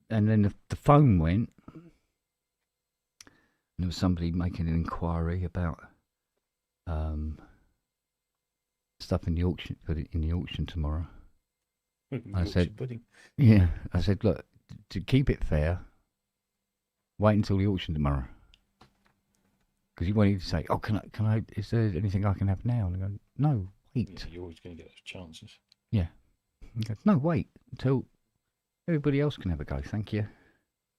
and then the phone went, and there was somebody making an inquiry about um, stuff in the auction, put it in the auction tomorrow. I Yorkshire said, pudding. yeah. I said, look, to keep it fair, wait until the auction tomorrow. Because he wanted to say, oh, is there anything I can have now? And I go, no, Yeah, wait. you're always going to get those chances. Yeah. He goes, no, wait until everybody else can have a go. Thank you.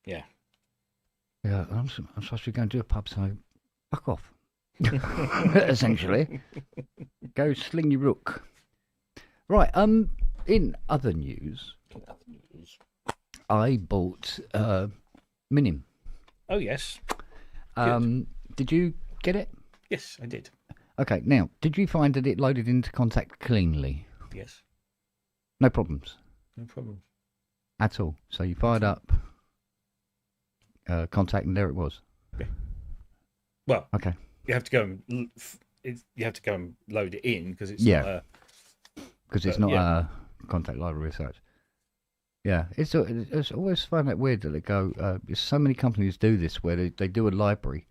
Yeah. Yeah, I'm supposed to be going to a pub, so fuck off. Essentially. Go sling your rook. Right, in other news, I bought Minim. Oh, yes. Good. Um, did you get it? Yes, I did. Okay, now, did you find that it loaded into contact cleanly? Yes. No problems No problem. at all. So you fired up contact, and there it was. Yeah. Well, Okay. you have to go and you have to go and load it in because it's Yeah. not a. Because it's not a contact library as such. Yeah, it's always find that weird that they go. So many companies do this where they do a library,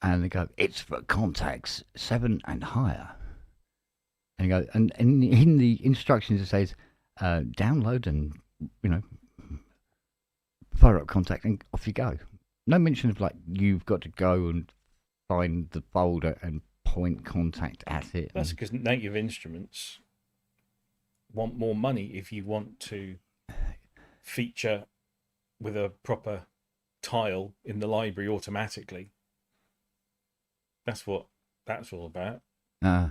and they go, it's for contacts 7 and higher, and you go, and in the instructions it says, download and fire up contact and off you go. No mention of like you've got to go and find the folder and point contact at it. That's because Native Instruments want more money if you want to feature with a proper tile in the library automatically. That's what that's all about. If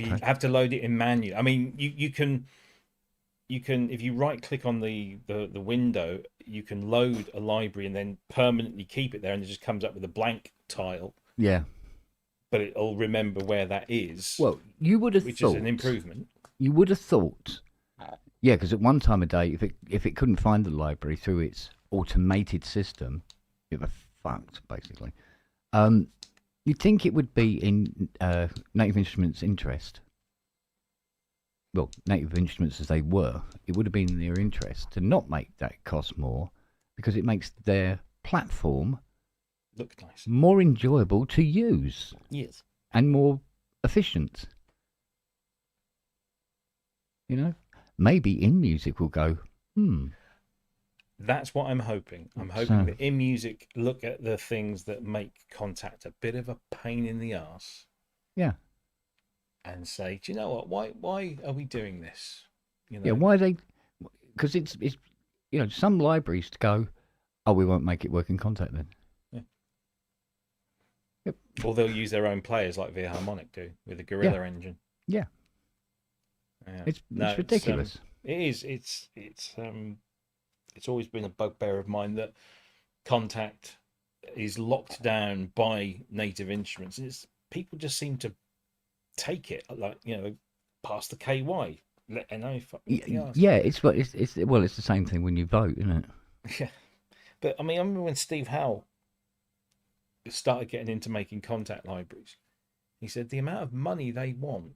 you Okay. have to load it in manually, I mean, you can if you right click on the window, you can load a library and then permanently keep it there, and it just comes up with a blank tile. Yeah. But it'll remember where that is. Well, you would have which thought, is an improvement. You would have thought, yeah, because at one time of day, if it couldn't find the library through its automated system, it was fucked basically. You'd think it would be in Native Instruments' interest. Well, Native Instruments as they were, it would have been in their interest to not make that cost more, because it makes their platform Look nice, more enjoyable to use. Yes. And more efficient. Maybe InMusic will go, That's what I'm hoping. I'm hoping that InMusic look at the things that make contact a bit of a pain in the arse. Yeah. And say, do you know what? Why are we doing this? Yeah, why they? Because it's some libraries to go, oh, we won't make it work in contact then. Yeah. Yep. Or they'll use their own players like Via Harmonic do with the Gorilla engine. Yeah. It's ridiculous. It is. It's always been a bugbear of mine that contact is locked down by Native Instruments, and people just seem to take it like past the KY. Yeah, it's the same thing when you vote, isn't it? Yeah, but I mean, I remember when Steve Howe started getting into making contact libraries. He said the amount of money they want,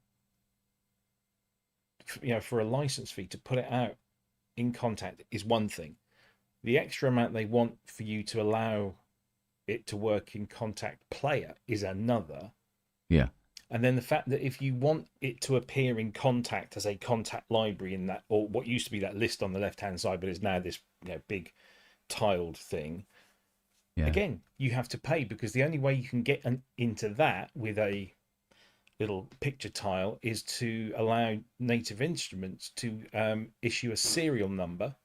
for a license fee to put it out in contact is one thing. The extra amount they want for you to allow it to work in contact player is another. Yeah. And then the fact that if you want it to appear in contact as a contact library in that, or what used to be that list on the left hand side, but is now this big tiled thing. Yeah. Again, you have to pay, because the only way you can get into that with a little picture tile is to allow Native Instruments to issue a serial number.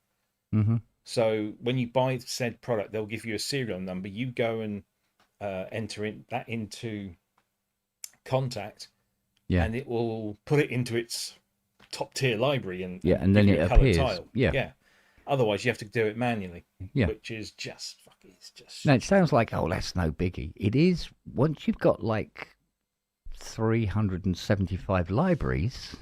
Mm-hmm. So when you buy said product, they'll give you a serial number. You go and enter that into contact, and it will put it into its top tier library, and then it appears. Tile. Yeah. Otherwise, you have to do it manually. Yeah. Which is just No, it sounds like, oh, that's no biggie. It is once you've got like 375 libraries,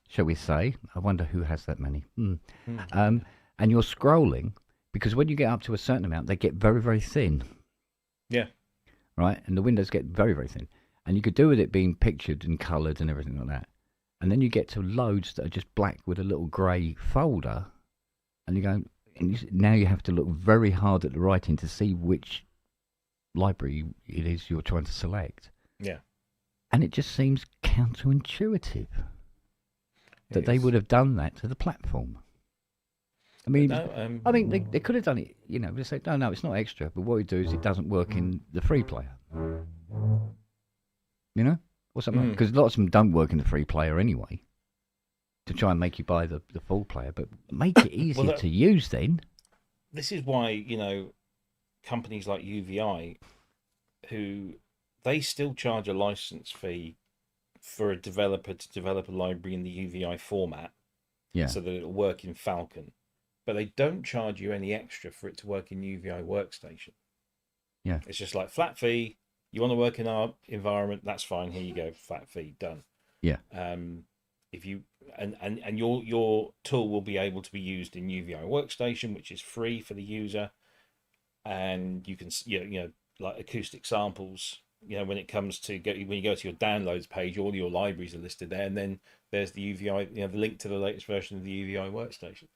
shall we say? I wonder who has that many. And you're scrolling, because when you get up to a certain amount, they get very, very thin. Yeah. Right? And the windows get very, very thin. And you could do with it being pictured and coloured and everything like that. And then you get to loads that are just black with a little grey folder. And you go, And now you have to look very hard at the writing to see which library it is you're trying to select. Yeah. And it just seems counterintuitive that they is. would have done that to the platform. I mean, No, I mean, they could have done it, they said, no, it's not extra, but what we do is it doesn't work in the free player. Or something. Because lots of them don't work in the free player anyway, to try and make you buy the full player, but make it easier to use then. This is why, companies like UVI, who they still charge a license fee for a developer to develop a library in the UVI format, so that it'll work in Falcon, but they don't charge you any extra for it to work in UVI Workstation. Yeah, it's just like flat fee. You want to work in our environment? That's fine. Here you go, flat fee, done. Yeah. If you and your tool will be able to be used in UVI Workstation, which is free for the user, and you can like acoustic samples. When it comes to when you go to your downloads page, all your libraries are listed there, and then there's the UVI, the link to the latest version of the UVI Workstation.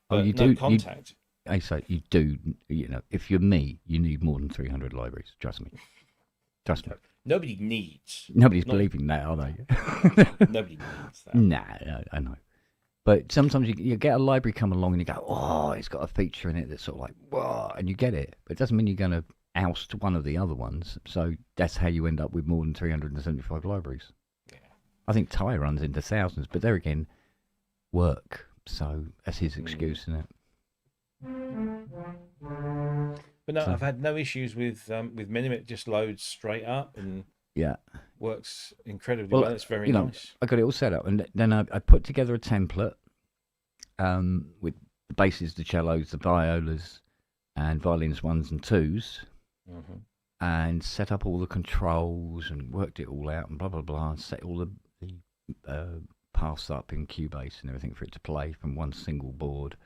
But you no do contact. I say you do. If you're me, you need more than 300 libraries. Trust me. Trust me. Nobody needs. Nobody's believing that, are they? Nobody needs that. Nah, I know. But sometimes you get a library come along and you go, oh, it's got a feature in it that's sort of like, whoa, and you get it. But it doesn't mean you're going to oust one of the other ones. So that's how you end up with more than 375 libraries. Yeah. I think Ty runs into thousands, but there again, work. So that's his excuse, isn't it? But no, I've had no issues with Minim. It just loads straight up and works incredibly well. It's very nice. I got it all set up, and then I put together a template with the basses, the cellos, the violas, and violins 1s and 2s, and set up all the controls and worked it all out and blah blah blah, and set all the paths up in Cubase and everything for it to play from one single board,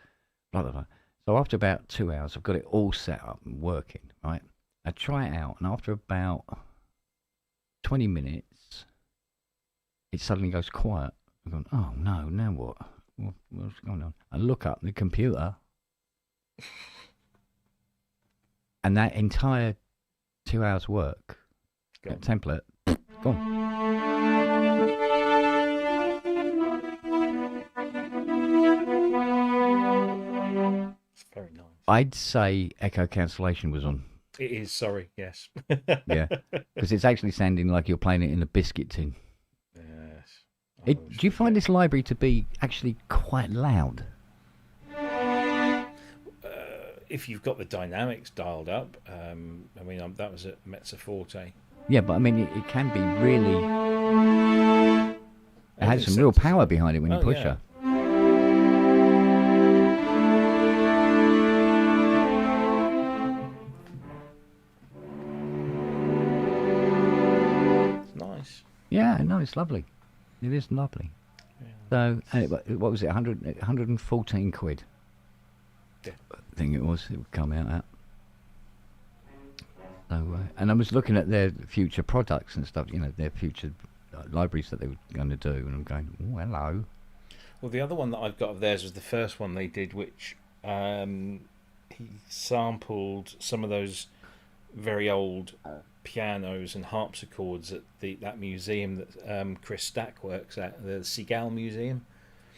blah blah blah. So after about 2 hours, I've got it all set up and working, right? I try it out, and after about 20 minutes, it suddenly goes quiet. I'm going, oh no, now what? What's going on? I look up the computer, and that entire 2 hours work, that template, gone. Very nice. I'd say echo cancellation was on. It is, sorry, yes. Yeah, because it's actually sounding like you're playing it in a biscuit tin. Yes. Do you find this library to be actually quite loud? If you've got the dynamics dialed up, that was at Mezza Forte. Yeah, but I mean, it can be really... It has some real power behind it when you push her. Yeah, no, it's lovely. It is lovely. Yeah. So, and what was it, 114 quid? Yeah. I think it was, it would come out at. So, and I was looking at their future products and stuff, their future libraries that they were going to do, and I'm going, oh, hello. Well, the other one that I've got of theirs was the first one they did, which he sampled some of those very old pianos and harpsichords at that museum that Chris Stack works at, the Seagal Museum.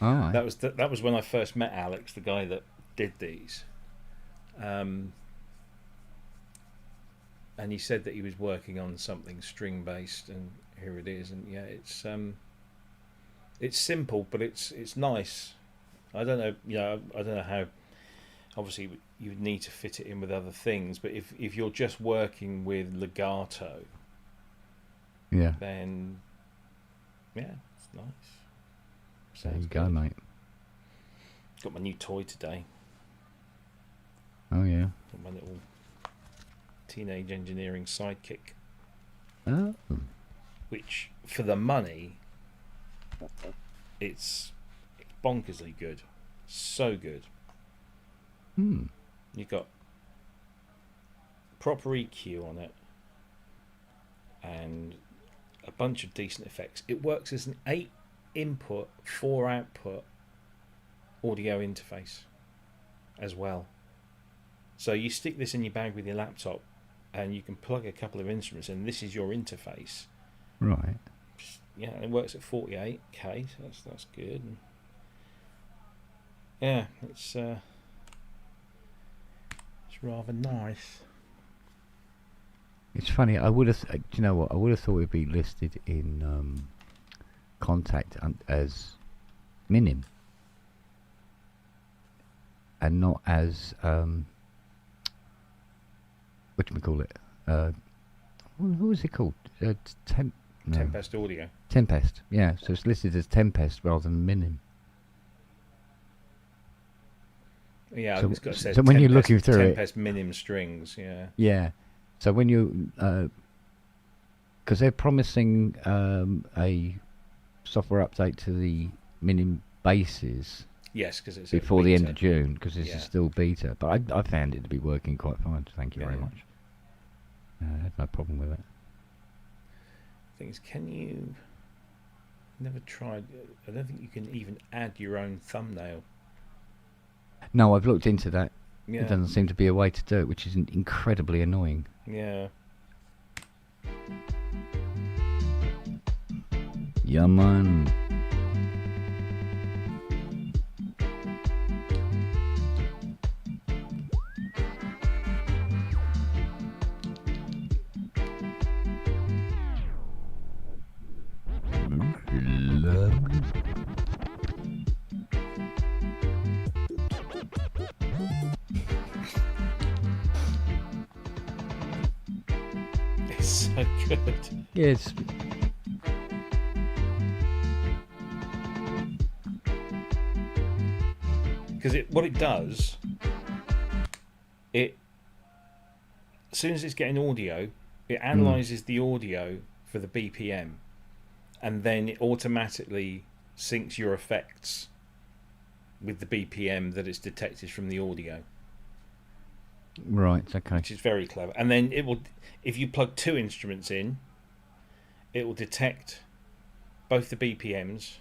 Oh, right. That was when I first met Alex, the guy that did these. And he said that he was working on something string based, and here it is. And yeah, it's simple, but it's nice. I don't know, I don't know how. Obviously, you would need to fit it in with other things, but if you're just working with legato, then it's nice. There you go, mate. Got my new toy today. Oh yeah. Got my little teenage engineering sidekick. Oh. Which, for the money, it's bonkersly good. So good. You've got proper EQ on it and a bunch of decent effects. It works as an 8 input, 4 output audio interface. as well. So you stick this in your bag with your laptop, and you can plug a couple of instruments in. This is your interface. Right. Yeah, it works at 48K, so that's good. And yeah, it's rather nice. It's funny. I would have. Do you know what? I would have thought it'd be listed in Contact as Minim, and not as what do we call it? What was it called? Tempest Audio. Tempest. Yeah. So it's listed as Tempest rather than Minim. Yeah, so, it's got so when you're looking through Tempest Minim strings. Yeah. Yeah. So when you, because they're promising a software update to the Minim bases. Yes, because it's before the end of June, because this is still beta. But I found it to be working quite fine. Thank you very much. I had no problem with it. Things, can you? Never tried. I don't think you can even add your own thumbnail. No, I've looked into that. Yeah. It doesn't seem to be a way to do it, which is incredibly annoying. Yeah. Yeah, man. It's so good. Yes. Because what it does, as soon as it's getting audio, it analyzes the audio for the BPM, and then it automatically syncs your effects with the BPM that it's detected from the audio. Right, okay. Which is very clever. And then it will, if you plug two instruments in, it will detect both the BPMs,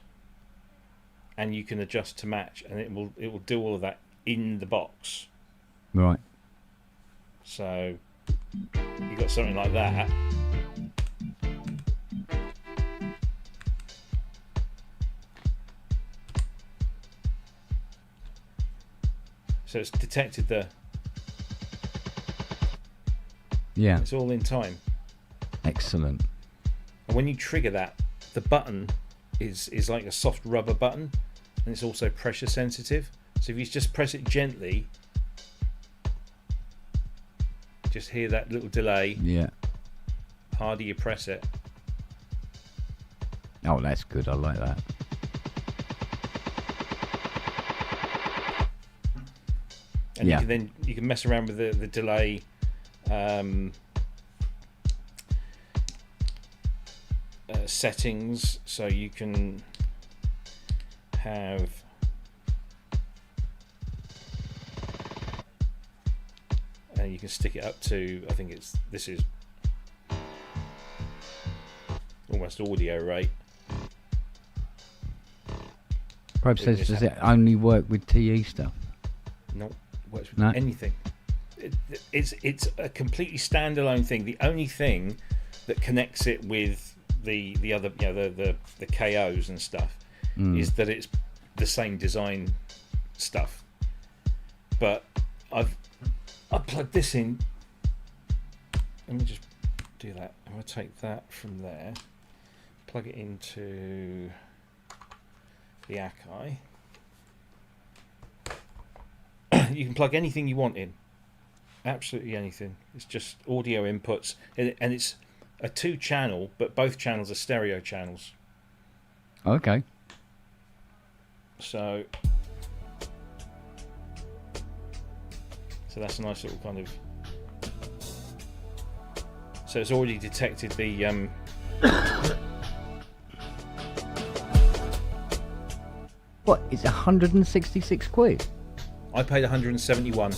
and you can adjust to match, and it will do all of that in the box. Right. So you got something like that. So it's detected the. Yeah. It's all in time. Excellent. And when you trigger that, the button is like a soft rubber button, and it's also pressure sensitive. So if you just press it gently, just hear that little delay. Yeah. Harder you press it. Oh, that's good. I like that. And you can mess around with the delay. Settings, so you can have and you can stick it up to, I think this is almost audio rate. Probe says, does it only work with TE stuff? No, it works with anything. It's a completely standalone thing. The only thing that connects it with the other, the KOs and stuff, is that it's the same design stuff. But I plugged this in. Let me just do that. I'm going to take that from there, plug it into the Akai. You can plug anything you want in. Absolutely anything. It's just audio inputs, and it's a 2-channel, but both channels are stereo channels. Okay. So that's a nice little kind of. So it's already detected the. What? It's 166 quid. I paid 171.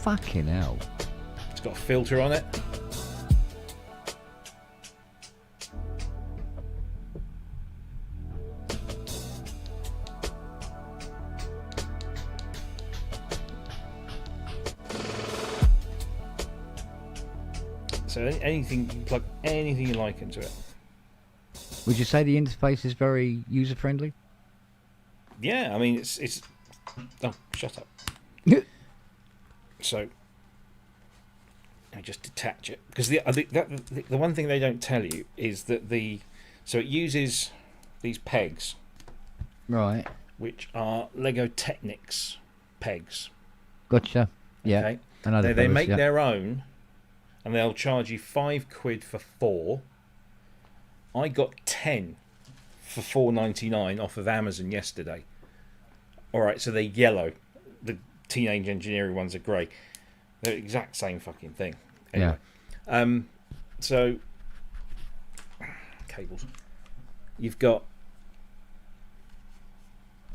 Fucking hell. It's got a filter on it. So anything, you can plug anything you like into it. Would you say the interface is very user friendly? Yeah, I mean it's. Oh, shut up. So I just detach it because the one thing they don't tell you is that so it uses these pegs, right, which are Lego Technics pegs. Gotcha. Yeah. Okay. They make their own, and they'll charge you £5 for 4. I got 10 for £4.99 off of Amazon yesterday. All right, so they're yellow. The Teenage Engineering ones are grey. They're the exact same fucking thing. Anyway, yeah. So cables. You've got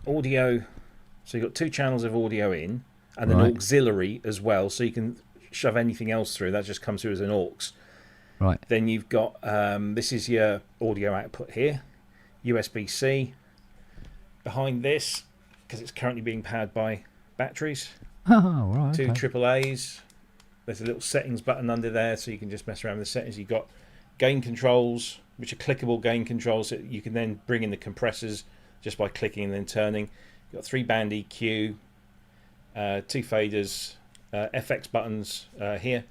audio. So you've got 2 channels of audio in, and then auxiliary as well. So you can shove anything else through. That just comes through as an aux. Right. Then you've got this is your audio output here, USB-C. Behind this, because it's currently being powered by batteries. Oh, right. 2 AAAs. There's a little settings button under there, so you can just mess around with the settings. You've got gain controls, which are clickable gain controls that you can then bring in the compressors just by clicking and then turning. You've got 3-band EQ, 2 faders, FX buttons here.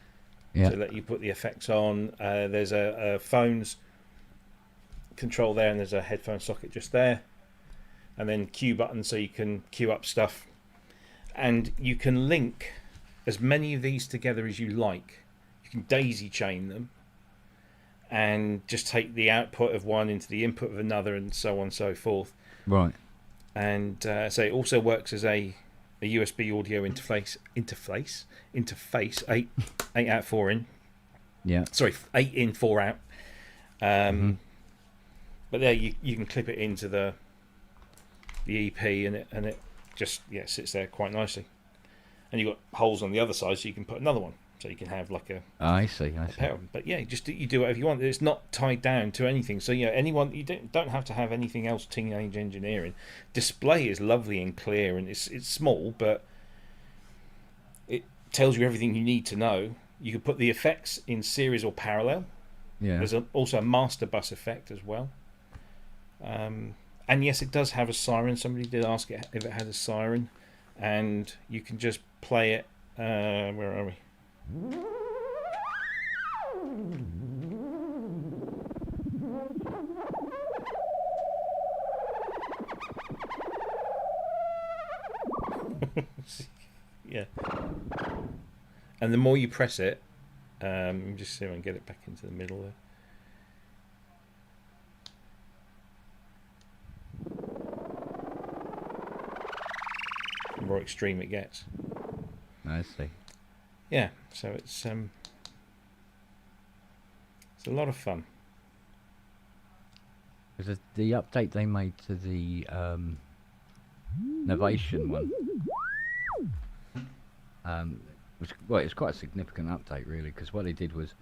Yeah. To let you put the effects on. There's a phones control there, and there's a headphone socket just there. And then Q button, so you can queue up stuff. And you can link as many of these together as you like. You can daisy chain them and just take the output of one into the input of another, and so on and so forth. Right. And so it also works as a USB audio interface, 8 out, 4 in. Yeah. Sorry, 8 in, 4 out. But there you can clip it into the EP, and it just sits there quite nicely. And you've got holes on the other side, so you can put another one. So you can have like a I see. pair of them. But yeah, you do whatever you want. It's not tied down to anything. So anyone, you don't have to have anything else. Teenage Engineering display is lovely and clear, and it's small, but it tells you everything you need to know. You can put the effects in series or parallel. Yeah. There's also a master bus effect as well. And yes, it does have a siren. Somebody did ask it if it had a siren, and you can just play it. Where are we? Yeah. And the more you press it, just see if I can get it back into the middle there. The more extreme it gets. I see. Yeah, so it's a lot of fun. Because the update they made to the Novation one, it's quite a significant update really. Because what they did was,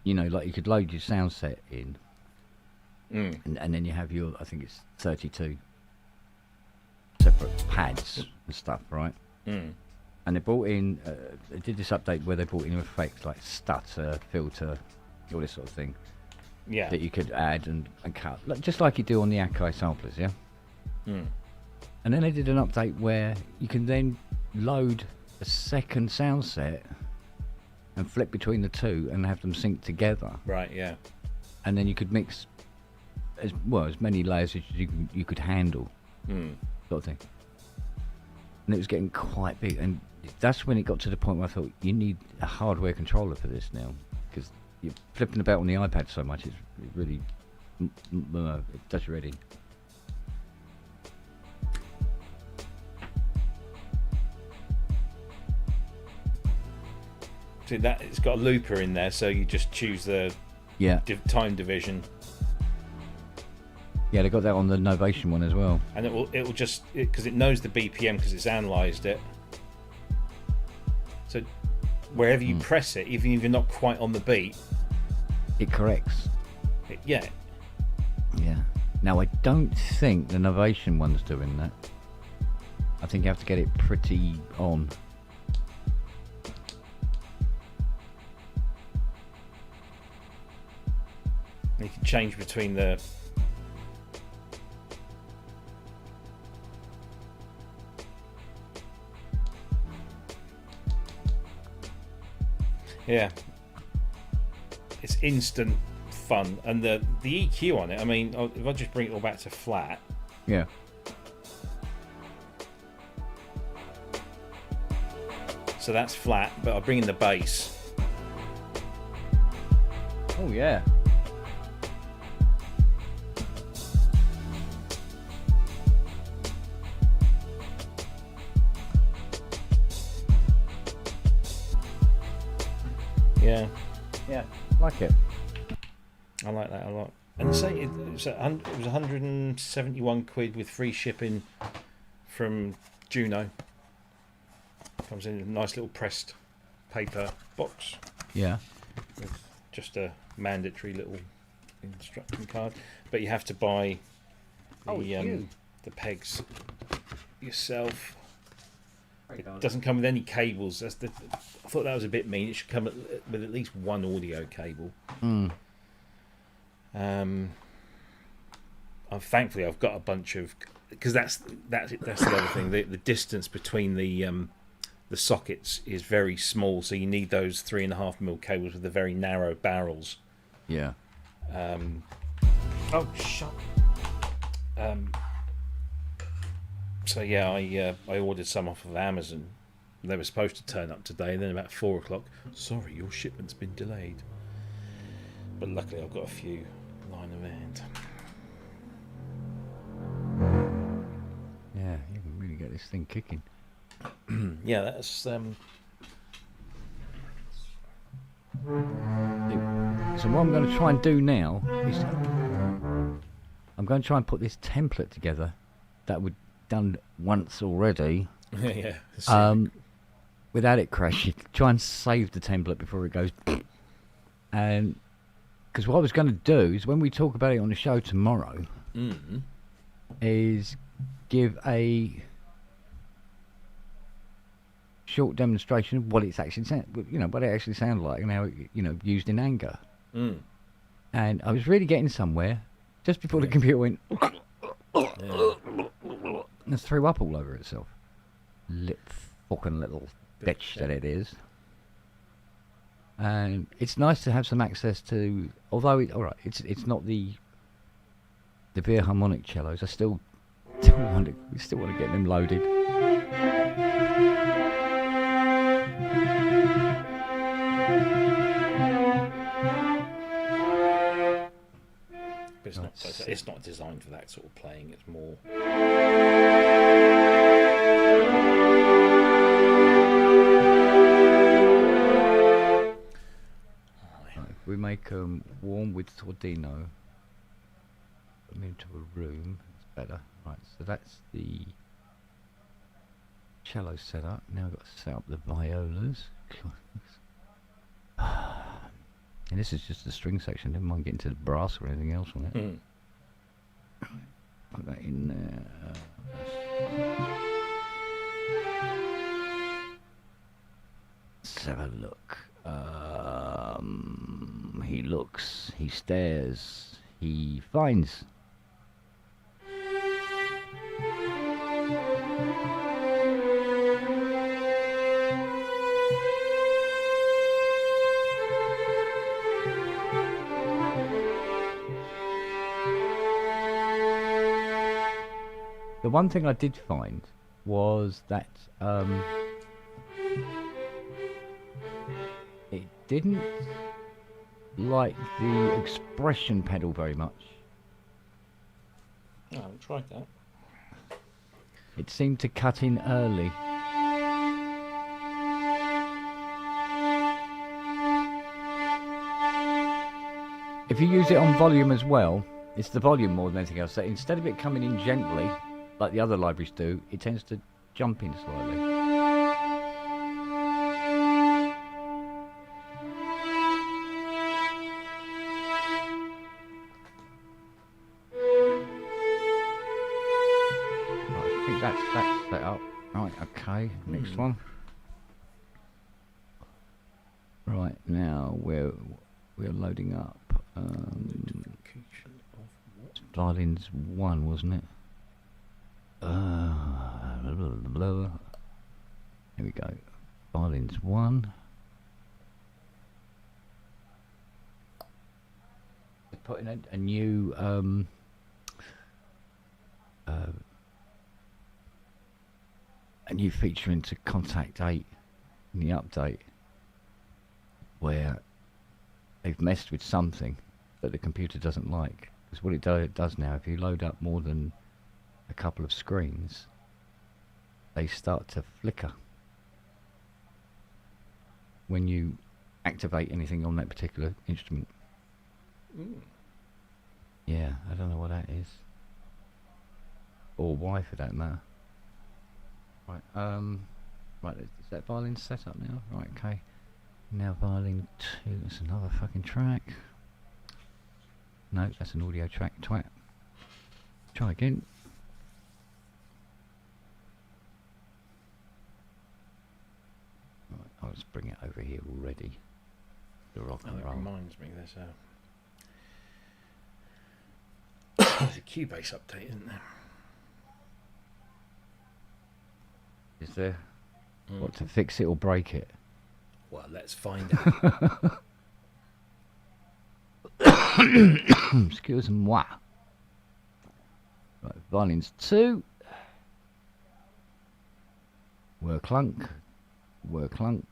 like you could load your sound set in, and then you have your, I think it's 32 separate pads and stuff, right? And they brought in, they did this update where they brought in effects like stutter, filter, all this sort of thing. Yeah. That you could add and cut, just like you do on the Akai samplers, yeah? And then they did an update where you can then load a second sound set and flip between the two and have them sync together. Right, yeah. And then you could mix as many layers as you could handle, sort of thing. And it was getting quite big, and that's when it got to the point where I thought, you need a hardware controller for this now, because you're flipping about on the iPad so much, it really it does you ready. See that it's got a looper in there, so you just choose the time division. Yeah, they got that on the Novation one as well. And it will just, because it knows the BPM because it's analysed it. So wherever you press it, even if you're not quite on the beat, it corrects. Yeah. Now I don't think the Novation one's doing that. I think you have to get it pretty on. You can change between the it's instant fun, and the EQ on it. I mean, if I just bring it all back to flat, yeah. So that's flat, but I bring in the bass. Oh yeah. Yeah. Yeah, like it. I like that a lot. And say it was 171 quid with free shipping from Juno. Comes in a nice little pressed paper box. Yeah. With just a mandatory little instruction card, but you have to buy the pegs yourself. It doesn't come with any cables. I thought that was a bit mean. It should come with at least one audio cable. Thankfully I've got a bunch of, because that's the other thing. The distance between the sockets is very small, so you need those 3.5mm cables with the very narrow barrels. Yeah. Oh, shut. So yeah, I ordered some off of Amazon. They were supposed to turn up today, and then about 4 o'clock, sorry, your shipment's been delayed. But luckily I've got a few lying around. Yeah, you can really get this thing kicking. Yeah, that's So what I'm going to try and do now is I'm going to try and put this template together that we've done once already. yeah. Without it crashing. Try and save the template before it goes. And because what I was going to do is when we talk about it on the show tomorrow, is give a short demonstration of what it's actually what it actually sounded like and how it, used in anger. And I was really getting somewhere just before the computer went and threw up all over itself. Fucking little bitch that it is. And it's nice to have some access to, although it's not the beer harmonic cellos. I still want to get them loaded. But it's not designed for that sort of playing. It's more. If we make them warm with Tordino, put them into a room, it's better. Right, so that's the cello setup. Now I've got to set up the violas. And this is just the string section. Never mind getting to the brass or anything else on it. Put that in there. Let's have a look. He looks, he stares, he finds. The one thing I did find was that it didn't like the expression pedal very much. I haven't tried that. It seemed to cut in early. If you use it on volume as well, it's the volume more than anything else. So instead of it coming in gently, like the other libraries do, it tends to jump in slightly. I think that's set up. Right, okay, next one. Right, now we're loading up Violins 1, wasn't it? Blah, blah, blah. Here we go. Violins 1. Put in a new feature into Contact 8 in the update, where they've messed with something that the computer doesn't like. Because what it does now, if you load up more than a couple of screens, they start to flicker when you activate anything on that particular instrument. Yeah, I don't know what that is, or why for that matter. Right, right, is that violin set up now? Right, okay. Now violin 2, that's another fucking track. No, that's an audio track, twat. Try again. Right, I'll just bring it over here already. The rock and roll. That reminds me, there's a Cubase update, isn't there? Is there? What, to fix it or break it? Well, let's find out. Excuse moi. Right, violins 2. Whir clunk. Whir clunk.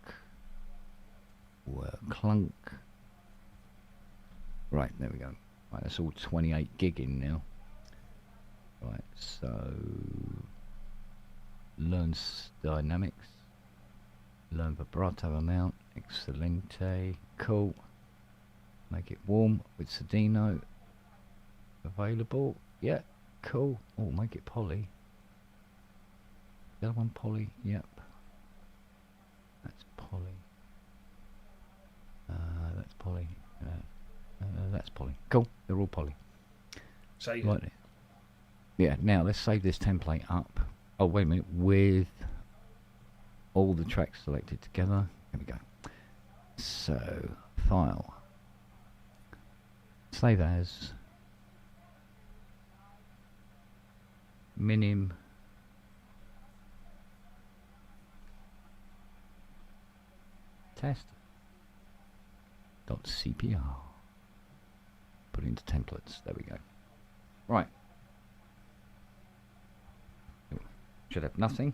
Whir clunk. Right, there we go. Right, that's all 28 gig in now. Right, so learn dynamics. Learn vibrato amount. Excelente. Cool. Make it warm with Cedino. Available. Yeah, cool. Oh, make it poly. The other one poly. Yep. That's poly. That's poly. That's poly. Cool. They're all poly. Save right. it. Yeah. Now let's save this template up. Oh, wait a minute. With all the tracks selected together. Here we go. So, file. Save as. Minim. Test. .cpr. Put it into templates. There we go. Right. Should have nothing.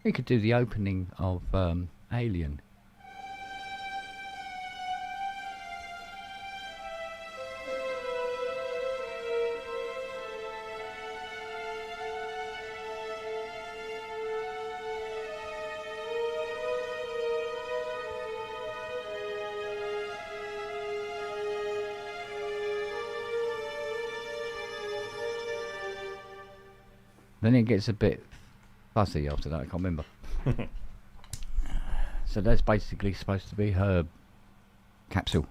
We could do the opening of Alien. Then it gets a bit fuzzy after that, I can't remember. So that's basically supposed to be her capsule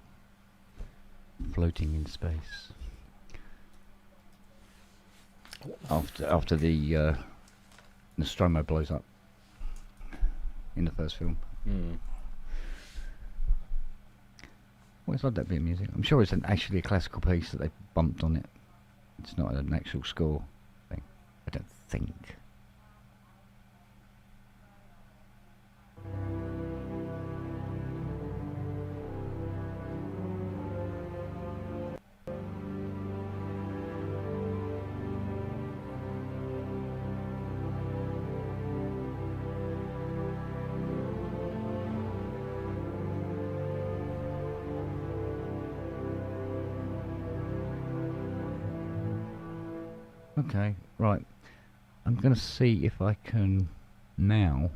floating in space. After the Nostromo blows up in the first film. Always loved that bit of music. I'm sure it's actually a classical piece that they bumped on it. It's not an actual score thing, I don't think. Okay, right. I'm going to see if I can now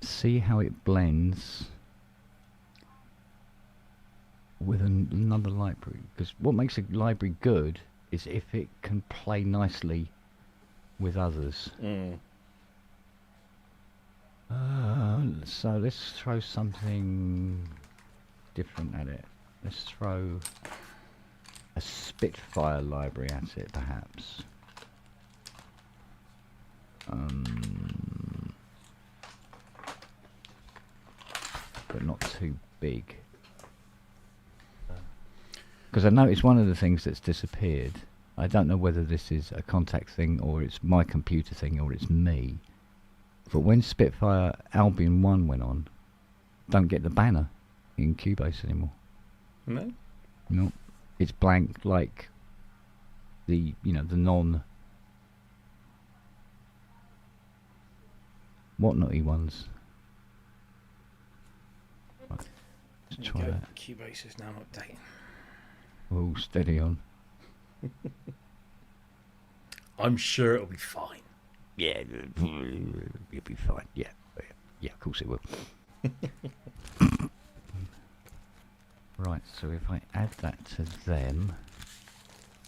see how it blends with another library. Because what makes a library good is if it can play nicely with others. So let's throw something different at it. Let's throw a Spitfire library at it, perhaps. But not too big. Because I noticed one of the things that's disappeared. I don't know whether this is a contact thing or it's my computer thing or it's me. But when Spitfire Albion 1 went on, don't get the banner in Cubase anymore. No? No. It's blank like the, the non whatnotty ones. Right. Let's try that. Cubase is now updating. Oh, steady on. I'm sure it'll be fine. Yeah, it'll be fine. Yeah, of course it will. Right, so if I add that to them,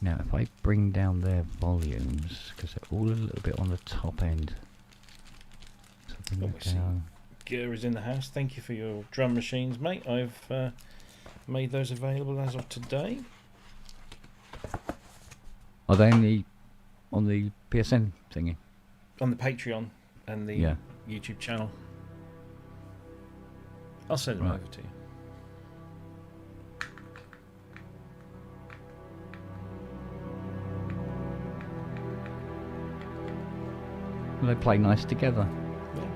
now if I bring down their volumes, because they're all a little bit on the top end. So bring that down. Gear is in the house. Thank you for your drum machines, mate. I've made those available as of today. Are they on the PSN thingy? On the Patreon and the YouTube channel. I'll send them over to you. They play nice together. Yeah.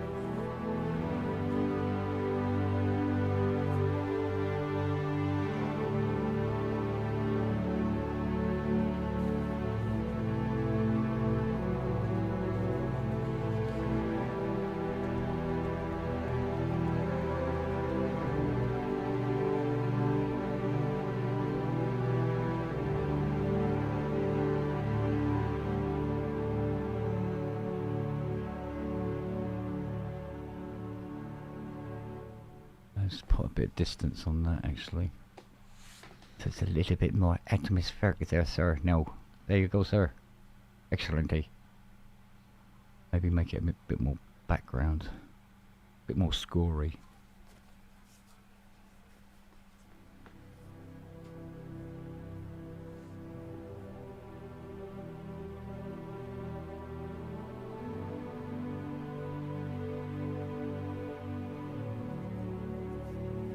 Let's put a bit of distance on that actually. So it's a little bit more atmospheric there, sir. No. There you go, sir. Excellently. Maybe make it a bit more background. A bit more scorey.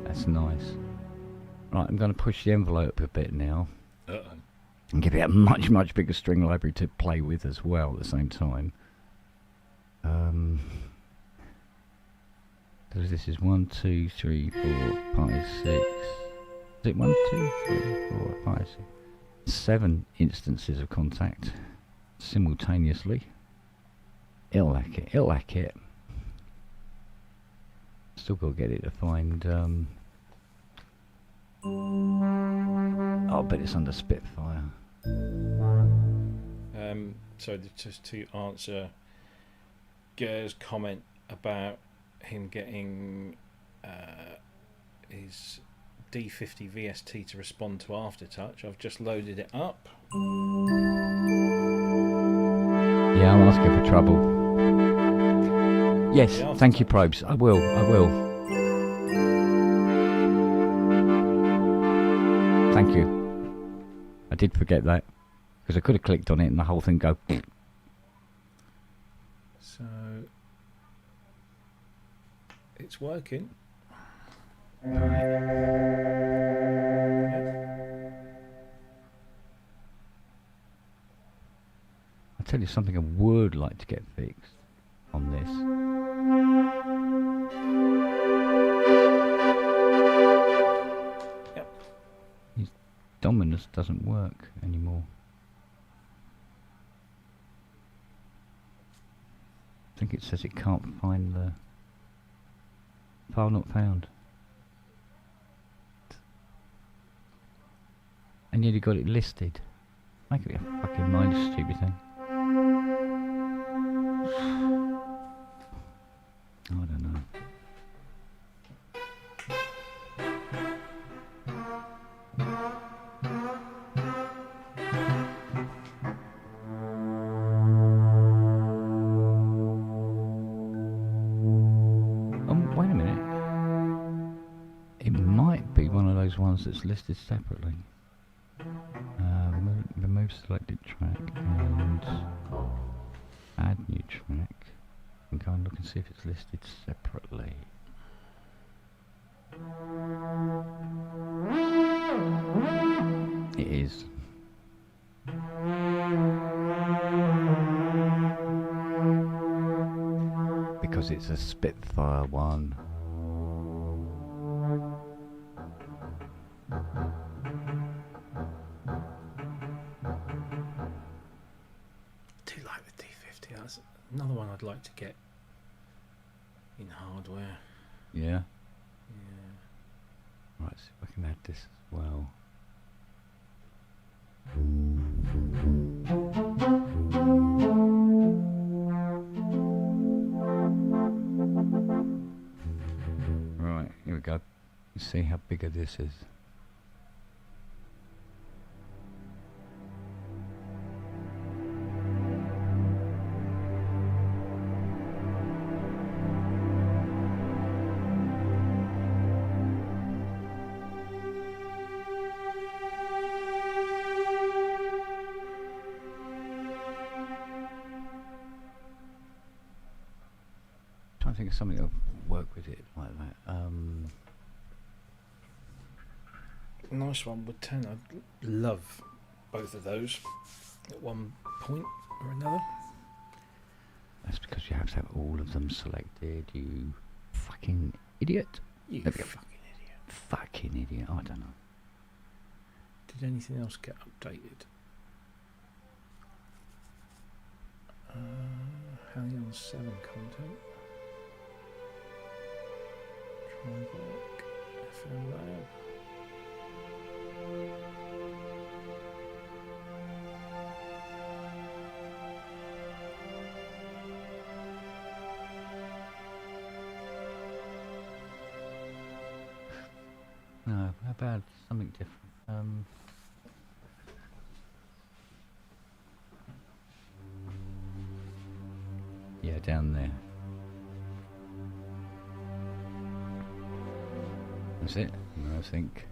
That's nice. Right, I'm going to push the envelope a bit now. And give it a much, much bigger string library to play with as well at the same time. So this is 1, 2, 3, 4, 5, 6. Is it 1, 2, 3, 4, 5, 6? 7 instances of contact simultaneously. It'll like it, it'll like it. Still got to get it to find... I'll bet it's under Spitfire. So just to answer Ger's comment about him getting his D50 VST to respond to Aftertouch, I've just loaded it up. Yeah, I'm asking for trouble. Yes, thank you, Probes. I will. Thank you. I did forget that. Because I could have clicked on it and the whole thing go... So... It's working. I'll tell you something I would like to get fixed on this. Yep. His Dominus doesn't work anymore. I think it says it can't find the file not found. I nearly got it listed. Make it a fucking mind stupid thing. I don't know. Wait a minute. It might be one of those ones that's listed separately. remove selected track and add new track. And go and look and see if it's listed separately. It is. Because it's a Spitfire one. I do like the D50. That's another one I'd like to get in hardware. Yeah. Yeah. Right, see if I can add this as well. Right, here we go. Let's see how big this is. Trying to think of something that'll work with it like that. Nice one would turn. I'd love both of those at one point or another. That's because you have to have all of them selected, you fucking idiot. You fucking idiot. Fucking idiot, I don't know. Did anything else get updated? Hang on, 7 content. Trivoc, FM Lab. No, how about something different? Yeah, down there. That's it, I think.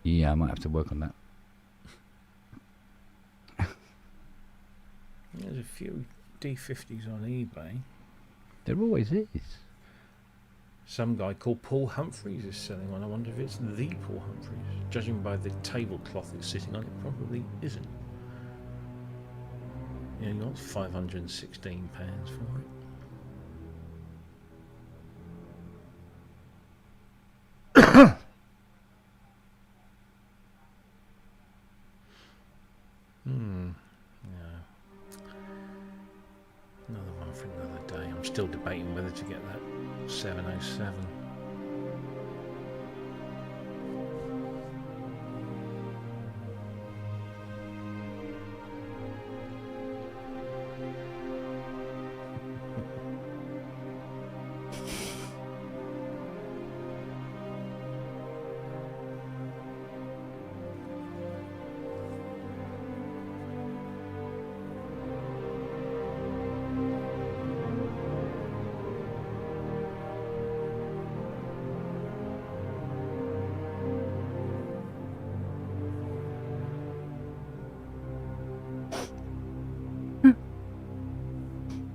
Yeah, I might have to work on that. There's a few D50s on eBay. There always is. Some guy called Paul Humphreys is selling one. I wonder if it's the Paul Humphreys. Judging by the tablecloth it's sitting on, it probably isn't. Yeah, you got £516 for it. Yeah. Another one for another day. I'm still debating whether to get that 707.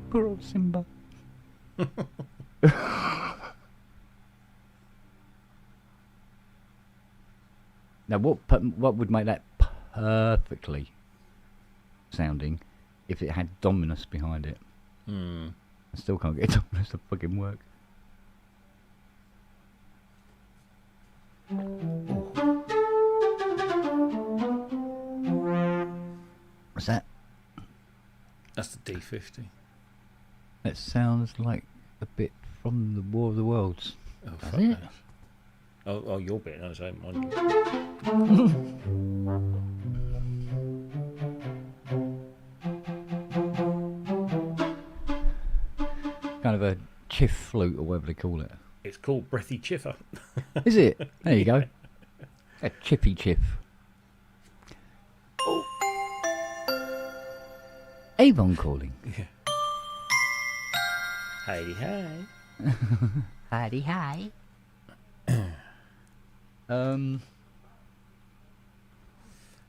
Poor old Simba. Now, what would make that perfectly sounding if it had Dominus behind it? I still can't get Dominus to fucking work. That's the D50. That sounds like a bit from the War of the Worlds. Oh, Does fuck it? knows. Oh, your bit. I don't mind. Kind of a chiff flute or whatever they call it. It's called Breathy Chiffer. Is it? There you go. A chippy chiff. Oh. Avon calling. Yeah. Hey, hey. Howdy, hi.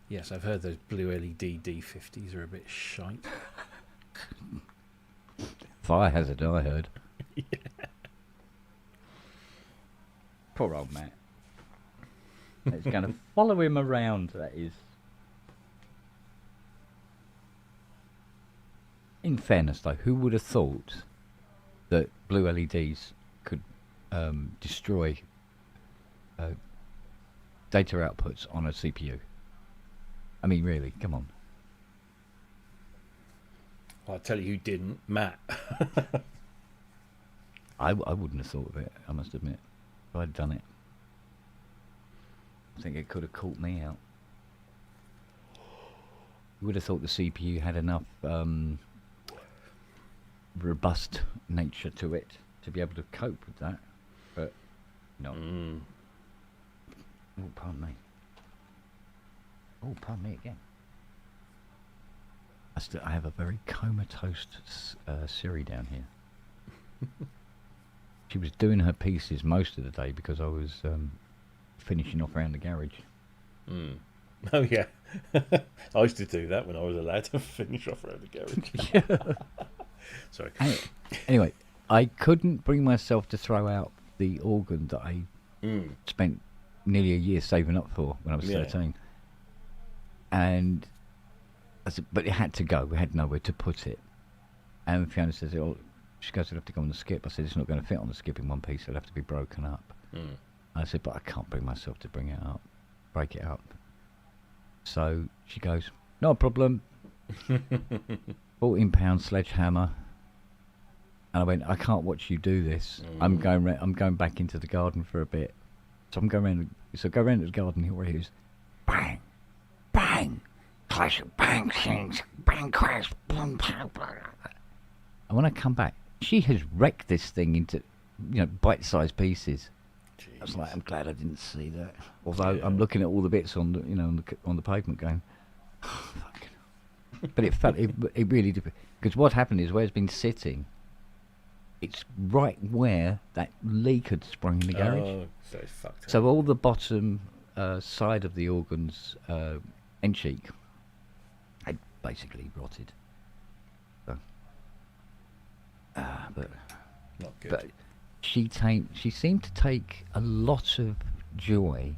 Yes, I've heard those blue LED D50s are a bit shite. Fire hazard, I heard. Yeah. Poor old Matt. It's going to follow him around, that is. In fairness, though, who would have thought that blue LEDs could destroy data outputs on a CPU? I mean, really, come on. Well, I'll tell you who didn't. Matt. I wouldn't have thought of it, I must admit, if I'd done it. I think it could have caught me out. You would have thought the CPU had enough robust nature to it to be able to cope with that, but no. Oh, pardon me. Oh, pardon me again. I have a very comatose Siri down here. She was doing her pieces most of the day because I was finishing off around the garage. Oh, yeah. I used to do that when I was a lad, to finish off around the garage. Sorry. Anyway, I couldn't bring myself to throw out the organ that I spent nearly a year saving up for when I was 13. And I said, but it had to go. We had nowhere to put it. And Fiona says, "Oh," she goes, "it'll have to go on the skip." I said, "It's not going to fit on the skip in one piece. It'll have to be broken up." I said, "But I can't bring myself to break it up." So she goes, "No problem." £14 sledgehammer. And I went, "I can't watch you do this. I'm going back into the garden for a bit." So I'm going around. So go around to the garden here where he was, bang, bang, clash, bang, things, bang, crash, boom, bang, bang. And when I come back, she has wrecked this thing into, bite-sized pieces. Jeez. I was like, I'm glad I didn't see that. Although I'm looking at all the bits on the on the pavement, going, oh, fuck. But it really did, because what happened is where it's been sitting, it's right where that leak had sprung in the garage. Oh, so it's fucked up. So all the bottom side of the organ's end cheek had basically rotted. So, but not good. But she seemed to take a lot of joy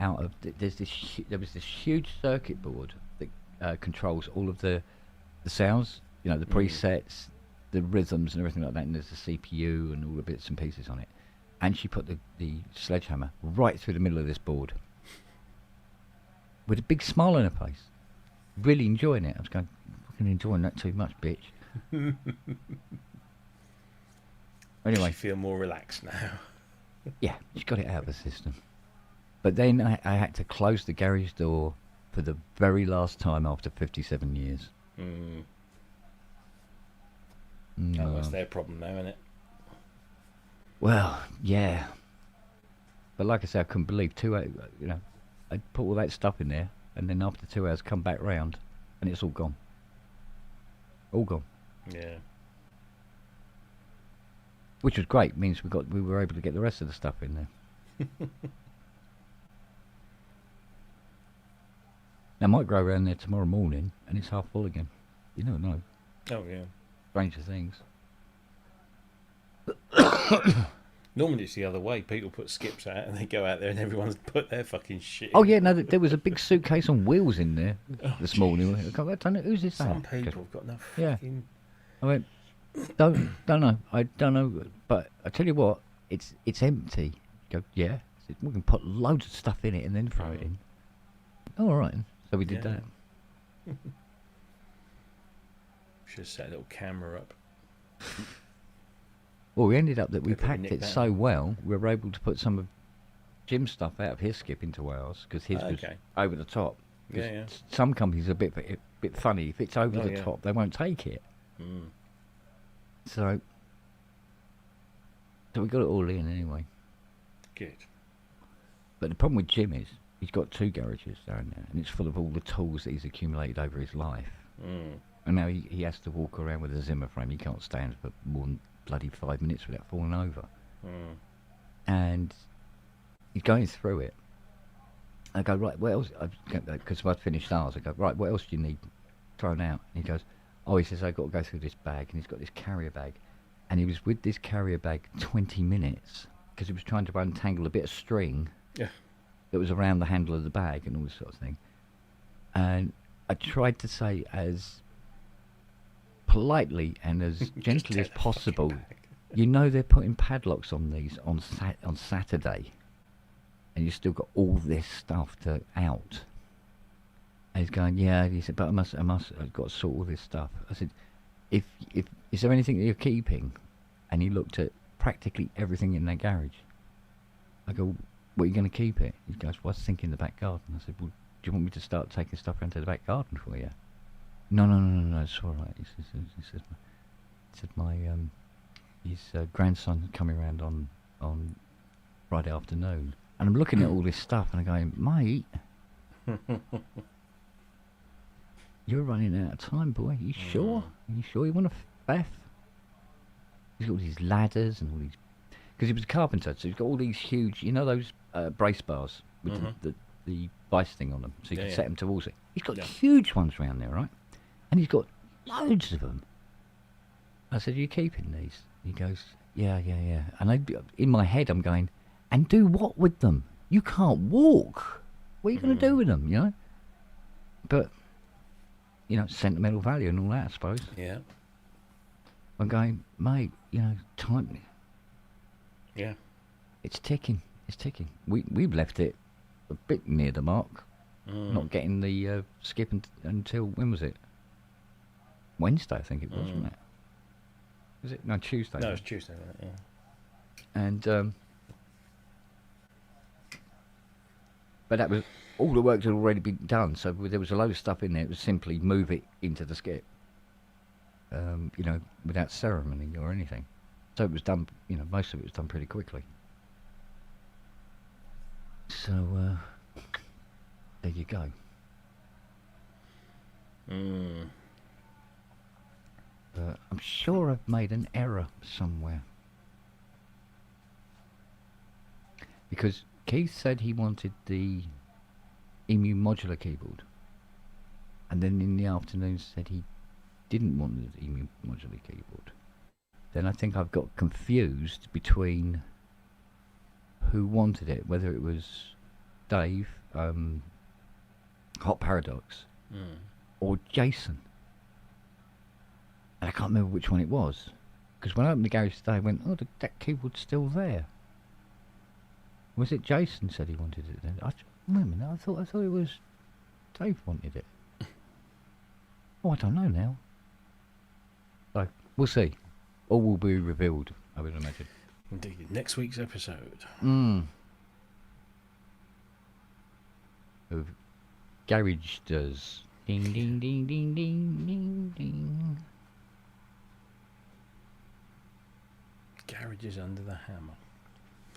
out of there was this huge circuit board that controls all of the sounds, the presets, the rhythms and everything like that, and there's the CPU and all the bits and pieces on it. And she put the sledgehammer right through the middle of this board with a big smile on her face, really enjoying it. I was going, fucking enjoying that too much, bitch. Anyway, I feel more relaxed now. Yeah, she got it out of the system. But then I had to close the garage door for the very last time after 57 years. Oh, that's their problem now, isn't it? Well, yeah. But like I said, I couldn't believe 2 hours, I put all that stuff in there, and then after 2 hours come back round, and it's all gone. All gone. Yeah. Which was great, means we were able to get the rest of the stuff in there. Now I might go around there tomorrow morning, and it's half full again. You never know. Oh, yeah. Stranger things. Normally it's the other way. People put skips out and they go out there and everyone's put their fucking shit in. Oh yeah, no, there was a big suitcase on wheels in there this morning. I don't know, who's this? Some people have got enough fucking... I went, don't know. I don't know, but I tell you what, it's empty. You go, yeah. We can put loads of stuff in it and then throw it in. Oh, all right. So we did that. Should set a little camera up. Well, we ended up that we Could probably packed nick it that so out. well, we were able to put some of Jim's stuff out of his skip into ours because his was Okay. over the top. 'Cause Yeah. some companies are a bit funny. If it's over the top, they won't take it. Mm. So we got it all in anyway. Good. But the problem with Jim is he's got 2 garages down there, and it's full of all the tools that he's accumulated over his life. Mm. And now he has to walk around with a Zimmer frame. He can't stand for more than bloody 5 minutes without falling over. Mm. And he's going through it. I go, right, what else? Because I'd finished ours. I go, right, what else do you need thrown out? And he goes, oh, he says, I've got to go through this bag. And he's got this carrier bag. And he was with this carrier bag 20 minutes because he was trying to untangle a bit of string that was around the handle of the bag and all this sort of thing. And I tried to say as politely and as gently as possible, you know they're putting padlocks on these on Saturday, and you've still got all this stuff to out. And he's going, yeah. He said, but I've got to sort all this stuff. I said, if is there anything that you're keeping? And he looked at practically everything in their garage. I go, what are you going to keep it? He goes, well, I was thinking the back garden. I said, well, do you want me to start taking stuff around to the back garden for you? No, it's all right. He said my his grandson's coming around on Friday afternoon. And I'm looking at all this stuff and I'm going, mate, you're running out of time, boy. You sure? You sure you want a faff? He's got all these ladders and all these... Because he was a carpenter, so he's got all these huge... You know those brace bars with the vice thing on them? So you can set them towards it. He's got huge ones around there, right? And he's got loads of them. I said, are you keeping these? He goes, yeah. And in my head, I'm going, and do what with them? You can't walk. What are you going to do with them, you know? But, you know, sentimental value and all that, I suppose. Yeah. I'm going, mate, you know, time. Yeah. It's ticking. We've left it a bit near the mark. Not getting the skip until, when was it? Wednesday, I think it was, wasn't it? Was it? No, Tuesday. No, it was Tuesday, wasn't it? Yeah. And, but that was, all the work had already been done, so there was a load of stuff in there. It was simply move it into the skip, you know, without ceremony or anything. So it was done, you know, most of it was done pretty quickly. So, there you go. I'm sure I've made an error somewhere. Because Keith said he wanted the EMU modular keyboard. And then in the afternoon said he didn't want the EMU modular keyboard. Then I think I've got confused between who wanted it, whether it was Dave, Hot Paradox, or Jason. And I can't remember which one it was. Because when I opened the garage today, I went, oh, that keyboard's still there. Was it Jason said he wanted it then? Wait a minute, I thought it was Dave wanted it. Oh, I don't know now. So, we'll see. All will be revealed, I would imagine. Indeed. Next week's episode. Of Garage Does. Ding, ding, ding, ding, ding, ding, ding. Garages under the hammer.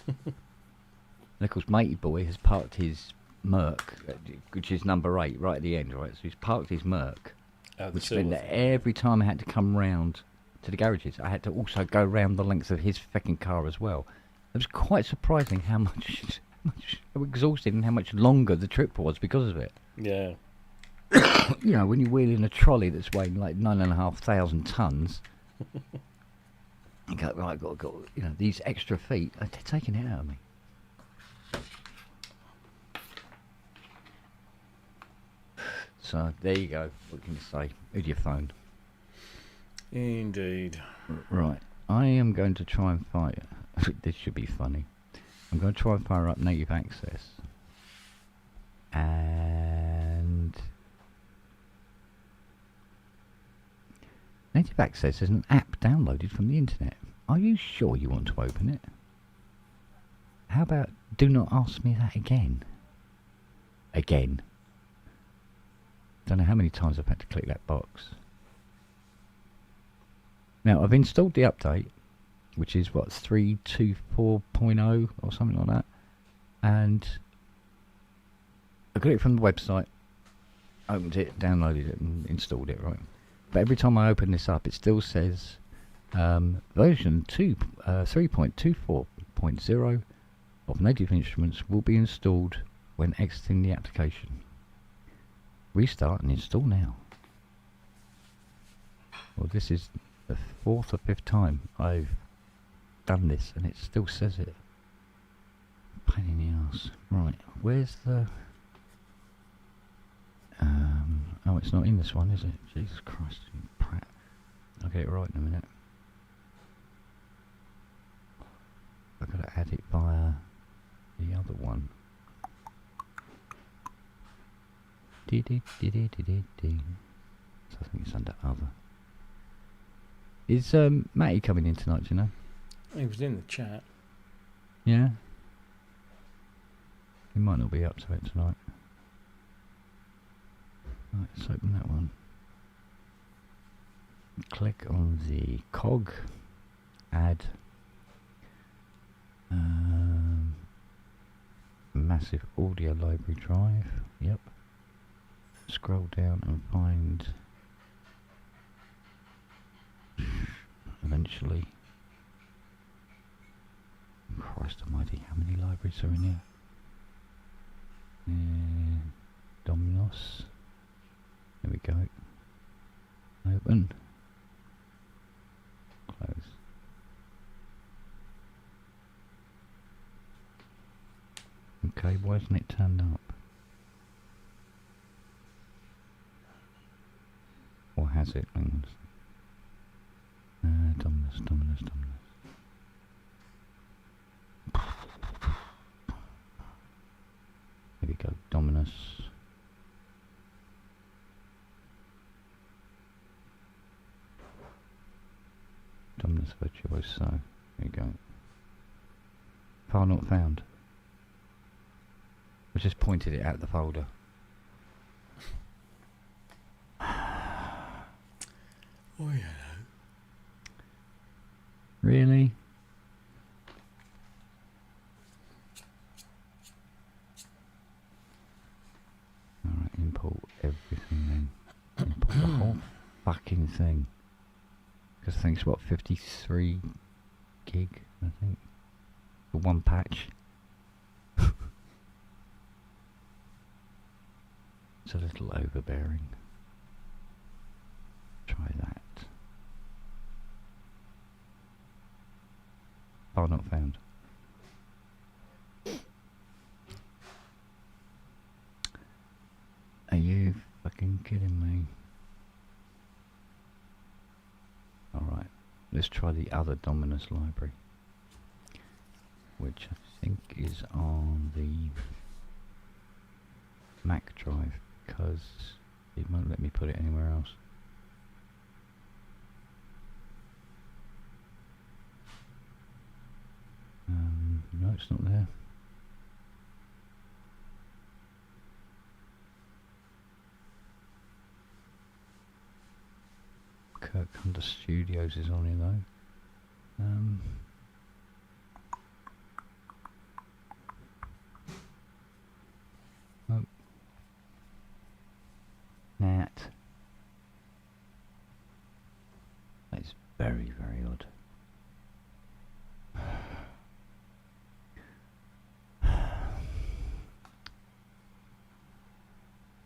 And of course, Matey Boy has parked his Merc, which is number 8, right at the end, right? So he's parked his Merc, which meant that every time I had to come round to the garages, I had to also go round the length of his fucking car as well. It was quite surprising how exhausting and how much longer the trip was because of it. Yeah. You know, when you're wheeling a trolley that's weighing like 9,500 tons, you go, right, got, you know, these extra feet, they're taking it out of me. So, there you go. What can you say? With your phone. Indeed. Right. I am going to try and fire... This should be funny. I'm going to try and fire up Native Access. And... Native Access is an app downloaded from the internet. Are you sure you want to open it? How about do not ask me that again? Again. Don't know how many times I've had to click that box. Now, I've installed the update, which is what, 3.24.0 or something like that. And I got it from the website, opened it, downloaded it, and installed it, right? But every time I open this up, it still says version 3.24.0 of Native Instruments will be installed when exiting the application. Restart and install now. Well, this is the 4th or 5th time I've done this, and it still says it. Pain in the ass. Right, where's the... oh, it's not in this one, is it? Jesus Christ, you prat. I'll get it right in a minute. I've got to add it via the other one. So I think it's under other. Is Matty coming in tonight, do you know? He was in the chat. Yeah? He might not be up to it tonight. Right, let's open that one. Click on the cog. Add. Massive audio library drive. Yep. Scroll down and find... eventually... Christ almighty, how many libraries are in here? Dominos. There we go. Open. Close. Okay, why isn't it turned up? Or has it? Hang on. Dominus. Here we go, Dominus. Dominus Virtuoso. There you go. File not found. I just pointed it out the folder. Oh yeah. Really? Alright, import everything then. Import the whole fucking thing. Because I think it's what, 53 gig, I think. For one patch. It's a little overbearing. Try that. Oh, not found. Are you fucking kidding me? Alright, let's try the other Dominus library, which I think is on the Mac drive, because it won't let me put it anywhere else. No, it's not there. Kirk Hunter Studios is on here though. Oh. Nat. That's very, very odd.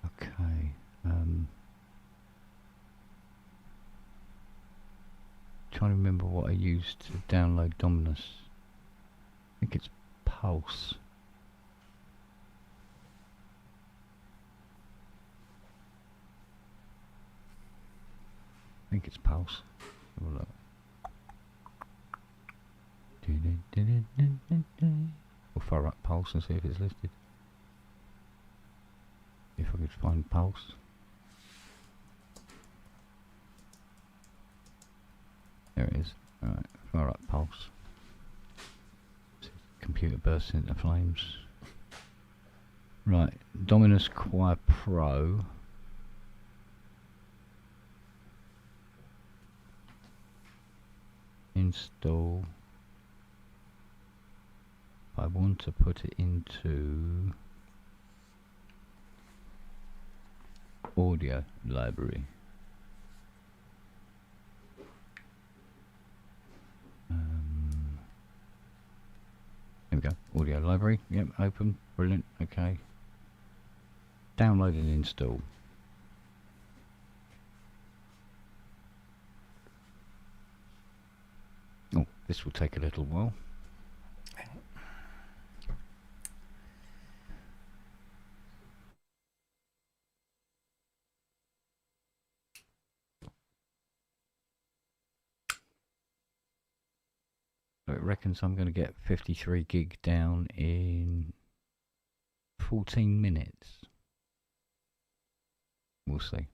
Okay. Trying to remember what I used to download Dominus. I think it's Pulse. I think it's Pulse. Have a look. We'll fire up Pulse and see if it's listed. If I could find Pulse. computer bursts into flames. Right, Dominus Choir Pro. Install. I want to put it into audio library. Here we go. Audio library. Yep, open. Brilliant. Okay. Download and install. Oh, this will take a little while. So it reckons I'm going to get 53 gig down in 14 minutes. We'll see.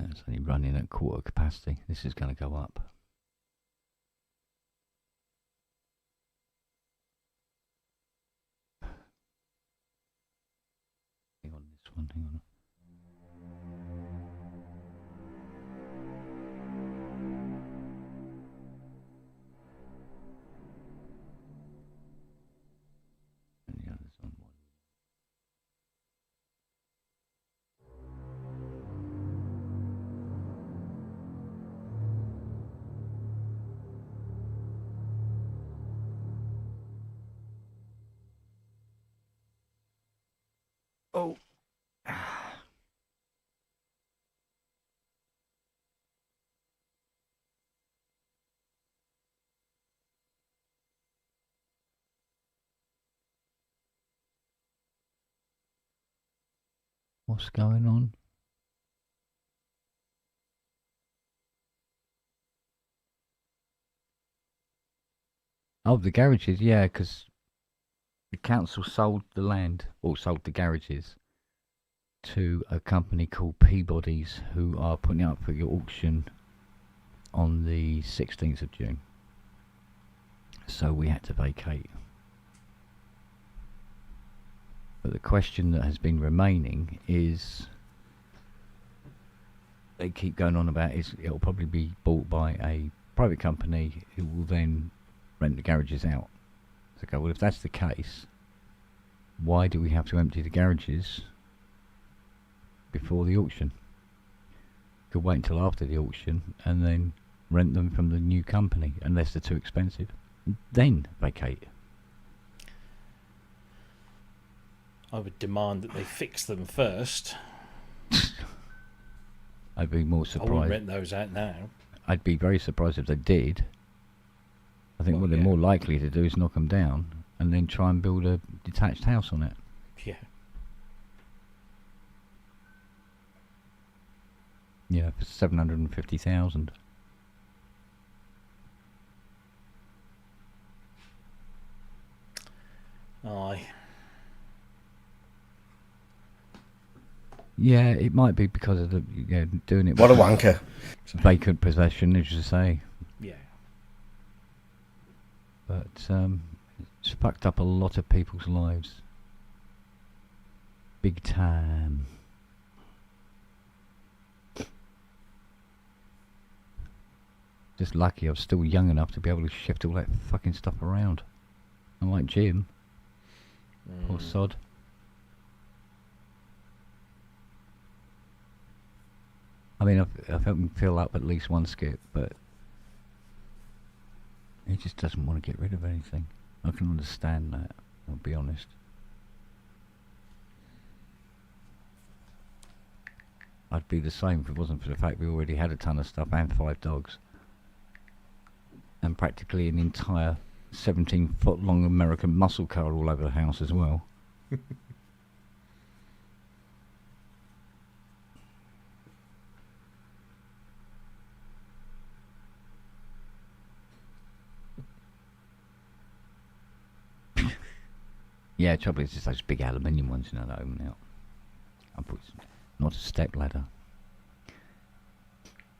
It's only running at quarter capacity. This is going to go up. Hang on, this one, hang on. And the other's on one. Oh. What's going on? Oh, the garages, yeah, because the council sold the land, or sold the garages, to a company called Peabody's, who are putting it up for your auction on the 16th of June. So we had to vacate. But the question that has been remaining is, they keep going on about, is it'll probably be bought by a private company who will then rent the garages out. So I go, well, if that's the case, why do we have to empty the garages before the auction? Could wait until after the auction and then rent them from the new company, unless they're too expensive. Then vacate. I would demand that they fix them first. I'd be more I surprised. wouldn't rent those out now. I'd be very surprised if they did. I think Well, what they're yeah. more likely to do is knock them down and then try and build a detached house on it. Yeah. Yeah, for 750,000. Aye. Yeah, it might be because of the doing it. What a with wanker. vacant possession, as you say. Yeah. But it's fucked up a lot of people's lives. Big time. Just lucky I was still young enough to be able to shift all that fucking stuff around. Unlike Jim. Poor sod. I mean, I've helped him fill up at least one skip, but he just doesn't want to get rid of anything. I can understand that, I'll be honest. I'd be the same if it wasn't for the fact we already had a ton of stuff and 5 dogs. And practically an entire 17-foot long American muscle car all over the house as well. Yeah, trouble is just those big aluminium ones, you know, that open out. I put not a step ladder.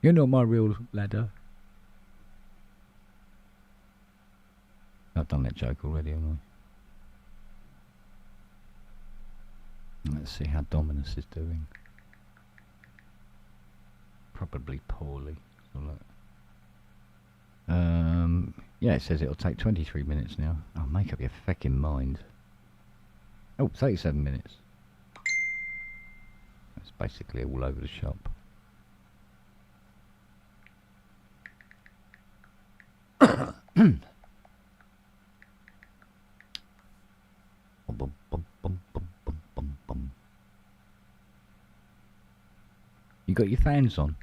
You're not my real ladder. I've done that joke already, haven't I? Let's see how Dominus is doing. Probably poorly. Yeah, it says it'll take 23 minutes now. Oh, make up your fucking mind. Oh, 37 minutes. That's basically all over the shop. You got your fans on?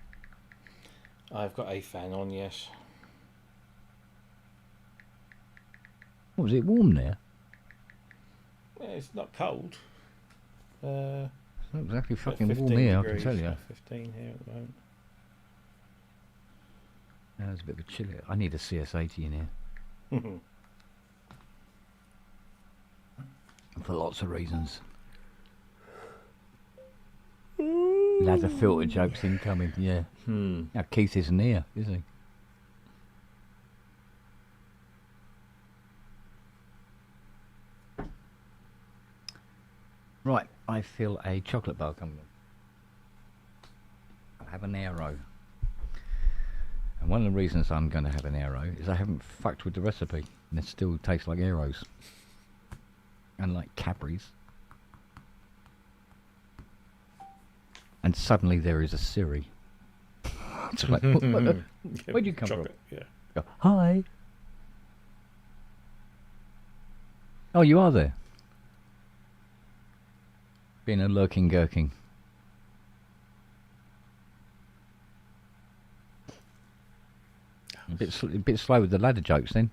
I've got a fan on, yes. What, was it warm there? Yeah, it's not cold. It's not exactly fucking warm 15 here, I degrees, can tell you. 15 here at the moment. Yeah, there's a bit of a chill here. I need a CS80 in here. For lots of reasons. Ladder filter jokes incoming, yeah. Now Keith isn't here, is he? Right, I feel a chocolate bar coming in. I have an arrow. And one of the reasons I'm going to have an arrow is I haven't fucked with the recipe. And it still tastes like arrows. And like Cadbury's. And suddenly there is a Siri. It's like, where'd you come chocolate, from? Yeah. Go, hi. Oh, you are there. Being a lurking gherking. A bit slow with the ladder jokes then.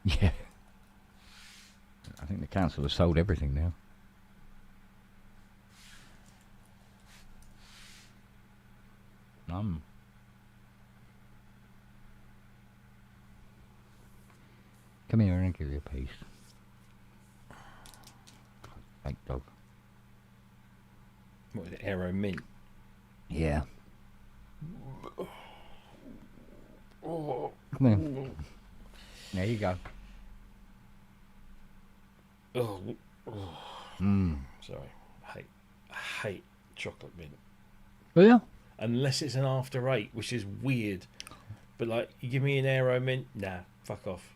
Yeah. I think the council has sold everything now. Come here and give you a piece. Fake dog. What is it, Aero Mint? Yeah. Come here. There you go. Oh. Sorry. I hate chocolate mint. Oh yeah? Unless it's an after 8, which is weird. But like, you give me an Aero Mint, nah, fuck off.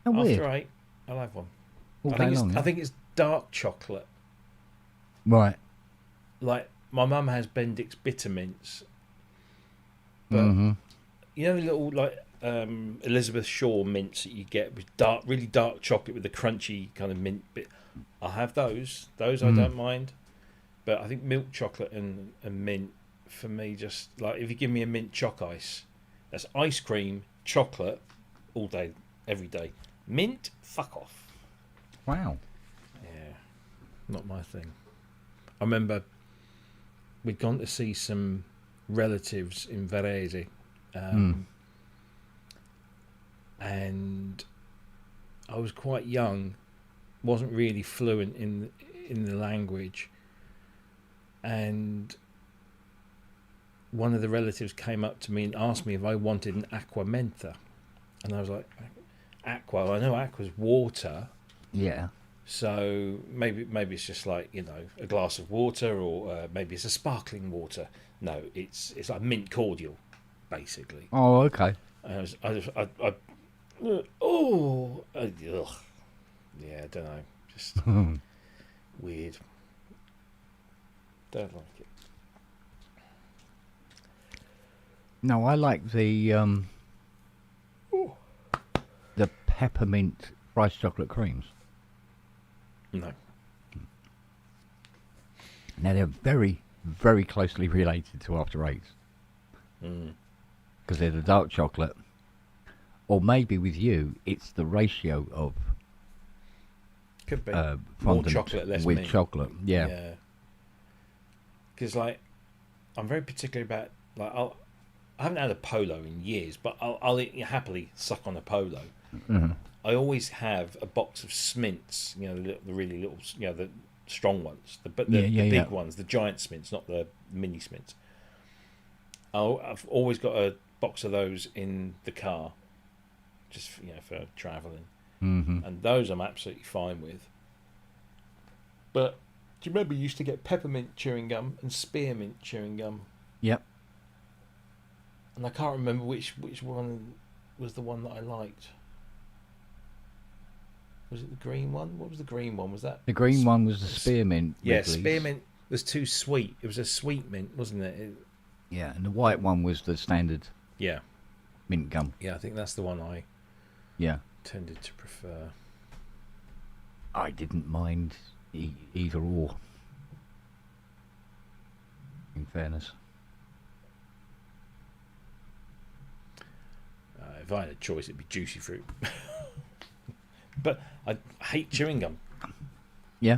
Oh, weird. After 8, I'll have one. All I day think, long, yeah? I think it's dark chocolate. Right. Like, my mum has Bendix bitter mints. But, you know the little, like, Elizabeth Shaw mints that you get with dark, really dark chocolate with the crunchy kind of mint bit? I have those. Those I don't mind. But I think milk chocolate and mint, for me, just, like, if you give me a mint choc ice, that's ice cream, chocolate, all day, every day. Mint, fuck off. Wow. Yeah, not my thing. I remember we'd gone to see some relatives in Varese, and I was quite young, wasn't really fluent in the language, and one of the relatives came up to me and asked me if I wanted an aqua mentha, and I was like, aqua, I know aqua's water. Yeah. So maybe it's just like, you know, a glass of water, or maybe it's a sparkling water. No, it's like mint cordial, basically. Oh, okay. Ugh. Yeah, I don't know, just weird. Don't like it. No, I like the peppermint rice chocolate creams. No. Now they're very, very closely related to after 8s. Because they're the dark chocolate. Or maybe with you, it's the ratio of Could be more fondant chocolate, less with mint. chocolate. Yeah. Yeah. Because like, I'm very particular about, like, I haven't had a polo in years, but I'll happily suck on a polo. Mm-hmm. I always have a box of Smints, the really little, the strong ones, the big ones, the giant Smints, not the mini Smints. I've always got a box of those in the car, just for travelling, and those I'm absolutely fine with. But do you remember you used to get peppermint chewing gum and spearmint chewing gum? Yep. And I can't remember which one was the one that I liked. Was it the green one? What was the green one? Was that the green one? Was the spearmint? Yeah, Wrigley's. spearmint was too sweet. It was a sweet mint, wasn't it? Yeah, and the white one was the standard. Yeah. Mint gum. Yeah, I think that's the one I. Yeah. Tended to prefer. I didn't mind either or. In fairness. If I had a choice, it'd be juicy fruit. But I hate chewing gum. Yeah.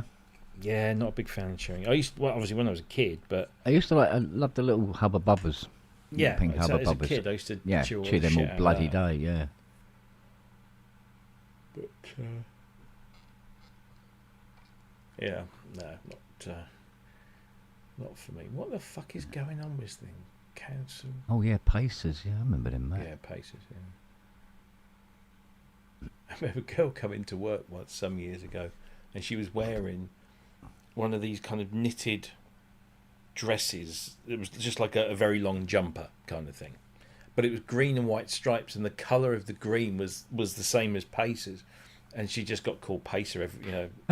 Yeah, not a big fan of chewing. Obviously when I was a kid, but I used to I loved the little Hubba Bubbas. Yeah, pink Hubba as a Bubbas. kid I used to chew them all bloody day. Yeah. But yeah, no, not for me. What the fuck is going on with this thing? Cancel. Oh yeah, Pacers. Yeah, I remember them, mate. Yeah, Pacers. Yeah. I remember a girl coming to work once some years ago, and she was wearing one of these kind of knitted dresses. It was just like a very long jumper kind of thing, but it was green and white stripes, and the colour of the green was the same as Pacers, and she just got called Pacer,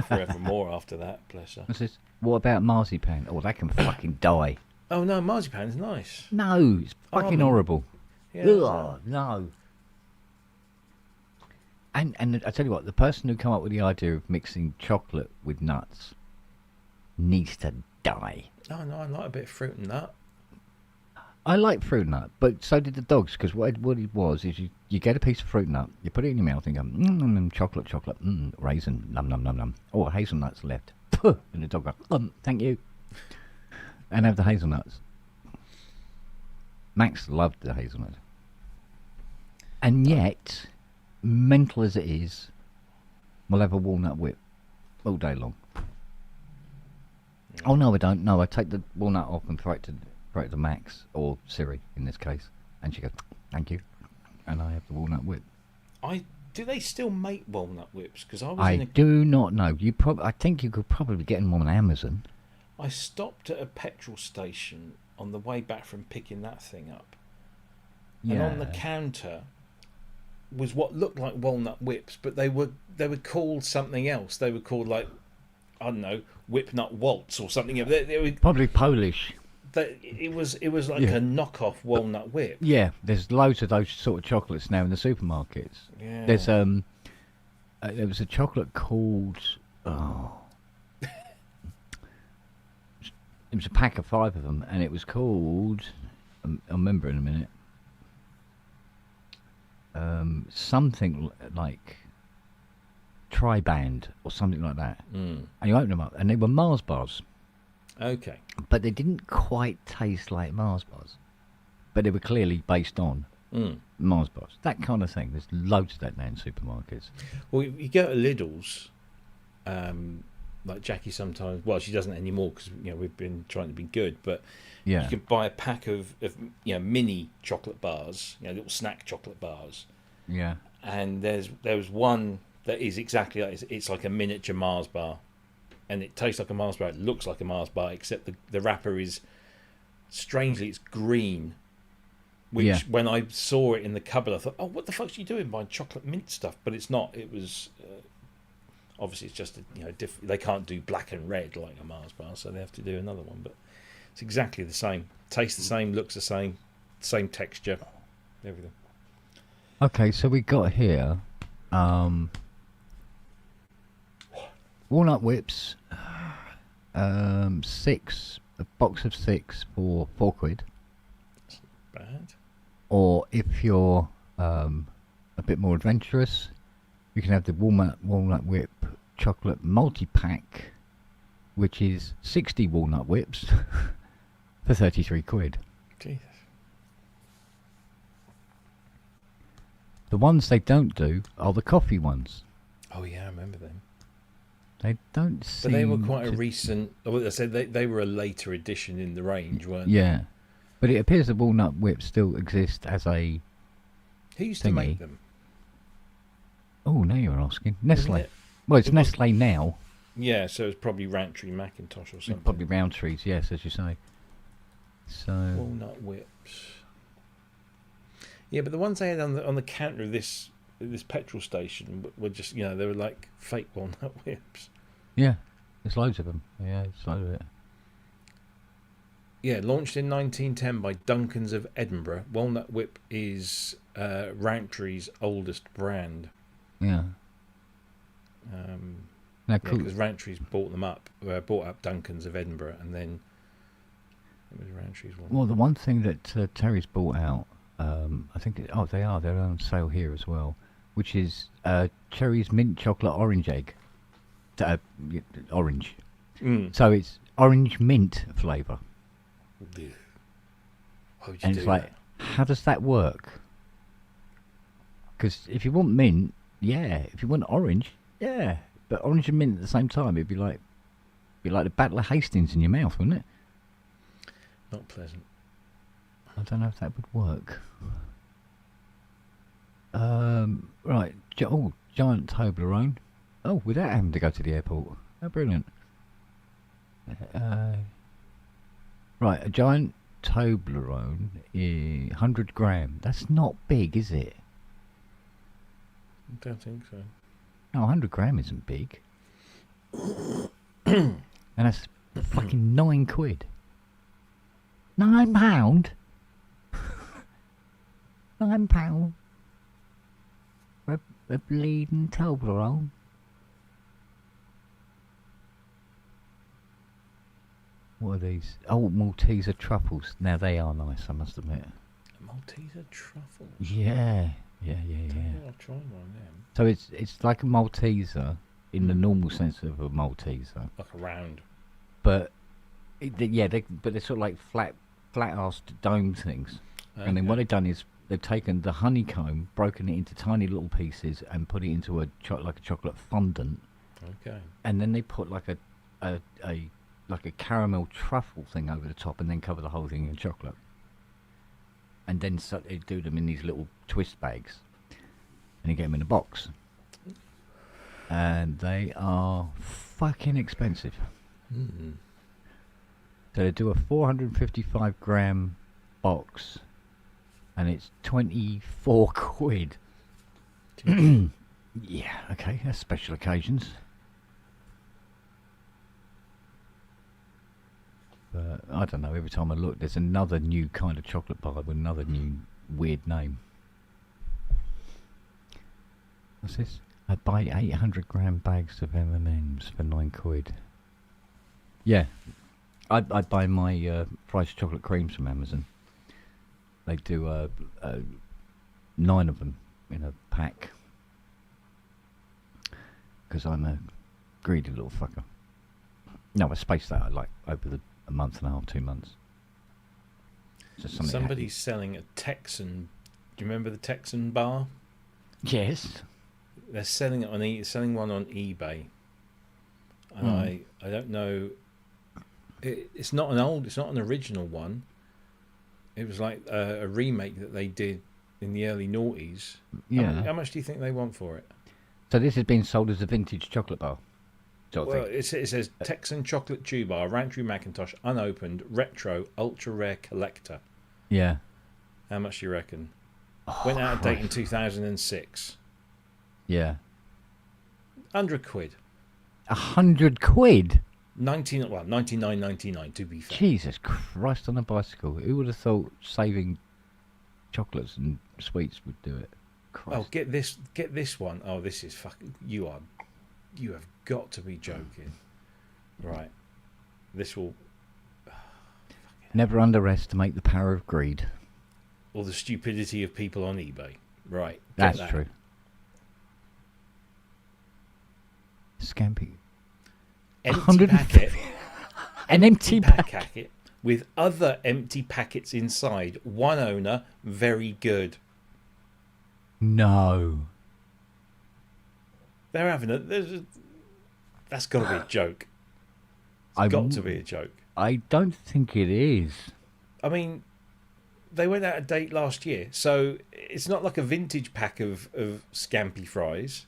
forevermore after that. Bless her. What's this? What about marzipan? Oh, that can fucking die. Oh no, marzipan's nice. No, it's fucking horrible. Yeah. Ugh, no. And I tell you what, the person who came up with the idea of mixing chocolate with nuts needs to die. Oh no, I like a bit of fruit and nut. I like fruit nut, but so did the dogs, because what it was is you get a piece of fruit nut, you put it in your mouth and go, chocolate, raisin, num. Oh, hazelnuts left. And the dog goes, thank you. And have the hazelnuts. Max loved the hazelnuts. And yet, mental as it is, we'll have a walnut whip all day long. Oh no, I don't. No, I take the walnut off and throw it to Max, or Siri in this case, and she goes, "Thank you," and I have the walnut whip. Do they still make walnut whips? Because I do not know. I think you could probably get them on Amazon. I stopped at a petrol station on the way back from picking that thing up, and on the counter was what looked like walnut whips, but they were called something else. They were called, like, I don't know, whip nut waltz or something. They were probably Polish. It was like a knockoff walnut whip. Yeah, there's loads of those sort of chocolates now in the supermarkets. Yeah. There's there was a chocolate called it was a pack of 5 of them, and it was called I'll remember in a minute. Something like Triband or something like that. And you open them up, and they were Mars bars. Okay. But they didn't quite taste like Mars bars. But they were clearly based on Mars bars. That kind of thing. There's loads of that now in supermarkets. Well, you go to Lidl's, like Jackie sometimes. Well, she doesn't anymore because we've been trying to be good. But yeah, you can buy a pack of mini chocolate bars, little snack chocolate bars. Yeah. And there was one that is exactly like it's like a miniature Mars bar. And it tastes like a Mars bar. It looks like a Mars bar, except the wrapper is, strangely, it's green. Which, when I saw it in the cupboard, I thought, oh, what the fuck's you doing buying chocolate mint stuff? But it's not. It was, obviously, it's just, they can't do black and red like a Mars bar, so they have to do another one. But it's exactly the same. Tastes the same, looks the same texture, everything. Okay, so we got here, walnut whips, a box of 6 for £4. That's not bad. Or if you're a bit more adventurous, you can have the walnut whip chocolate multi-pack, which is 60 walnut whips for £33. Jesus. The ones they don't do are the coffee ones. Oh yeah, I remember them. They don't seem. But they were quite a recent. Well, I said they were a later addition in the range, weren't yeah. But it appears the walnut whips still exist as a. Who used to make them? Oh, now you're asking. Nestle. It? Well, it's Nestle now. Yeah, so it's probably Rantry Macintosh or something. Probably Rowntree's, yes, as you say. So walnut whips. Yeah, but the ones they had on the counter of this petrol station were just, they were like fake walnut whips. Yeah, there's loads of them. Yeah, there's loads of it. Yeah, launched in 1910 by Duncan's of Edinburgh. Walnut Whip is Rantry's oldest brand. Yeah. Cool. Because Rantry's bought up Duncan's of Edinburgh, and then it was Rantry's one. Well, the one thing that Terry's bought out, I think, they're on sale here as well, which is Cherry's mint chocolate orange egg. Orange. So it's orange mint flavour. And it's like, how does that work? Because if you want mint, yeah. If you want orange, yeah. But orange and mint at the same time, it'd be like the Battle of Hastings in your mouth, wouldn't it? Not pleasant. I don't know if that would work. Right. Giant Toblerone. Oh, without having to go to the airport. How brilliant. Right, a giant Toblerone, 100 gram. That's not big, is it? I don't think so. No, 100 gram isn't big. And that's fucking £9. £9? £9 for a bleeding Toblerone? What are these? Oh, Malteser truffles. Now they are nice, I must admit. Malteser truffles? Yeah. I'll try one of them. So it's like a Malteser in the normal sense of a Malteser. Like a round. But they're sort of like flat-assed dome things. Okay. And then what they've done is they've taken the honeycomb, broken it into tiny little pieces, and put it into a chocolate fondant. Okay. And then they put like a caramel truffle thing over the top, and then cover the whole thing in chocolate. And then they do them in these little twist bags, and you get them in a box. And they are fucking expensive. Mm-hmm. So they do a 455 gram box, and it's 24 quid. Yeah, okay, that's special occasions. But I don't know, every time I look, there's another new kind of chocolate bar with another new weird name. What's this? I buy 800 gram bags of M&Ms for 9 quid. Yeah, I buy my Fry's chocolate creams from Amazon. They do 9 of them in a pack. Because I'm a greedy little fucker. No, I spaced that like over a month and a half, 2 months. Somebody's selling a Texan. Do you remember the Texan bar? Yes. They're selling it selling one on eBay. And I don't know. It's not an original one. It was like a remake that they did in the early noughties. Yeah. How much do you think they want for it? So this has been sold as a vintage chocolate bar. Well, it says Texan chocolate chew bar, Rantry Macintosh, unopened, retro, ultra rare collector. Yeah. How much do you reckon? Went out of date in 2006. Yeah. 100 quid. 100 quid? 99.99 to be fair. Jesus Christ on a bicycle. Who would have thought saving chocolates and sweets would do it? Christ. Oh, get this one. Oh, this is fucking. You have got to be joking. Right. This will. Never underestimate the power of greed. Or the stupidity of people on eBay. Right. That's true. Scampy. Empty packet. An empty packet. With other empty packets inside. One owner, very good. No. They're having that's got to be a joke. It's got to be a joke. I don't think it is. I mean, they went out of date last year, so it's not like a vintage pack of Scampi fries,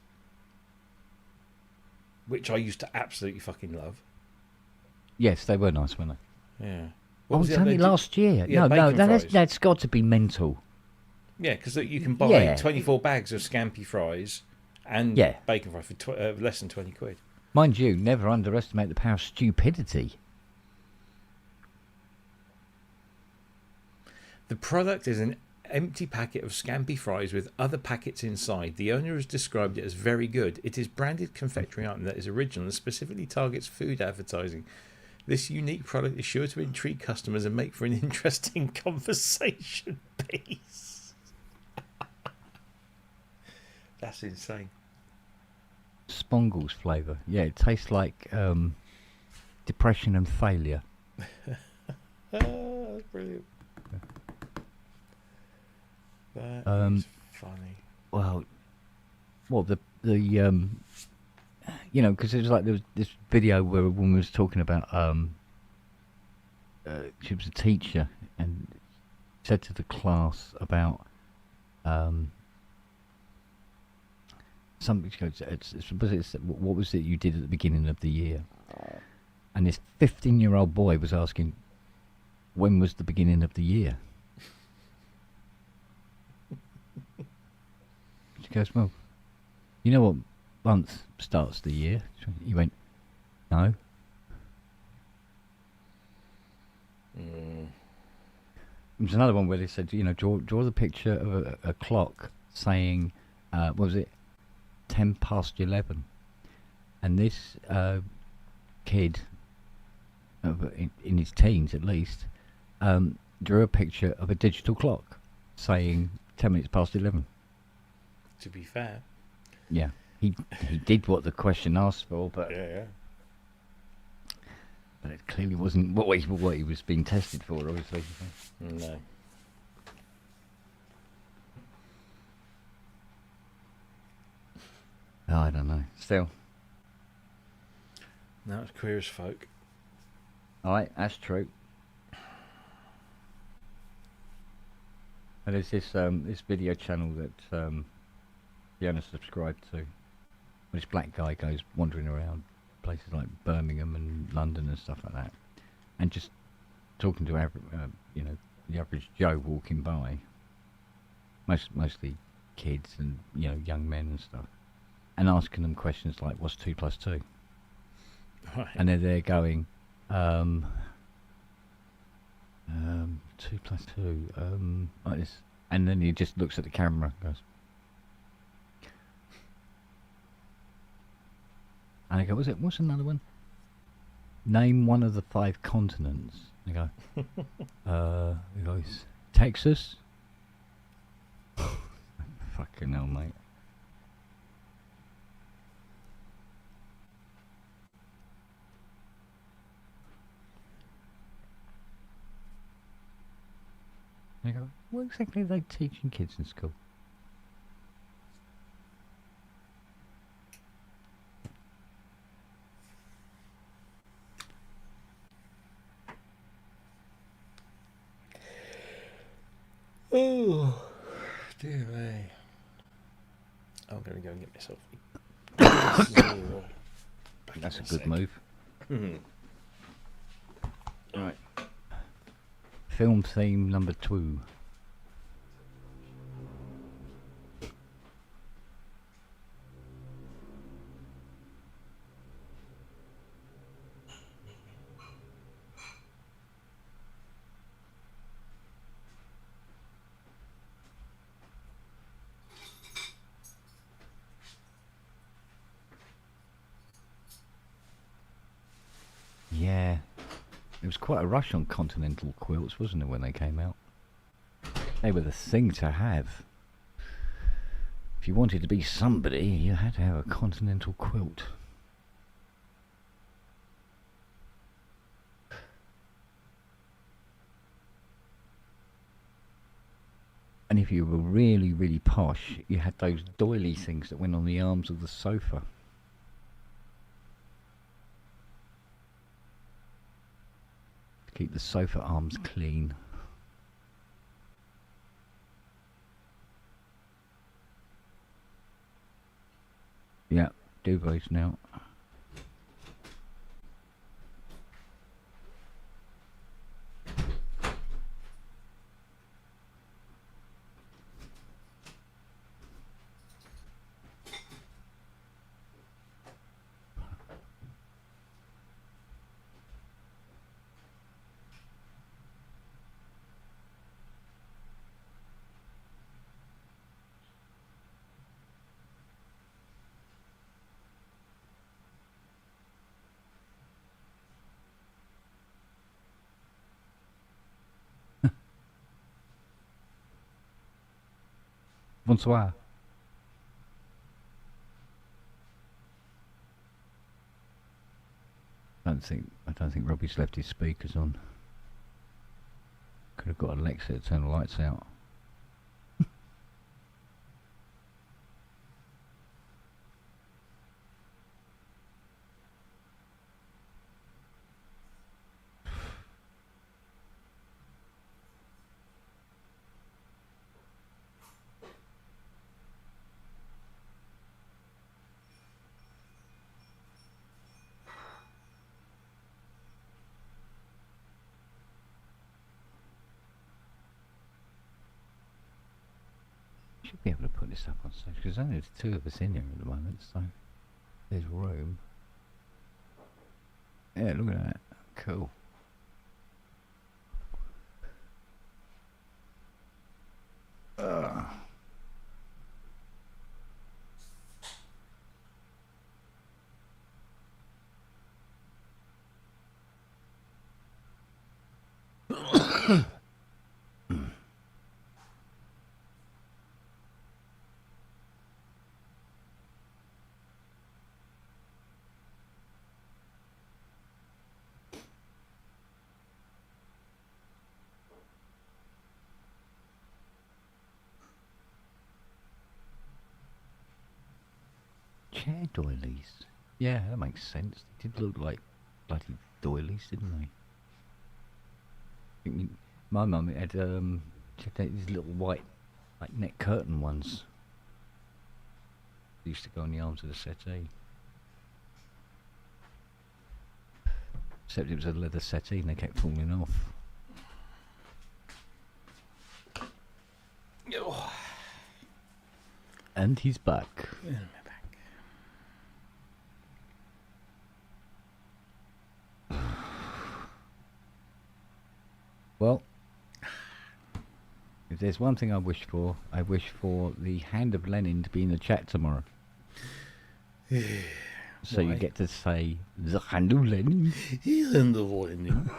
which I used to absolutely fucking love. Yes, they were nice, weren't they? Yeah. What was it only last year? Yeah, no, fries. that's got to be mental. Yeah, because you can buy 24 bags of Scampi fries and bacon fries for less than 20 quid. Mind you, never underestimate the power of stupidity. The product is an empty packet of Scampi fries with other packets inside. The owner has described it as very good. It is branded confectionery item that is original and specifically targets food advertising. This unique product is sure to intrigue customers and make for an interesting conversation piece. That's insane. Spongles flavour. Yeah, it tastes like depression and failure. That's brilliant. That is funny. Well, the you know, because there was this video where a woman was talking about she was a teacher and said to the class about something. She goes, what was it you did at the beginning of the year? And this 15-year-old boy was asking, when was the beginning of the year? She goes, well, you know what month starts the year? He went, no. There was another one where they said, you know, draw the picture of a clock saying, what was it, 10 past 11. And this kid, in his teens at least, drew a picture of a digital clock saying 10 minutes past 11. To be fair. Yeah. He did what the question asked for, but yeah. But it clearly wasn't what he was being tested for, obviously. No. Oh, I don't know. Still. No, it's queer as folk. Alright, that's true. And there's this video channel that Fiona subscribed to. This black guy goes wandering around places like Birmingham and London and stuff like that, and just talking to the average Joe walking by. Mostly kids and young men and stuff, and asking them questions like, "What's 2 + 2?" Right. And they're going, 2 + 2, like this, and then he just looks at the camera and goes. And I go, what's another one? Name one of the 5 continents. And I go, he goes, Texas? Fucking hell, mate. And I go, what exactly are they teaching kids in school? Oh, dear me. I'm going to go and get myself. That's a good move. Mm-hmm. Right. Film theme number 2. Yeah, it was quite a rush on continental quilts, wasn't it, when they came out? They were the thing to have. If you wanted to be somebody, you had to have a continental quilt. And if if you were really, really posh, you had those doily things that went on the arms of the sofa. To keep the sofa arms clean. Yeah, duvets now. Bonsoir. I don't think Robbie's left his speakers on. Could have got Alexa to turn the lights out. Should be able to put this up on stage because only there's two of us in here at the moment, so there's room. Yeah, look at that. Cool. Chair doilies. Yeah, that makes sense. They did look like bloody doilies, didn't they? My mum had these little white, like neck curtain ones. They used to go on the arms of the settee. Except it was a leather settee and they kept falling off. Oh. And he's back. Yeah. Well, if there's one thing I wish for the hand of Lenin to be in the chat tomorrow. So Why? you get to say, the hand of Lenin. The hand of Lenin.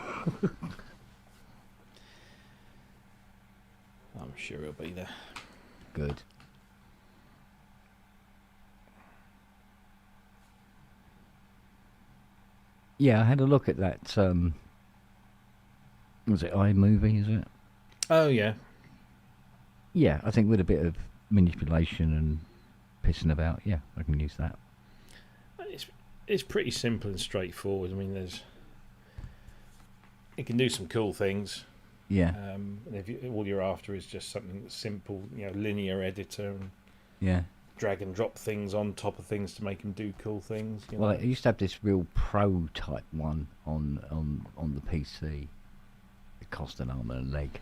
I'm sure he'll be there. Good. Yeah, I had a look at that, was it iMovie, is it? Oh, yeah. Yeah, I think with a bit of manipulation and pissing about, yeah, I can use that. It's pretty simple and straightforward. I mean, it can do some cool things. Yeah. And if all you're after is just something that's simple, linear editor and Yeah. drag and drop things on top of things to make them do cool things. Well, I used to have this real pro type one on the PC. It cost an arm and a leg,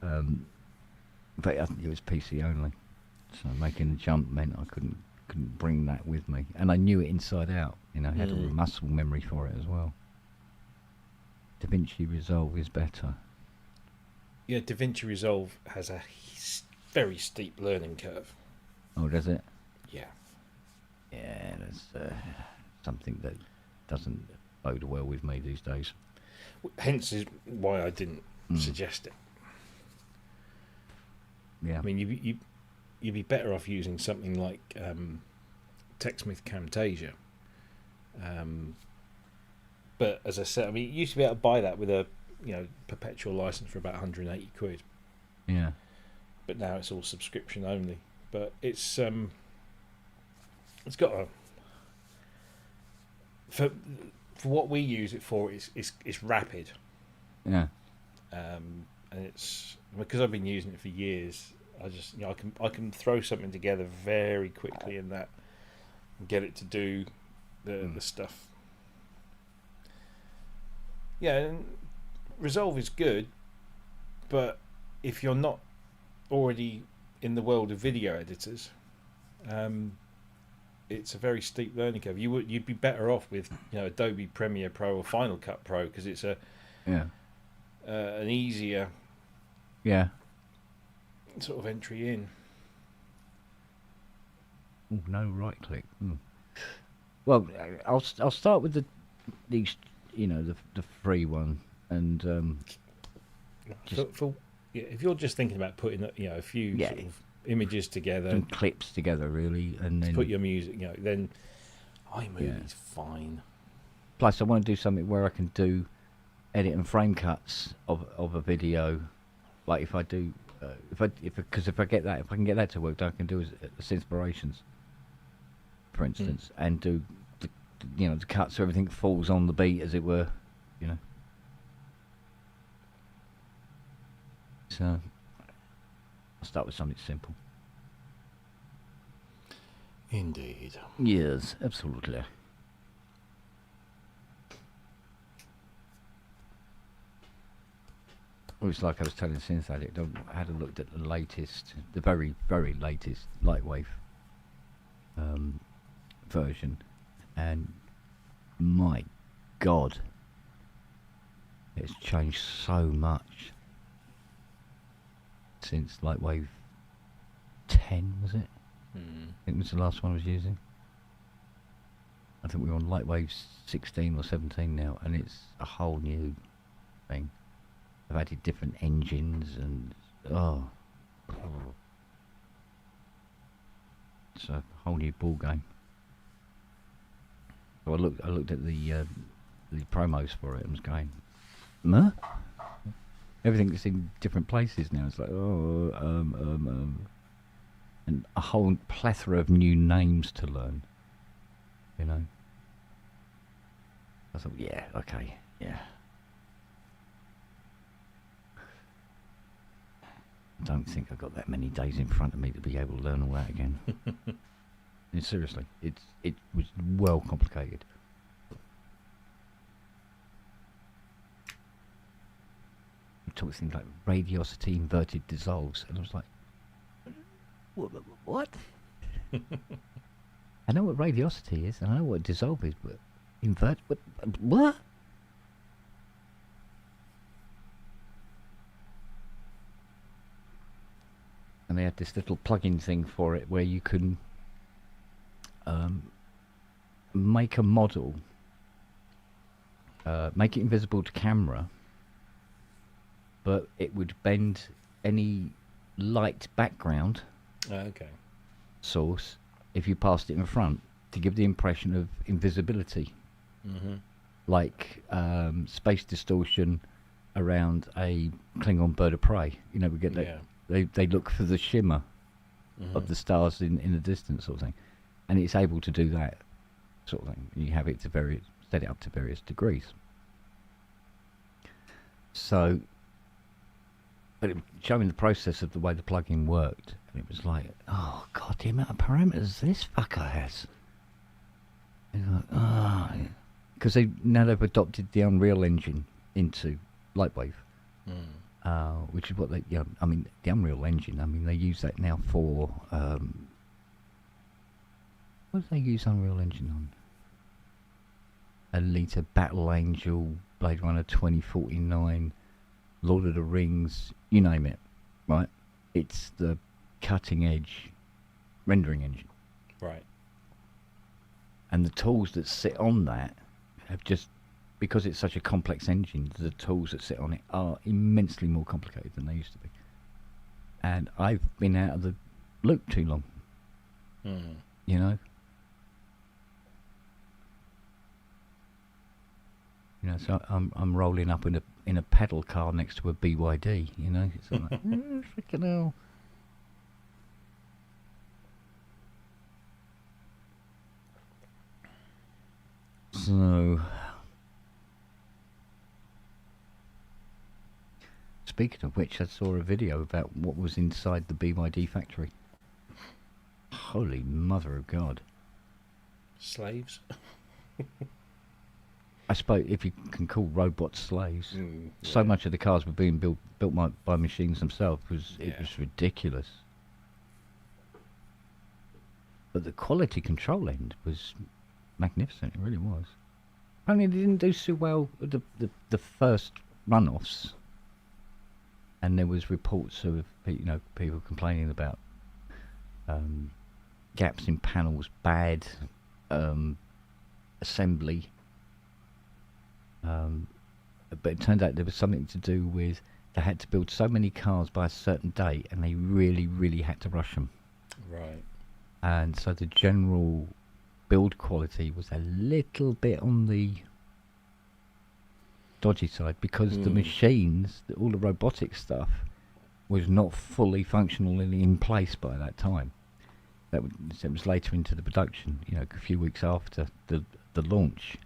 but I think it was PC only. So making a jump meant I couldn't bring that with me, and I knew it inside out. I had all the muscle memory for it as well. DaVinci Resolve is better. Yeah, DaVinci Resolve has a very steep learning curve. Oh, does it? Yeah. Yeah, that's something that doesn't bode well with me these days. Hence is why I didn't suggest it. Yeah. I mean, you'd be better off using something like TechSmith Camtasia. But as I said, I mean, you used to be able to buy that with a perpetual license for about 180 quid. Yeah. but now it's all subscription only. But it's got a for what we use it for. It's rapid. Yeah. And it's because I've been using it for years. I just I can throw something together very quickly in that and get it to do the stuff. Yeah, and Resolve is good, but if you're not already in the world of video editors, it's a very steep learning curve. You'd be better off with Adobe Premiere Pro or Final Cut Pro because it's an easier sort of entry in. Ooh, no right click. Well, I'll start with these the free one and if you're just thinking about putting a few sort of images together, some clips together really, and then put your music, then iMovie's fine. Plus, I want to do something where I can do edit and frame cuts of a video, like if I do if I can get that to work, I can do as inspirations, for instance, and do the cuts so everything falls on the beat, as it were, So I'll start with something simple. Indeed. Yes, absolutely. It was like I was telling Synth Addict, I had a look at the very, very latest Lightwave version, and my God, it's changed so much since Lightwave 10, was it? I think it was the last one I was using. I think we're on Lightwave 16 or 17 now, and it's a whole new thing. I've added different engines, and it's a whole new ball game. So I looked at the promos for it and was going, huh? Everything's in different places now. It's like and a whole plethora of new names to learn. I thought, yeah, okay, yeah. I don't think I've got that many days in front of me to be able to learn all that again. Seriously, it was well complicated. We talked things like radiosity inverted dissolves, and I was like, what? I know what radiosity is, and I know what dissolve is, but invert, what? And they had this little plug-in thing for it where you can make a model, make it invisible to camera, but it would bend any light background source if you passed it in front to give the impression of invisibility. Like space distortion around a Klingon bird of prey. We get that. They look for the shimmer of the stars in the distance, sort of thing, and it's able to do that sort of thing. You have it to set it up to various degrees. So, but it showing the process of the way the plugin worked, and it was like, oh God, the amount of parameters this fucker has. Because they've adopted the Unreal Engine into Lightwave. Which is what they, the Unreal Engine, they use that now for, what do they use Unreal Engine on? Alita, Battle Angel, Blade Runner 2049, Lord of the Rings, you name it, right? It's the cutting edge rendering engine. Right. And the tools that sit on that have just, because it's such a complex engine, the tools that sit on it are immensely more complicated than they used to be. And I've been out of the loop too long. So I'm rolling up in a pedal car next to a BYD. It's like, freaking hell. So, speaking of which, I saw a video about what was inside the BYD factory. Holy mother of God. Slaves? I suppose if you can call robots slaves. Yeah. So much of the cars were being built by machines themselves. It was ridiculous. But the quality control end was magnificent. It really was. Only they didn't do so well with the first runoffs. And there was reports of people complaining about gaps in panels, bad assembly. But it turned out there was something to do with they had to build so many cars by a certain date, and they really, really had to rush them. Right. And so the general build quality was a little bit on the dodgy side because the machines, all the robotic stuff, was not fully functionally in place by that time. It was later into the production, a few weeks after the launch.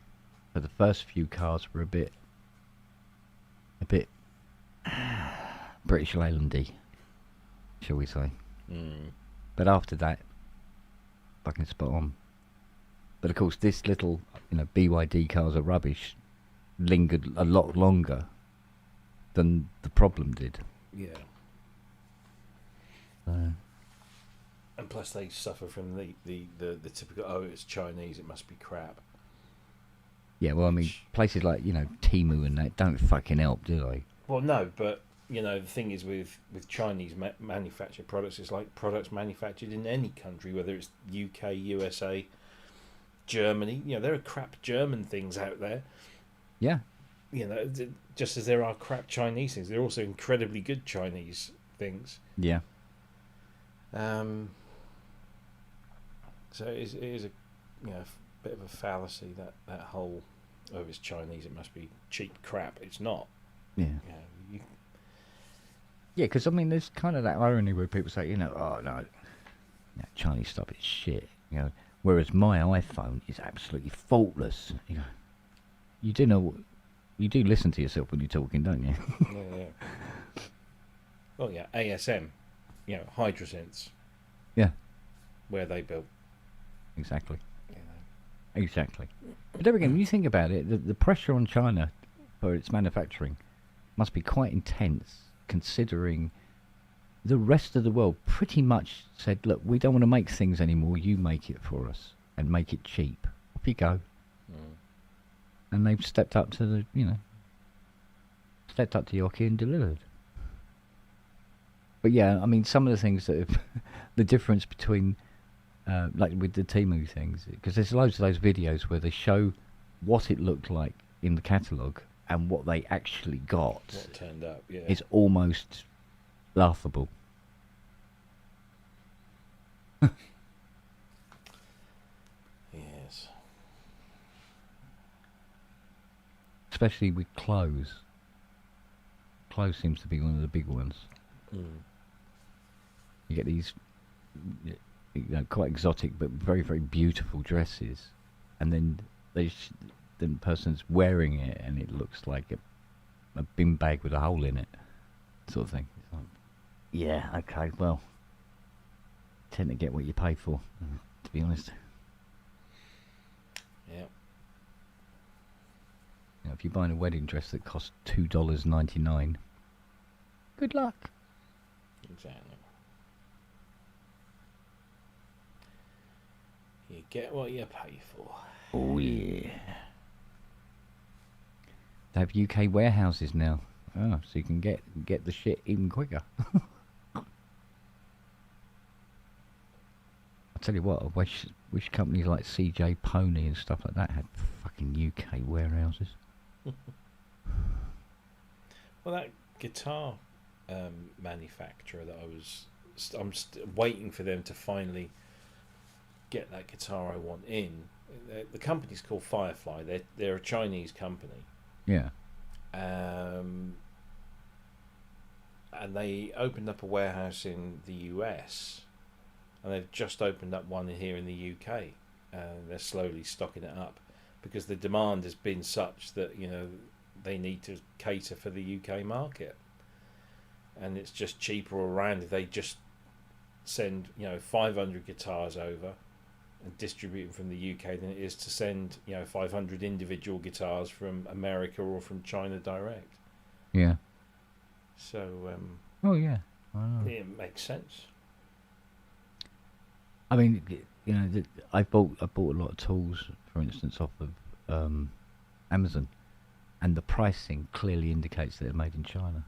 So the first few cars were a bit British Leylandy, shall we say. But after that, fucking spot on. But of course, this little, BYD cars are rubbish lingered a lot longer than the problem did. Yeah. And plus they suffer from the typical, it's Chinese, it must be crap. Yeah, well, I mean, places like, Temu and that don't fucking help, do they? Well, no, but, the thing is with Chinese manufactured products, it's like products manufactured in any country, whether it's UK, USA, Germany. There are crap German things out there. Yeah. Just as there are crap Chinese things, there are also incredibly good Chinese things. Yeah. So it is a bit of a fallacy that whole if it's Chinese it must be cheap crap. It's not. Yeah. Yeah, because I mean, there's kind of that irony where people say, oh no, Chinese stuff is shit. Whereas my iPhone is absolutely faultless. You do know, you do listen to yourself when you're talking, don't you? Yeah. Well, yeah, ASM, Hydrosense. Yeah. Where they built. Exactly. Exactly. But then again, when you think about it, the pressure on China for its manufacturing must be quite intense, considering the rest of the world pretty much said, look, we don't want to make things anymore, you make it for us, and make it cheap. Off you go. And they've stepped up to the, stepped up to Yoki and delivered. But yeah, I mean, some of the things that have, the difference between, like with the Temu things, because there's loads of those videos where they show what it looked like in the catalogue and what they actually got. What turned up, yeah. It's almost laughable. Yes. Especially with clothes. Clothes seems to be one of the big ones. You get these quite exotic but very, very beautiful dresses, and then the person's wearing it and it looks like a bin bag with a hole in it, sort of thing. It's like, yeah, okay, well, tend to get what you pay for, to be honest. Yeah. If you're buying a wedding dress that costs $2.99, good luck. Exactly. You get what you pay for. Oh yeah. They have UK warehouses now. Oh, so you can get the shit even quicker. I tell you what, I wish companies like CJ Pony and stuff like that had fucking UK warehouses. Well, that guitar manufacturer that I'm waiting for them to finally get that guitar I want in. The company's called Firefly. They're a Chinese company. Yeah. And they opened up a warehouse in the US, and they've just opened up one here in the UK, and they're slowly stocking it up. because the demand has been such that they need to cater for the UK market, and it's just cheaper all around if they just send 500 guitars over and distribute them from the UK than it is to send 500 individual guitars from America or from China direct. Yeah. So oh yeah, it makes sense. I mean, I bought a lot of tools, for instance, off of Amazon, and the pricing clearly indicates that they're made in China,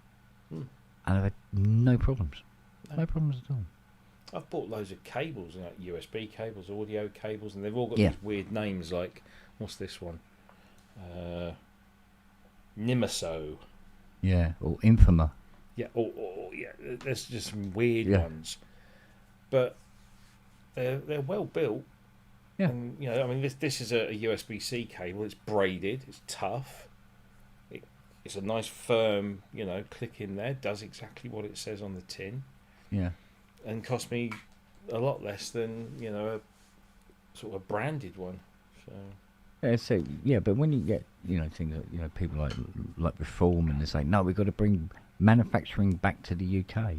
and I've had no problems, no problems at all. I've bought loads of cables, like USB cables, audio cables, and they've all got these weird names like, what's this one? Nimaso. Yeah, or Infima. Yeah, there's just some weird ones. But they're well built. Yeah. And, I mean, this is a USB-C cable. It's braided. It's tough. It's a nice firm, click in there. Does exactly what it says on the tin. Yeah. And cost me a lot less than a sort of branded one. So but when you get things like people like Reform, and they say no, we've got to bring manufacturing back to the UK.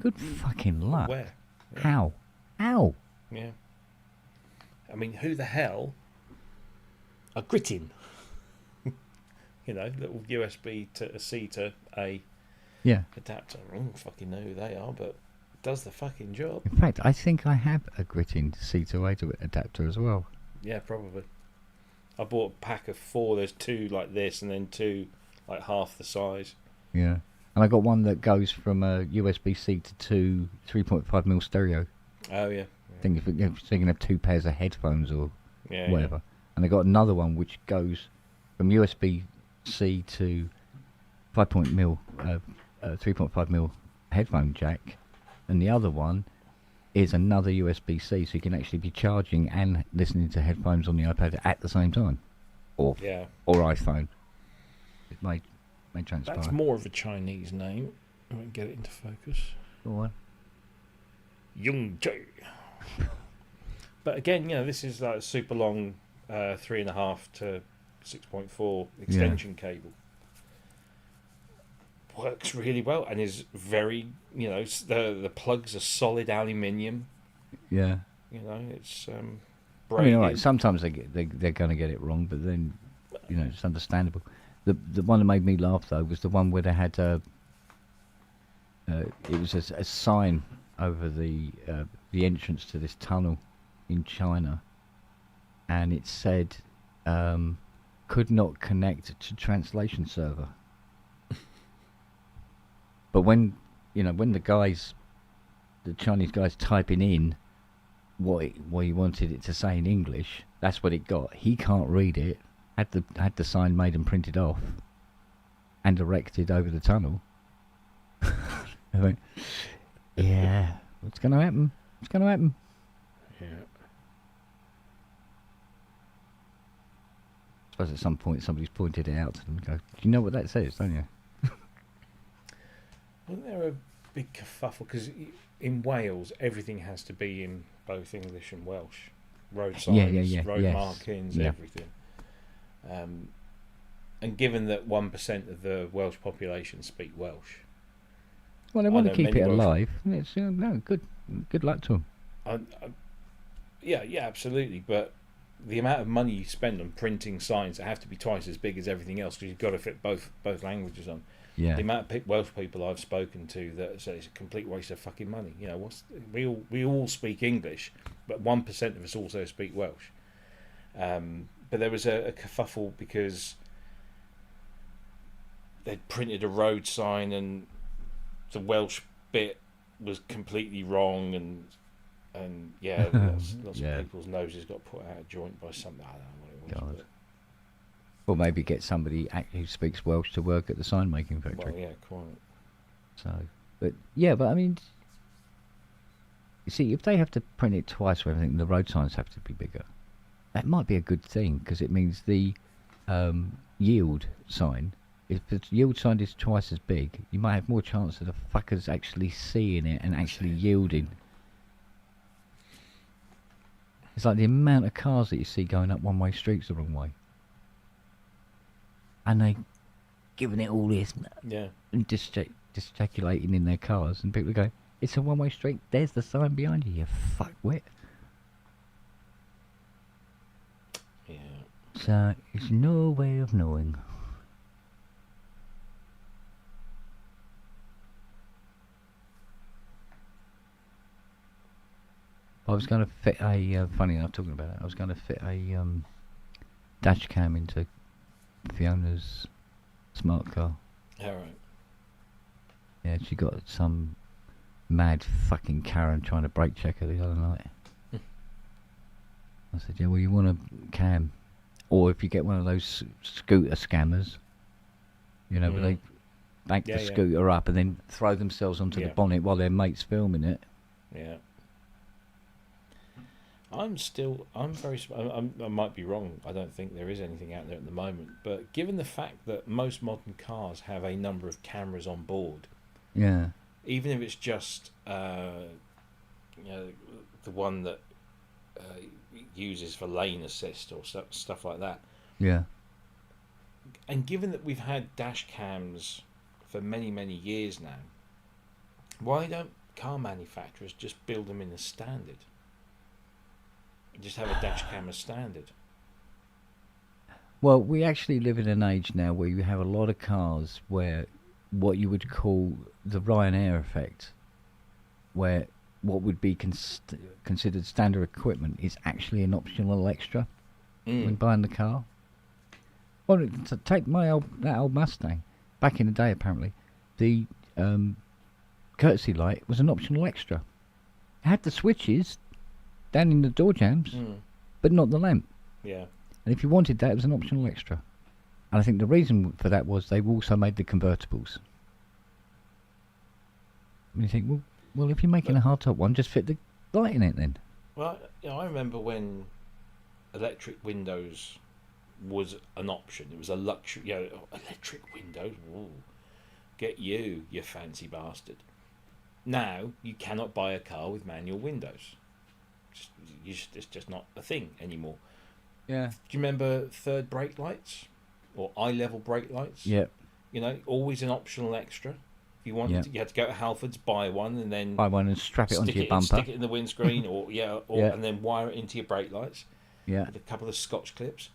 Good fucking luck. Where? Yeah. How? Yeah. I mean, who the hell are gritting? Little USB to C to A. Yeah. Adapter. I don't fucking know who they are, but does the fucking job. In fact, I think I have a gritting C to A adapter as well. Yeah, probably. I bought a pack of 4. There's 2 like this, and then 2 like half the size. Yeah, and I got one that goes from a USB-C to 2 3.5mm stereo. Oh yeah. I think so you can have 2 pairs of headphones or whatever. Yeah. And I got another one which goes from USB-C to 3.5mm headphone jack. And the other one is another USB-C, so you can actually be charging and listening to headphones on the iPad at the same time, or iPhone. It may transpire. That's more of a Chinese name. I won't get it into focus. Go on. Yung J. But again, this is like a super long 3.5 to 6.4 extension cable. Works really well and is very, the plugs are solid aluminium. Yeah. It's I mean, all right, sometimes they're going to get it wrong, but then it's understandable. The one that made me laugh though was the one where they had it was a sign over the entrance to this tunnel in China, and it said could not connect to translation server. But when the Chinese guys typing in what he wanted it to say in English, that's what it got. He can't read it. Had the sign made and printed off and erected over the tunnel. I went, yeah, what's going to happen? What's going to happen? Yeah. I suppose at some point somebody's pointed it out to them and go, do you know what that says, don't you? Wasn't there a big kerfuffle? Because in Wales, everything has to be in both English and Welsh. Road signs, road markings, everything. And given that 1% of the Welsh population speak Welsh. Well, they want to keep it alive. It's, no, good luck to them. Yeah, absolutely. But the amount of money you spend on printing signs that have to be twice as big as everything else, because you've got to fit both languages on. Yeah. The amount of Welsh people I've spoken to that say it's a complete waste of fucking money. We all speak English, but 1% of us also speak Welsh. But there was a kerfuffle because they'd printed a road sign and the Welsh bit was completely wrong, and lots of people's noses got put out of joint by something. I don't know what it was. Or maybe get somebody who speaks Welsh to work at the sign making factory. Well, yeah, quite. So, but I mean, you see, if they have to print it twice for everything, the road signs have to be bigger. That might be a good thing because it means the yield sign. If the yield sign is twice as big, you might have more chance of the fuckers actually seeing it and actually yielding. It's like the amount of cars that you see going up one-way streets the wrong way. and they giving it all this Yeah. and gesticulating in their cars, and people go, "It's a one-way street. There's the sign behind you. You fuckwit." Yeah. So it's no way of knowing. I was going to fit a funny enough talking about it. I was going to fit a dash cam into Fiona's smart car. All right. Yeah, she got some mad fucking Karen trying to brake check her the other night. I said, yeah, well, you want a cam, or if you get one of those scooter scammers, you know, where they bank the scooter up and then throw themselves onto the bonnet while their mate's filming it. Yeah. I might be wrong. I don't think there is anything out there at the moment. But given the fact that most modern cars have a number of cameras on board, yeah, even if it's just the one that uses for lane assist or stuff like that. Yeah. And given that we've had dash cams for many, many years now, why don't car manufacturers just build them in as standard? Just have a dash cam as standard. Well, we actually live in an age now where you have a lot of cars where what you would call the Ryanair effect, where what would be considered standard equipment is actually an optional extra when buying the car. Well, to take that old Mustang back in the day, apparently the courtesy light was an optional extra. It had the switches down in the door jambs, but not the lamp. Yeah. And if you wanted that, it was an optional extra. And I think the reason for that was they also made the convertibles. And you think, well, if you're making a hardtop one, just fit the light in it then. Well, I remember when electric windows was an option. It was a luxury. Electric windows. Ooh, get you fancy bastard. Now you cannot buy a car with manual windows. It's just not a thing anymore. Yeah. Do you remember third brake lights or eye level brake lights? Yeah. Always an optional extra. If you wanted, you had to go to Halfords, buy one, and then buy one and strap it onto your bumper, stick it in the windscreen, and then wire it into your brake lights. Yeah. With a couple of Scotch clips.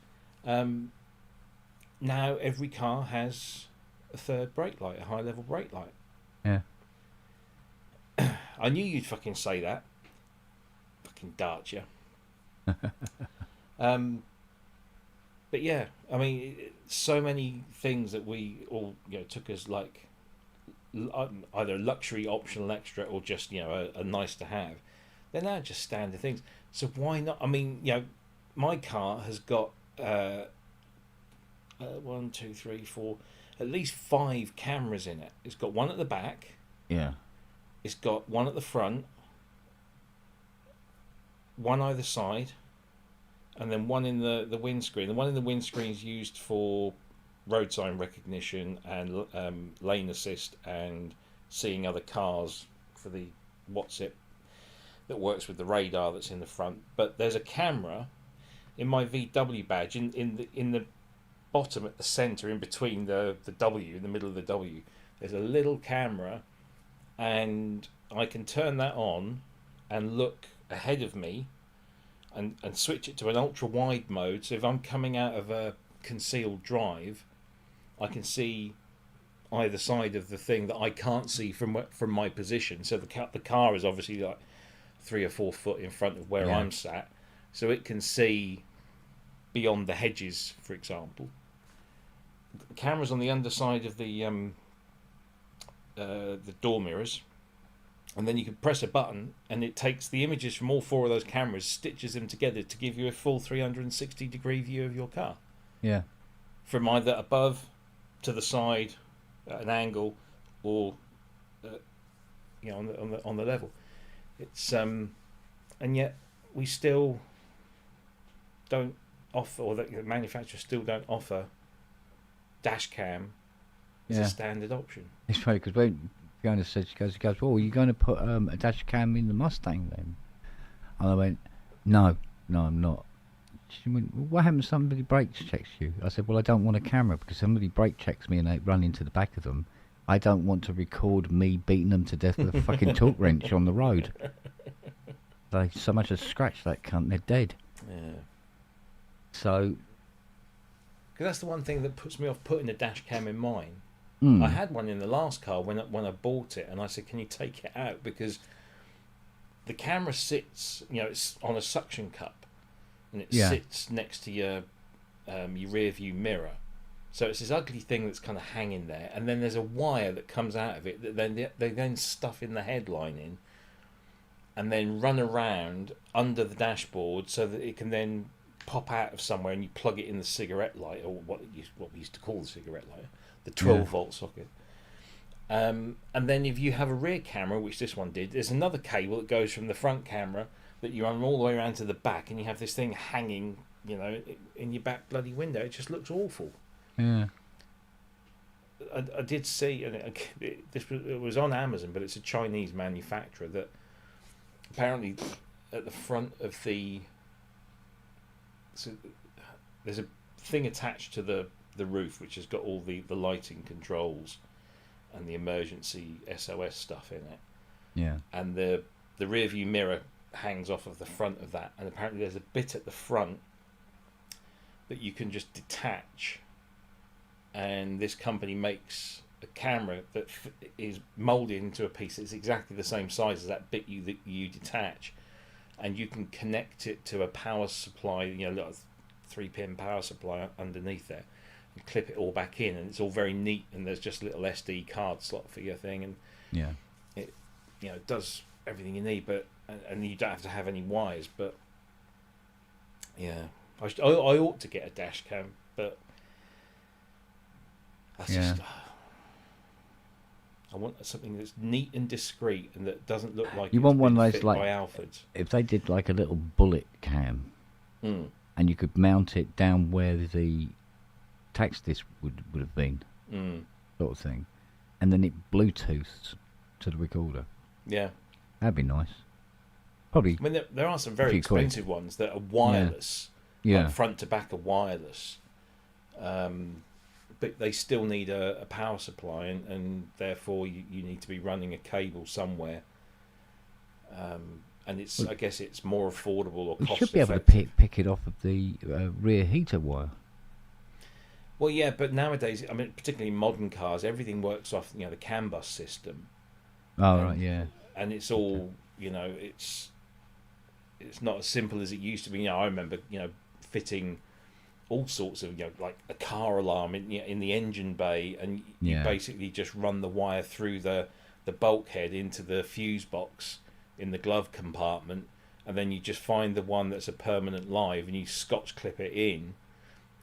Now every car has a third brake light, a high level brake light. Yeah. I knew you'd fucking say that. Fucking dart you. But yeah, I mean, so many things that we all took as like either a luxury optional extra or just a nice to have. They're now just standard things. So why not? I mean, my car has got 1, 2, 3, 4, at least 5 cameras in it. It's got one at the back. Yeah. It's got one at the front, one either side, and then one in the windscreen. The one in the windscreen is used for road sign recognition and lane assist and seeing other cars for the WhatsApp that works with the radar that's in the front. But there's a camera in my VW badge in the bottom at the centre, in between the W, in the middle of the W. There's a little camera, and I can turn that on and look ahead of me and switch it to an ultra wide mode. So if I'm coming out of a concealed drive, I can see either side of the thing that I can't see from my position. So the car is obviously like 3 or 4 foot in front of where I'm sat, so it can see beyond the hedges, for example. The cameras on the underside of the door mirrors, and then you can press a button and it takes the images from all 4 of those cameras, stitches them together to give you a full 360 degree view of your car. Yeah. From either above to the side at an angle, or on the level. It's and yet we still don't offer, or the manufacturers still don't offer dash cam as a standard option. It's funny because when Fiona said, she goes, "Oh, you're going to put a dash cam in the Mustang then?" And I went, "No, I'm not." She went, well, what happens if somebody brake checks you? I said, well, I don't want a camera because somebody brake checks me and they run into the back of them. I don't want to record me beating them to death with a fucking torque wrench on the road. They so much as scratch that cunt, they're dead. Yeah. So... Because that's the one thing that puts me off putting a dash cam in mine. Mm. I had one in the last car when I bought it, and I said, can you take it out? Because the camera sits, it's on a suction cup, and it sits next to your rear view mirror. So it's this ugly thing that's kind of hanging there, and then there's a wire that comes out of it that they then stuff in the headline in, and then run around under the dashboard so that it can then pop out of somewhere, and you plug it in the cigarette light, or what we used to call the cigarette light, the 12-volt socket. And then if you have a rear camera, which this one did, there's another cable that goes from the front camera that you run all the way around to the back, and you have this thing hanging, in your back bloody window. It just looks awful. Yeah. I did see, and it was on Amazon, but it's a Chinese manufacturer that apparently at the front of so there's a thing attached to the roof which has got all the lighting controls and the emergency SOS stuff in it. Yeah. And the rear view mirror hangs off of the front of that, and apparently there's a bit at the front that you can just detach, and this company makes a camera that is molded into a piece that's exactly the same size as that bit that you detach, and you can connect it to a power supply, a 3-pin power supply underneath there, and clip it all back in, and it's all very neat, and there's just a little SD card slot for your thing, and it does everything you need, but and you don't have to have any wires. But I ought to get a dash cam, but that's just I want something that's neat and discreet and that doesn't look like you want one of those, like like by Alfred's. If they did like a little bullet cam, and you could mount it down where the tax disc would have been, sort of thing, and then it Bluetooths to the recorder. Yeah, that'd be nice. Probably. I mean, there are some very expensive ones that are wireless. Yeah. Like front to back are wireless. But they still need a power supply, and therefore you need to be running a cable somewhere. And I guess it's more affordable or cost effective. You should be able to pick it off of the rear heater wire. Well, yeah, but nowadays, I mean, particularly modern cars, everything works off the CAN bus system. Oh, right, yeah. And it's all, it's not as simple as it used to be. I remember, fitting all sorts of, like a car alarm in the engine bay, and you basically just run the wire through the bulkhead into the fuse box in the glove compartment, and then you just find the one that's a permanent live, and you scotch clip it in,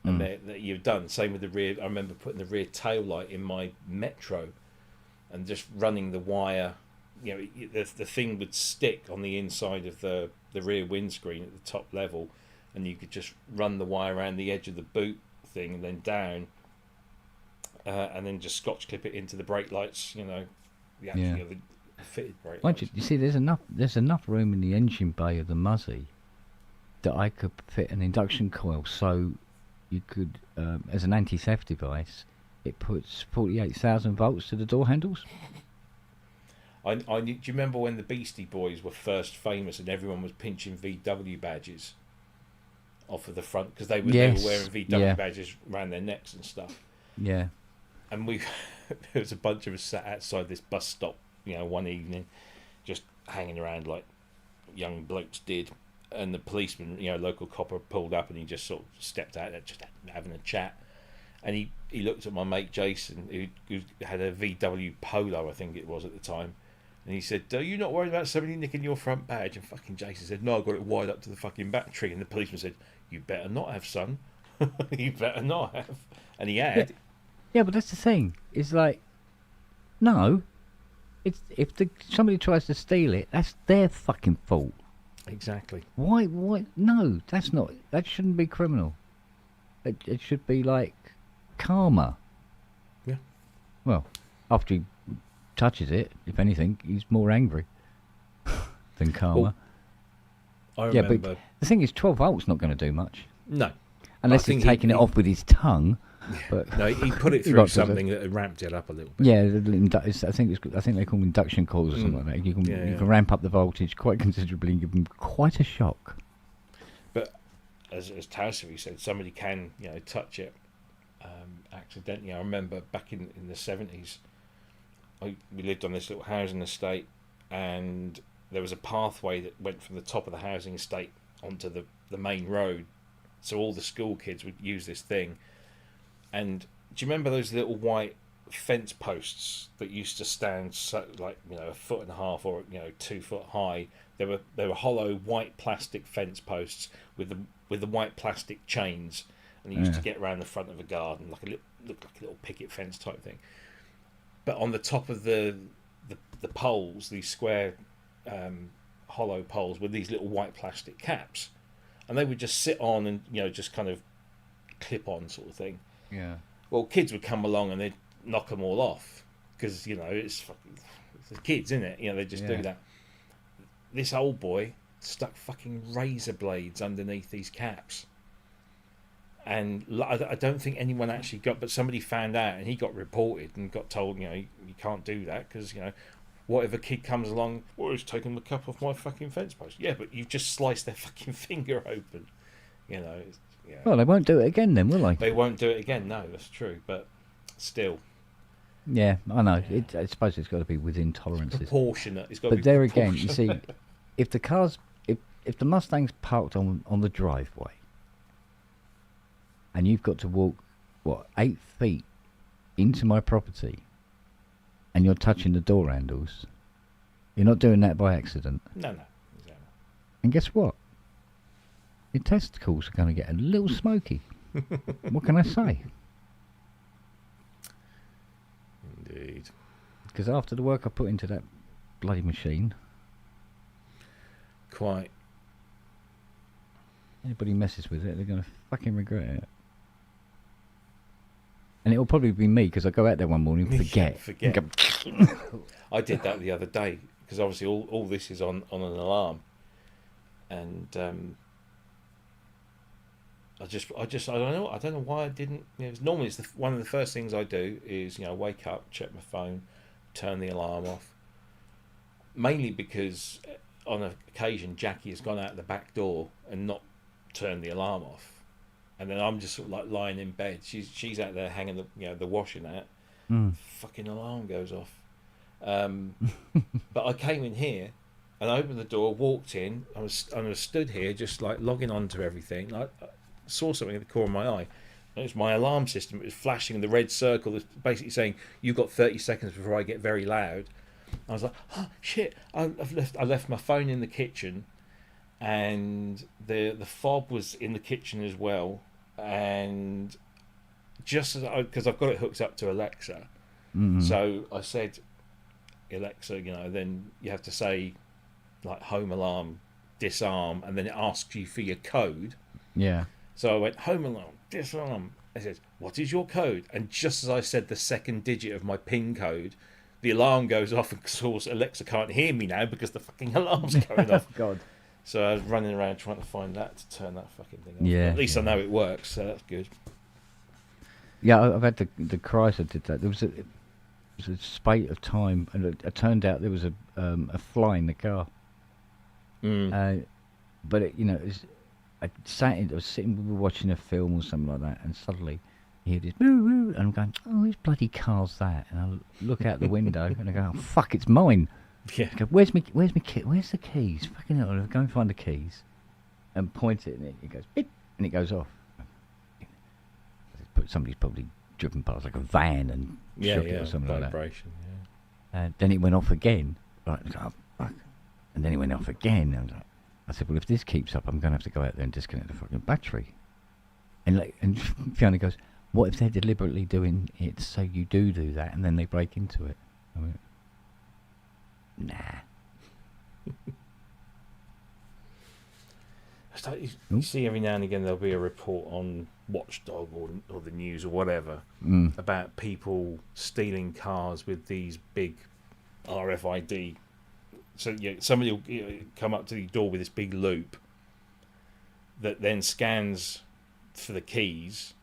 and that you're done. Same with the rear. I remember putting the rear tail light in my Metro, and just running the wire. The thing would stick on the inside of the rear windscreen at the top level, and you could just run the wire around the edge of the boot thing and then down, and then just scotch clip it into the brake lights. The actual the fitted brake lights. You see, there's enough room in the engine bay of the Muzzy that I could fit an induction coil, so you could, as an anti-theft device, it puts 48,000 volts to the door handles. Do you remember when the Beastie Boys were first famous and everyone was pinching VW badges off of the front because they were wearing VW badges around their necks and stuff? Yeah. And there was a bunch of us sat outside this bus stop, one evening, just hanging around like young blokes did. And the policeman, local copper, pulled up, and he just sort of stepped out there, just having a chat. And he looked at my mate Jason, who had a VW Polo, I think it was at the time. And he said, "Are you not worried about somebody nicking your front badge?" And fucking Jason said, "No, I got it wired up to the fucking battery." And the policeman said, "You better not have, son. You better not have." And he had. Yeah, but that's the thing. It's like, no. It's if somebody tries to steal it, that's their fucking fault. Exactly. Why? No, that's not. That shouldn't be criminal. It should be like karma. Yeah. Well, after he touches it, if anything, he's more angry than karma. Well, I remember. But the thing is, 12 volts not going to do much. No. Unless he's taking it off with his tongue. But no, he put it through something that ramped it up a little bit. Yeah, I think they call them induction coils or something like that. You can ramp up the voltage quite considerably and give them quite a shock. But as Tarsary said, somebody can touch it accidentally. I remember back in the 70s, we lived on this little housing estate, and there was a pathway that went from the top of the housing estate onto the main road. So all the school kids would use this thing. And do you remember those little white fence posts that used to stand a foot and a half or 2 foot high? They were hollow white plastic fence posts with the white plastic chains, and they used to get around the front of a garden looked like a little picket fence type thing. But on the top of the poles, these square hollow poles with these little white plastic caps, and they would just sit on and just kind of clip on sort of thing. Yeah. Well, kids would come along and they'd knock them all off because it's the kids, isn't it? They just do that. This old boy stuck fucking razor blades underneath these caps, and I don't think anyone actually but somebody found out, and he got reported and got told, you can't do that because what if a kid comes along, he's taking the cap off my fucking fence post? Yeah, but you've just sliced their fucking finger open, Yeah. Well, they won't do it again then, will they? They won't do it again. No, that's true. But still. Yeah, I know. I suppose it's got to be within tolerances. Proportionate. It's got to be there again, you see, if the Mustang's parked on the driveway, and you've got to walk 8 feet into my property, and you're touching the door handles, you're not doing that by accident. No. Exactly. And guess what? Your testicles are going to get a little smoky. What can I say? Indeed. Because after the work I put into that bloody machine... Quite. Anybody messes with it, they're going to fucking regret it. And it'll probably be me, because I go out there one morning and forget. I did that the other day, because obviously all this is on an alarm. And... I don't know why I didn't. Normally it's one of the first things I do is wake up, check my phone, turn the alarm off. Mainly because on occasion Jackie has gone out the back door and not turned the alarm off, and then I'm just sort of like lying in bed. She's out there hanging the washing out. Fucking alarm goes off. But I came in here and I opened the door, walked in. I was stood here just like logging on to everything. I saw something at the corner of my eye. It was my alarm system. It was flashing the red circle that's basically saying you've got 30 seconds before I get very loud. I was like, oh shit! I left my phone in the kitchen, and the fob was in the kitchen as well. And just because I've got it hooked up to Alexa, so I said, Alexa, then you have to say like home alarm, disarm, and then it asks you for your code. Yeah. So I went, home alarm, disarm. It says, what is your code? And just as I said the second digit of my PIN code, the alarm goes off, and of course Alexa can't hear me now because the fucking alarm's going off. God. So I was running around trying to find that to turn that fucking thing off. Yeah. But at least I know it works, so that's good. Yeah, I've had the Chrysler did that. There was a spate of time, and it turned out there was a fly in the car. But it, I was sitting, we were watching a film or something like that, and suddenly you hear this woo woo, and I'm going, oh, whose bloody car's that? And I look out the window and I go, oh, fuck, it's mine. Yeah. I go, where's the keys? Fucking hell, I'll go and find the keys, and point it, and it goes beep, and it goes off. Somebody's probably driven past like a van and shook it or something like that. Vibration, Then it went off again. Right, oh, fuck. And then it went off again. I said, well, if this keeps up, I'm going to have to go out there and disconnect the fucking battery. And Fiona goes, what if they're deliberately doing it so you do that, and then they break into it? I went, nah. You see every now and again there'll be a report on Watchdog or the news or whatever about people stealing cars with these big RFID. So somebody will come up to the door with this big loop that then scans for the keys,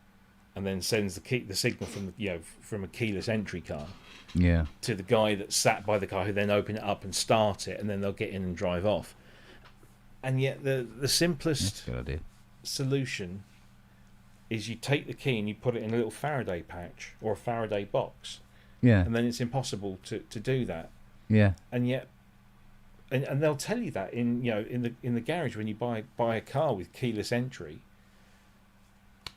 and then sends the signal from from a keyless entry car. Yeah. To the guy that sat by the car, who then open it up and start it, and then they'll get in and drive off. And yet the simplest solution is you take the key and you put it in a little Faraday pouch or a Faraday box. Yeah. And then it's impossible to do that. Yeah. And yet, and they'll tell you that in the garage when you buy a car with keyless entry.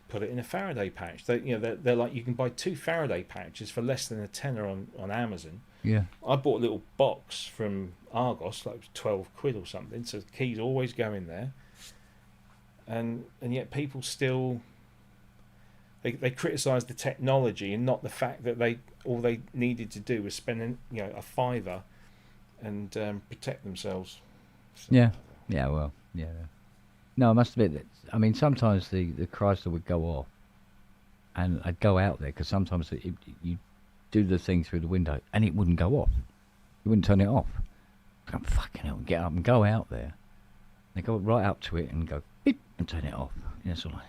Put it in a Faraday pouch. They're like, you can buy 2 Faraday pouches for less than a tenner on Amazon. Yeah. I bought a little box from Argos, like £12 or something. So the keys always go in there. And yet people still they criticise the technology and not the fact that all they needed to do was spend a fiver and protect themselves. So. Yeah. Yeah. Well. Yeah. No, I must admit that. I mean, sometimes the Chrysler would go off, and I'd go out there because sometimes you do the thing through the window and it wouldn't go off. You wouldn't turn it off. I'm fucking hell, get up and go out there. They go right up to it and go beep and turn it off. Yeah, that's all right.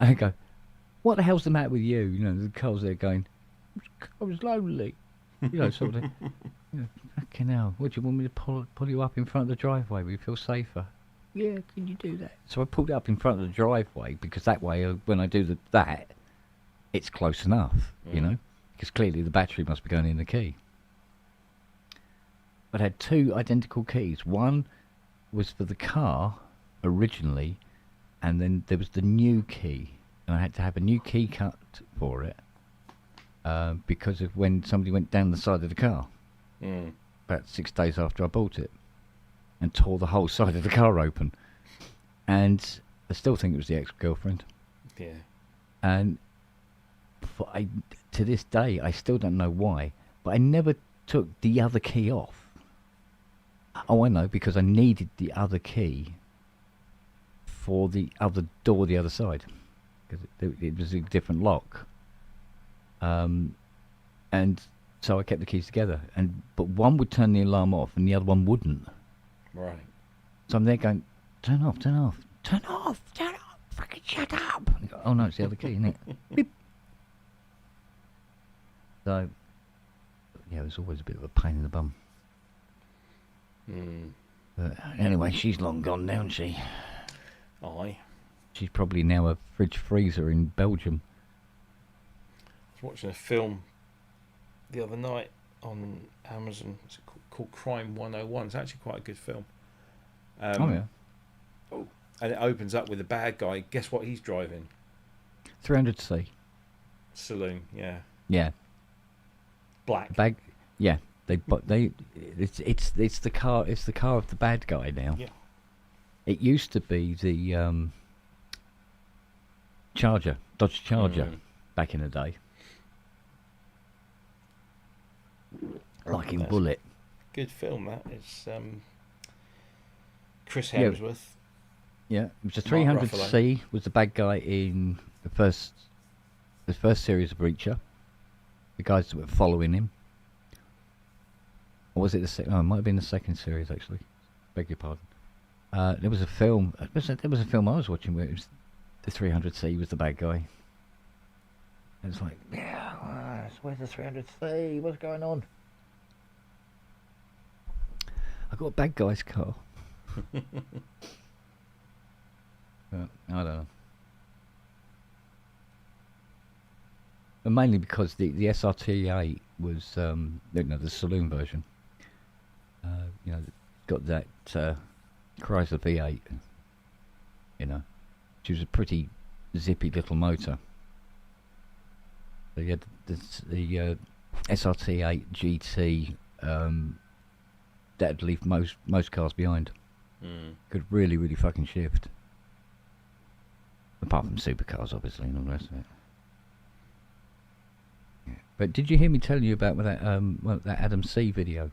I go, what the hell's the matter with you? You know, the car's there going, I was lonely. You know, sort of. Fucking hell, what do you want me to pull you up in front of the driveway where you feel safer? Yeah, can you do that? So I pulled it up in front of the driveway because that way, when I do that, it's close enough, you know? Because clearly the battery must be going in the key. But I had 2 identical keys. One was for the car originally, and then there was the new key. And I had to have a new key cut for it because of when somebody went down the side of the car. About 6 days after I bought it. And tore the whole side of the car open. And I still think it was the ex-girlfriend. Yeah. And to this day, I still don't know why, but I never took the other key off. Oh, I know, because I needed the other key for the other door, the other side. Because it was a different lock. And so I kept the keys together. But one would turn the alarm off and the other one wouldn't. Right. So I'm there going, turn off, fucking shut up. And go, oh no, it's the other key, isn't it? Beep. So, yeah, it was always a bit of a pain in the bum. But anyway, she's long gone now, isn't she? Aye. She's probably now a fridge freezer in Belgium. I was watching a film the other night on Amazon. It's called Crime 101. It's actually quite a good film. Oh yeah. And it opens up with a bad guy. Guess what he's driving? 300C. Saloon. Yeah. Yeah. Black. Yeah. It's the car. It's the car of the bad guy now. Yeah. It used to be the Charger, Dodge Charger, back in the day. Like in Bullet. Good film, that. It's Chris Hemsworth. Yeah, it was a 300C. Was the bad guy in the first series of Reacher. The guys that were following him. Or was it the second? Oh, it might have been the second series actually. Beg your pardon. There was a film. There was a film I was watching where it was the 300C was the bad guy. And it's like, yeah, where's the 300C? What's going on? I got a bad guy's car. I don't know. And mainly because the SRT8 was, the saloon version. Got that Chrysler V8. Which was a pretty zippy little motor. So you had the SRT8 GT. That'd leave most cars behind. Could really, really fucking shift. Apart from supercars, obviously, and all the rest of it. Yeah. But did you hear me tell you about that Adam C video?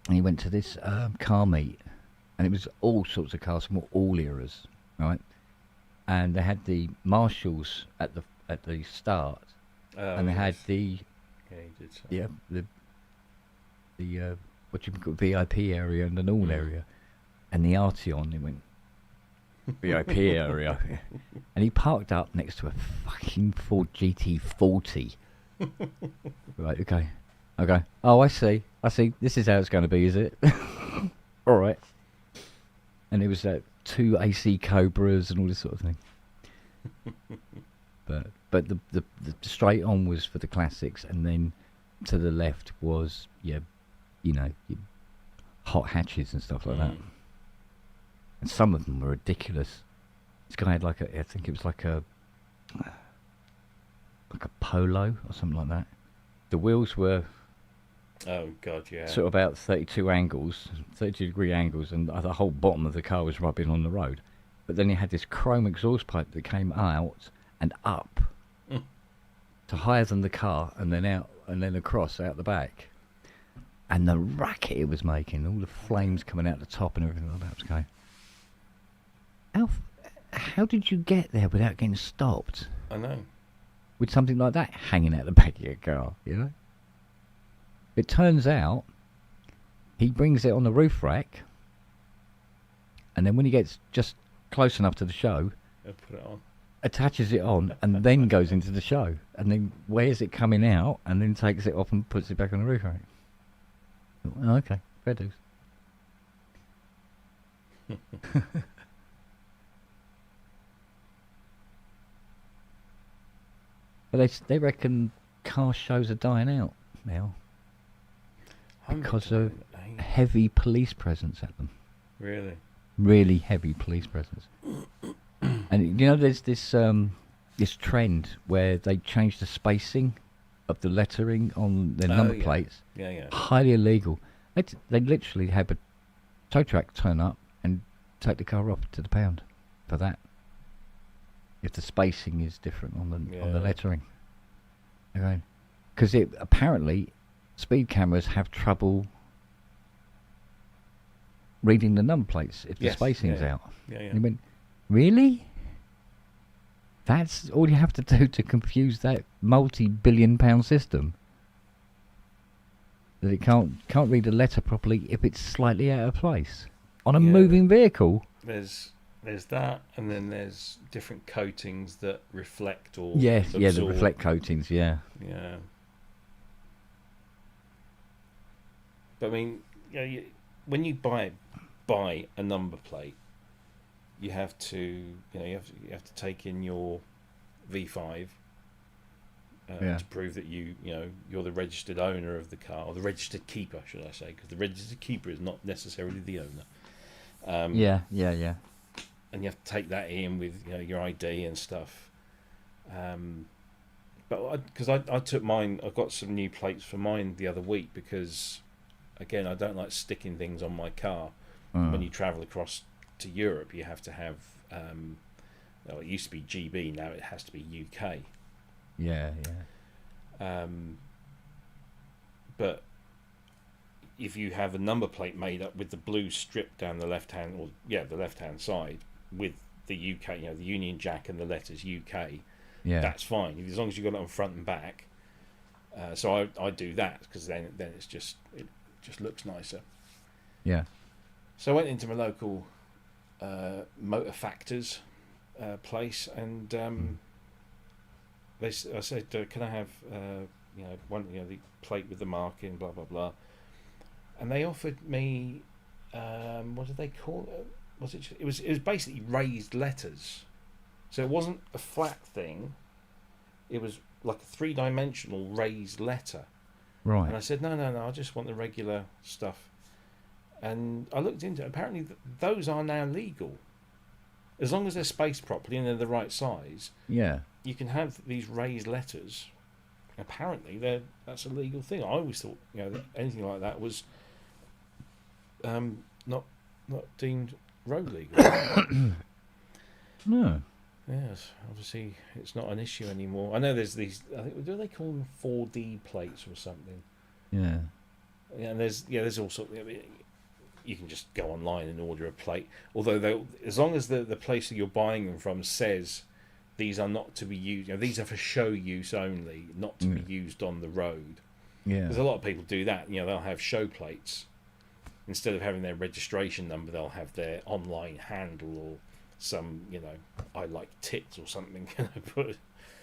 And he went to this car meet, and it was all sorts of cars from all eras, right? And they had the Marshalls at the start, and they had the what you call VIP area and the normal area, and the Arteon. It went VIP area. And he parked up next to a fucking Ford GT40. Right, okay. Oh, I see. This is how it's going to be, is it? All right. And it was 2 AC Cobras and all this sort of thing. But the straight on was for the classics, and then to the left was your hot hatches and stuff like that. And some of them were ridiculous. This guy had I think it was like a Polo or something like that. The wheels were oh god, yeah, sort of about 32 degree angles, and the whole bottom of the car was rubbing on the road. But then he had this chrome exhaust pipe that came out and up to higher than the car, and then out and then across out the back. And the racket it was making, all the flames coming out the top and everything like that was going. How did you get there without getting stopped? I know. With something like that hanging out the back of your car, you know? It turns out he brings it on the roof rack, and then when he gets just close enough to the show, He'll put it on. Attaches it on, and then goes into the show, and then wears it coming out, and then takes it off and puts it back on the roof rack. Oh, okay, fair dues. But they reckon car shows are dying out now because of heavy police presence at them. Really? Really heavy police presence. And you know, there's this trend where they change the spacing of the lettering on their number plates. Yeah. Highly illegal. They literally have a tow truck turn up and take the car off to the pound for that. If the spacing is different on the lettering. Okay. Because apparently speed cameras have trouble reading the number plates if the spacing's out. Yeah. And you went, really? That's all you have to do to confuse that multi-billion-pound system? That it can't read a letter properly if it's slightly out of place on a moving vehicle. There's that, and then there's different coatings that reflect or the absorb. reflect coatings. Yeah. But I mean, when you buy a number plate, you have to you have to take in your V5 to prove that you're the registered owner of the car, or the registered keeper, should I say? Because the registered keeper is not necessarily the owner. Yeah. And you have to take that in with your ID and stuff. But because I took mine, I got some new plates for mine the other week because, again, I don't like sticking things on my car. When you travel across to Europe, you have to have. It used to be GB, now it has to be UK. Yeah. But if you have a number plate made up with the blue strip down the left hand side with the UK, the Union Jack and the letters UK, that's fine as long as you've got it on front and back. So I do that because then it just looks nicer. Yeah. So I went into my local Motor Factors place, and I said, "Can I have the plate with the marking, blah blah blah?" And they offered me what did they call it? It was basically raised letters, so it wasn't a flat thing. It was like a 3-dimensional raised letter. Right. And I said, no, I just want the regular stuff. And I looked into it. Apparently, those are now legal. As long as they're spaced properly and they're the right size, you can have these raised letters. Apparently, that's a legal thing. I always thought that anything like that was not deemed road legal. No. Yes, obviously it's not an issue anymore. I know there's these. I think, do they call them 4D plates or something? Yeah. Yeah, and there's all sorts. You can just go online and order a plate. Although as long as the place that you're buying them from says these are not to be used, these are for show use only, not to be used on the road. Yeah. Because a lot of people do that. They'll have show plates instead of having their registration number. They'll have their online handle some, I like tits or something, put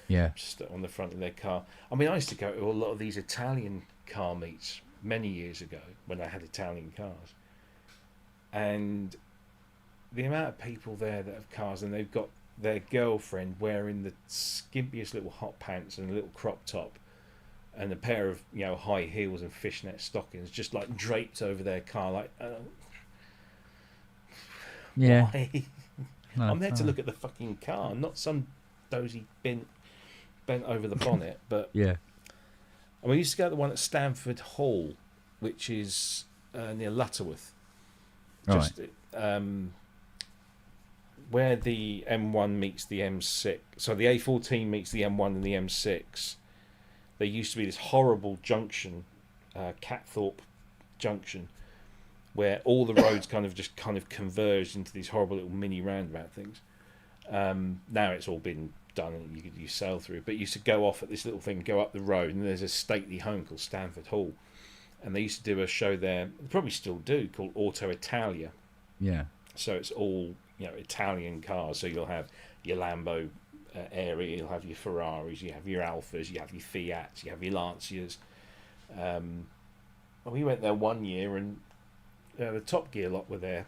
Yeah. just on the front of their car. I mean, I used to go to a lot of these Italian car meets many years ago when I had Italian cars, and the amount of people there that have cars and they've got their girlfriend wearing the skimpiest little hot pants and a little crop top and a pair of high heels and fishnet stockings just like draped over their car, like Yeah. why? No, I'm there to look at the fucking car, not some dozy bent over the bonnet. But yeah. I mean, we used to go to the one at Stamford Hall, which is near Lutterworth, just where the M1 meets the M6. So the A14 meets the M1 and the M6. There used to be this horrible junction, Catthorpe Junction, where all the roads kind of converged into these horrible little mini roundabout things. Now it's all been done and you sail through. But you used to go off at this little thing, go up the road, and there's a stately home called Stamford Hall. And they used to do a show there, they probably still do, called Auto Italia. Yeah. So it's all Italian cars. So you'll have your Lambo area, you'll have your Ferraris, you have your Alfas, you have your Fiats, you have your Lancias. We went there one year and the Top Gear lot were there.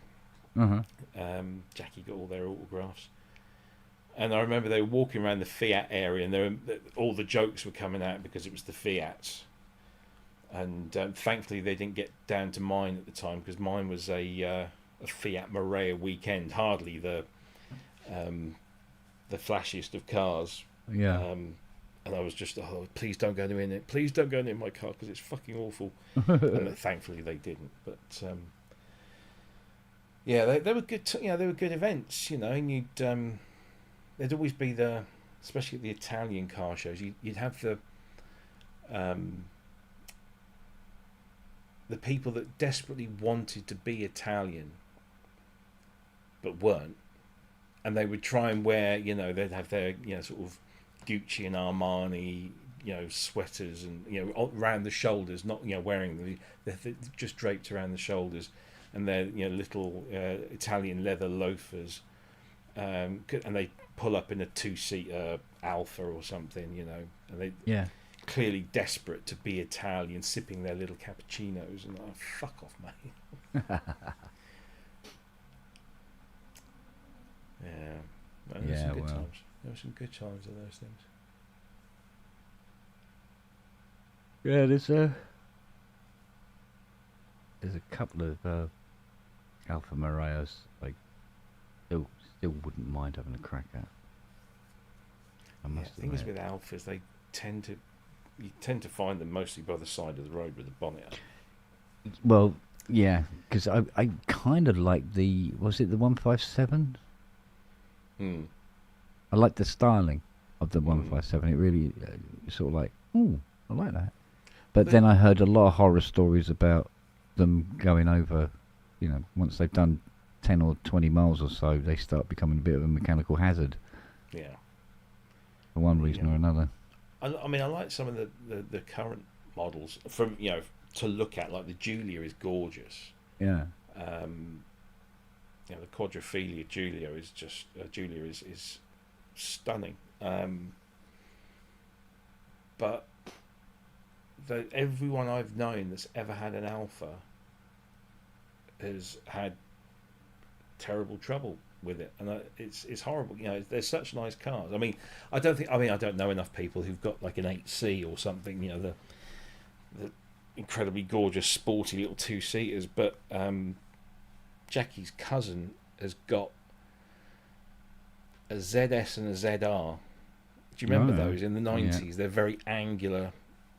Jackie got all their autographs. And I remember they were walking around the Fiat area and all the jokes were coming out because it was the Fiats. And thankfully they didn't get down to mine at the time because mine was a Fiat Marea weekend, hardly the flashiest of cars. Yeah. And I was just, please don't go in it. Please don't go in my car because it's fucking awful. And thankfully they didn't. But yeah, they were good. They were good events. And you'd there'd always be especially at the Italian car shows. You'd have the people that desperately wanted to be Italian but weren't, and they would try and wear, they'd have their sort of Gucci and Armani sweaters and around the shoulders, not wearing they're just draped around the shoulders, and their little Italian leather loafers, and they pull up in a 2-seater Alfa or something, and they clearly desperate to be Italian, sipping their little cappuccinos, and fuck off, mate. Yeah, there were some good times. There were some good times of those things. Yeah, there's a couple of Alfa Moreos I still wouldn't mind having a crack at. The thing is with Alfas, you tend to find them mostly by the side of the road with the bonnet up. Well, yeah, because I kind of like was it the 157? I like the styling of the 157. It really sort of like, ooh, I like that. But then I heard a lot of horror stories about them going over, once they've done 10 or 20 miles or so, they start becoming a bit of a mechanical hazard. Yeah. For one reason or another. I mean, I like some of the current models from, to look at, like the Giulia is gorgeous. Yeah. The Quadrifilia Giulia is just is stunning. But everyone I've known that's ever had an Alfa has had terrible trouble with it, and it's horrible. They're such nice cars. I mean, I don't know enough people who've got like an 8C or something. The incredibly gorgeous, sporty little 2-seaters. But Jackie's cousin has got a ZS and a ZR. Do you remember those in the 90s? Yeah. They're very angular.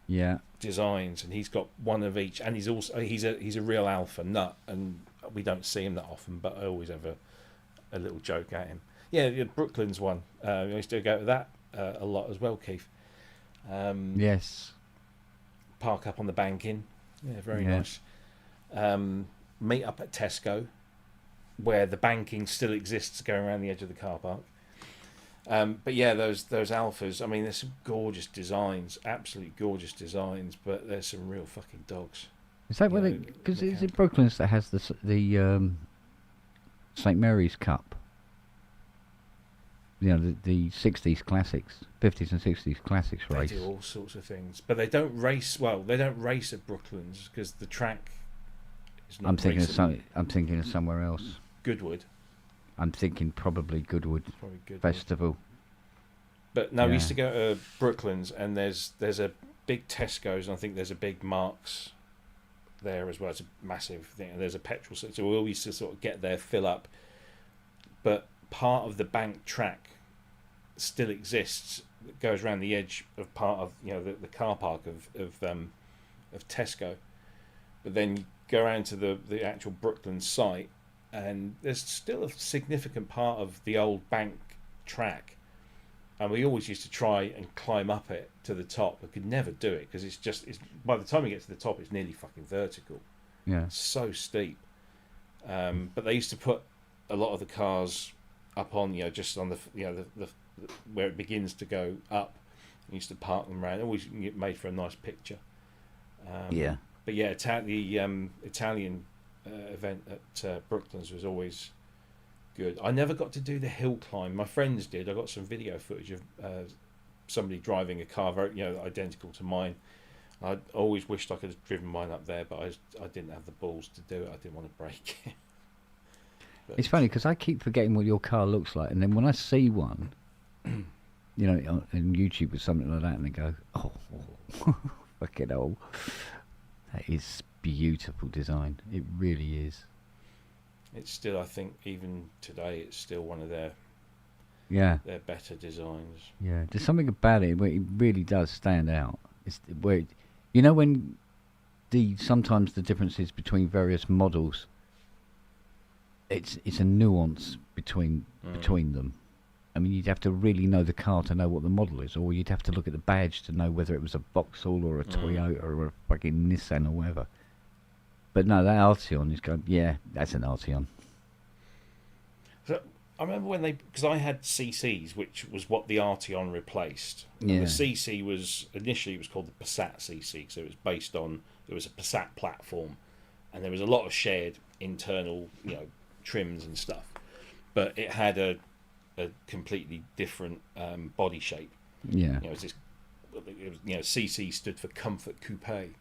Yeah. Designs, and he's got one of each, and he's a real Alfa nut, and we don't see him that often, but I always have a little joke at him. Yeah, Brooklyn's one. I used to go to that a lot as well, Keith. Yes. Park up on the banking. Yeah, very nice. Meet up at Tesco, where the banking still exists, going around the edge of the car park. But yeah, those Alfas, I mean, there's some gorgeous designs, absolutely gorgeous designs, but there's some real fucking dogs. Is that where because is it Brooklyn's that has the St Mary's Cup? the 60s classics, 50s and 60s classics race. They do all sorts of things, but they don't race. Well, they don't race at Brooklands because the track is not. I'm thinking of somewhere else. Goodwood. I'm thinking probably Goodwood Festival. But no, we used to go to Brooklands, and there's a big Tesco's, and I think there's a big Marks there as well. It's a massive thing, and there's a petrol station. So we always used to sort of get there, fill up. But part of the bank track still exists. It goes around the edge of part of the car park of Tesco. But then you go around to the actual Brooklands site, and there's still a significant part of the old bank track. And we always used to try and climb up it to the top. I could never do it because it's by the time you get to the top, it's nearly fucking vertical. Yeah, it's so steep. But they used to put a lot of the cars up on just on the where it begins to go up. We used to park them around. Always made for a nice picture. Yeah. But yeah, the Italian event at Brooklands was always good. I never got to do the hill climb. My friends did. I got some video footage of somebody driving a car very, identical to mine. I always wished I could have driven mine up there, but I didn't have the balls to do it. I didn't want to break it. But it's funny because I keep forgetting what your car looks like, and then when I see one, on YouTube or something like that, and I go, oh, fucking hell, that is beautiful design. It really is. It's still, I think, even today, it's still one of their better designs. Yeah, there's something about it where it really does stand out. It's where when sometimes the differences between various models. It's a nuance between them. I mean, you'd have to really know the car to know what the model is, or you'd have to look at the badge to know whether it was a Vauxhall or a Toyota or a fucking Nissan or whatever. But no, that Arteon is going, yeah, that's an Arteon. So I remember because I had CCs, which was what the Arteon replaced. Yeah. And the CC was, initially it was called the Passat CC, so it was based on, it was a Passat platform, and there was a lot of shared internal, trims and stuff. But it had a completely different body shape. Yeah. It was CC stood for Comfort Coupe.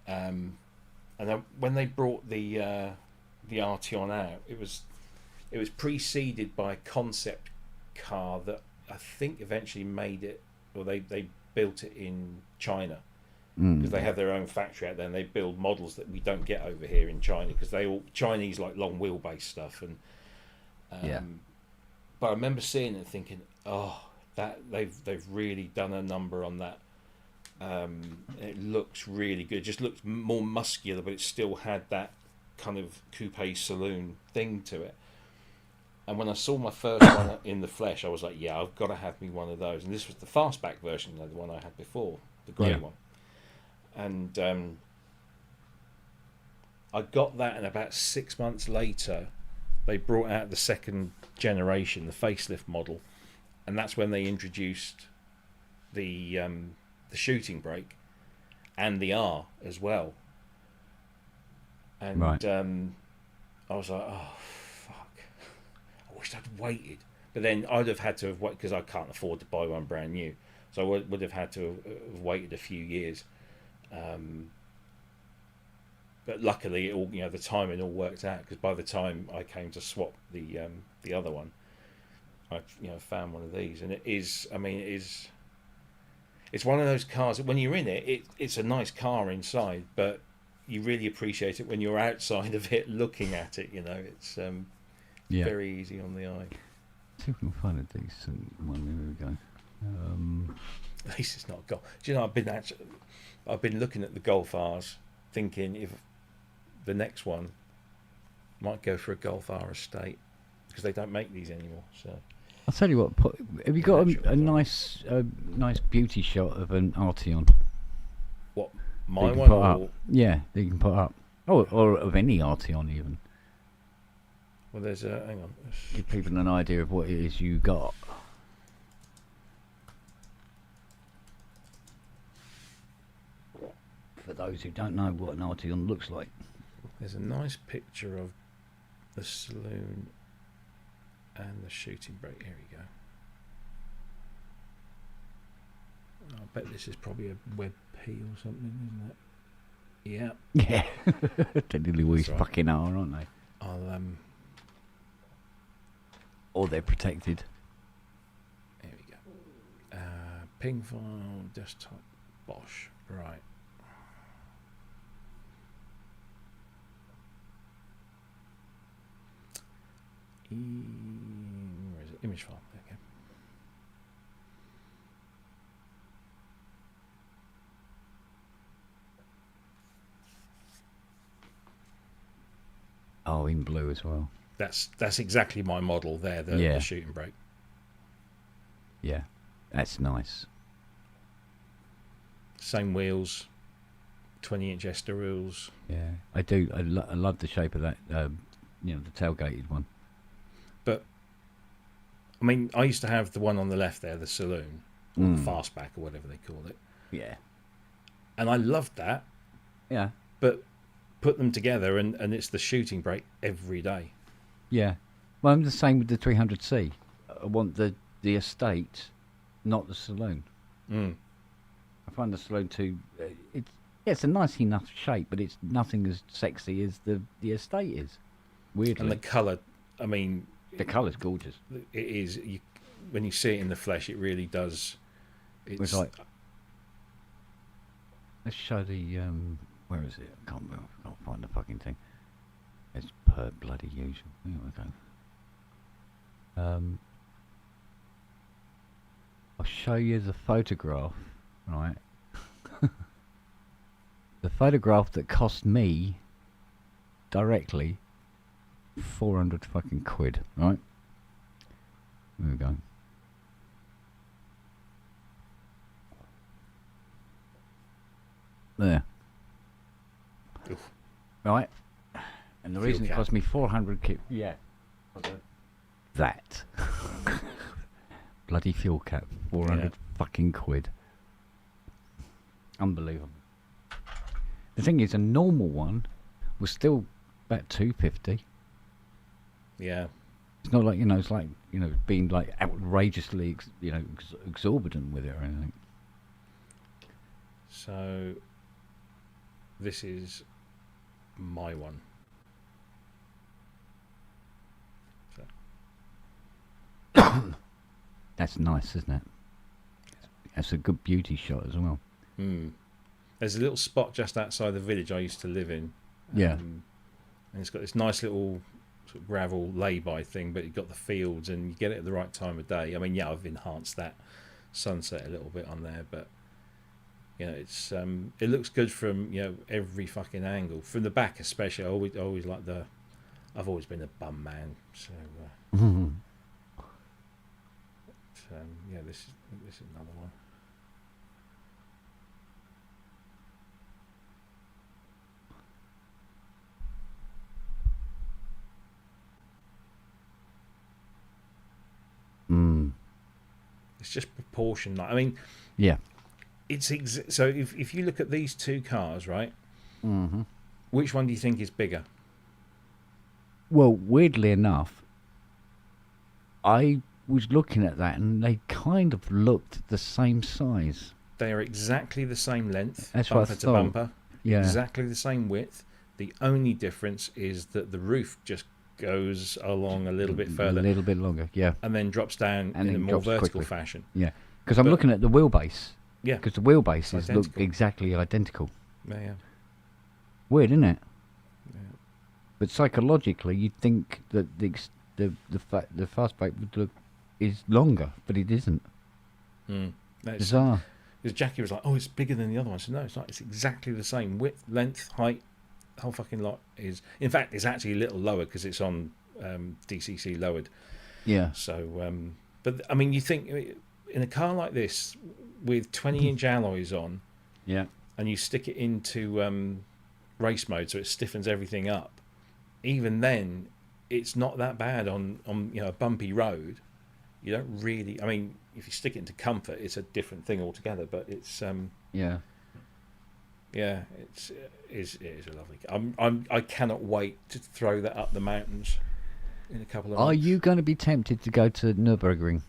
And then when they brought the Arteon out, it was preceded by a concept car that I think eventually made it, or they built it in China, because they have their own factory out there, and they build models that we don't get over here in China, because they all Chinese like long wheelbase stuff. And but I remember seeing it and thinking, oh, that they've really done a number on that. It looks really good. It just looked more muscular, but it still had that kind of coupe saloon thing to it. And when I saw my first one in the flesh, I was like, yeah, I've got to have me one of those. And this was the fastback version, like the one I had before, the grey one. And I got that, and about 6 months later, they brought out the second generation, the facelift model, and that's when they introduced the shooting brake and the R as well. And I was like, oh fuck, I wished I'd waited. But then I'd have had to have waited, because I can't afford to buy one brand new, so I would have had to have waited a few years. But luckily, it all, the timing all worked out, because by the time I came to swap the other one, I found one of these, and it's one of those cars that when you're in it, it's a nice car inside, but you really appreciate it when you're outside of it looking at it. It's very easy on the eye. See if we can find a decent one. There we go. At least it's not Golf. Do you know, I've been looking at the Golf R's, thinking if the next one might go for a Golf R estate, because they don't make these anymore. So I'll tell you what. Have you got a nice beauty shot of an Arteon? What, my one? Or... Yeah, that you can put up. Or of any Arteon even. Well, there's a... Hang on. Give people an idea of what it is you got. For those who don't know what an Arteon looks like. There's a nice picture of the saloon and the shooting brake. Here we go. bet this is probably a WebP or something, isn't it? Yeah. Yeah. They nearly always right. fucking are, aren't they? I'll Or they're protected. There we go. Ping file, desktop, Bosch. Right. Where is it? Image file. Okay. Oh, in blue as well. That's exactly my model there, the shooting brake. Yeah, that's nice. Same wheels, 20-inch Ester wheels. Yeah, I do. I love the shape of that. The tailgated one. But I mean, I used to have the one on the left there, the saloon, or the fastback, or whatever they call it. Yeah. And I loved that. Yeah. But put them together, and it's the shooting brake every day. Yeah. Well, I'm the same with the 300C. I want the estate, not the saloon. I find the saloon too. It's a nice enough shape, but it's nothing as sexy as the estate is. Weirdly. And the colour, I mean, the colour's gorgeous. It is. When you see it in the flesh, it really does. It's like. Let's show the. Where is it? I can't find the fucking thing. It's per bloody usual. Here we go. I'll show you the photograph, right? The photograph that cost me directly 400 fucking quid, right? There we go. There. Oof. Right? And the reason it cost me 400 quid... Yeah. That. Bloody fuel cap. 400 fucking quid. Unbelievable. The thing is, a normal one was still about 250. Yeah. It's not like, it's like, being like outrageously, exorbitant with it or anything. So, this is my one. So. That's nice, isn't it? That's a good beauty shot as well. There's a little spot just outside the village I used to live in. Yeah. And it's got this nice little sort of gravel lay-by thing, but you've got the fields and you get it at the right time of day. I mean, yeah, I've enhanced that sunset a little bit on there, but it's it looks good from every fucking angle. From the back especially, I always like I've always been a bum man, so yeah, this is another one. It's just proportion. I mean, yeah. It's so if you look at these two cars, right? Mm-hmm. Which one do you think is bigger? Well, weirdly enough, I was looking at that and they kind of looked the same size. They are exactly the same length. That's bumper what I to thought. Bumper. Yeah. Exactly the same width. The only difference is that the roof just goes along a little bit further. A little bit longer, yeah. And then drops down in a more vertical fashion. Yeah. Because I'm looking at the wheelbase. Yeah. Because the wheelbases look exactly identical. Yeah. Weird, isn't it? Yeah. But psychologically, you'd think that the fastback would look is longer, but it isn't. Bizarre. Because Jackie was like, "Oh, it's bigger than the other one." I said, "No, it's not. It's exactly the same width, length, height. The whole fucking lot is. In fact, it's actually a little lower because it's on DCC lowered." Yeah. So, but I mean, you think in a car like this with 20-inch alloys on, yeah, and you stick it into race mode so it stiffens everything up. Even then, it's not that bad on a bumpy road. You don't really. I mean, if you stick it into comfort, it's a different thing altogether. But it's yeah, it is a lovely. I cannot wait to throw that up the mountains in a couple of months. Are you going to be tempted to go to Nürburgring?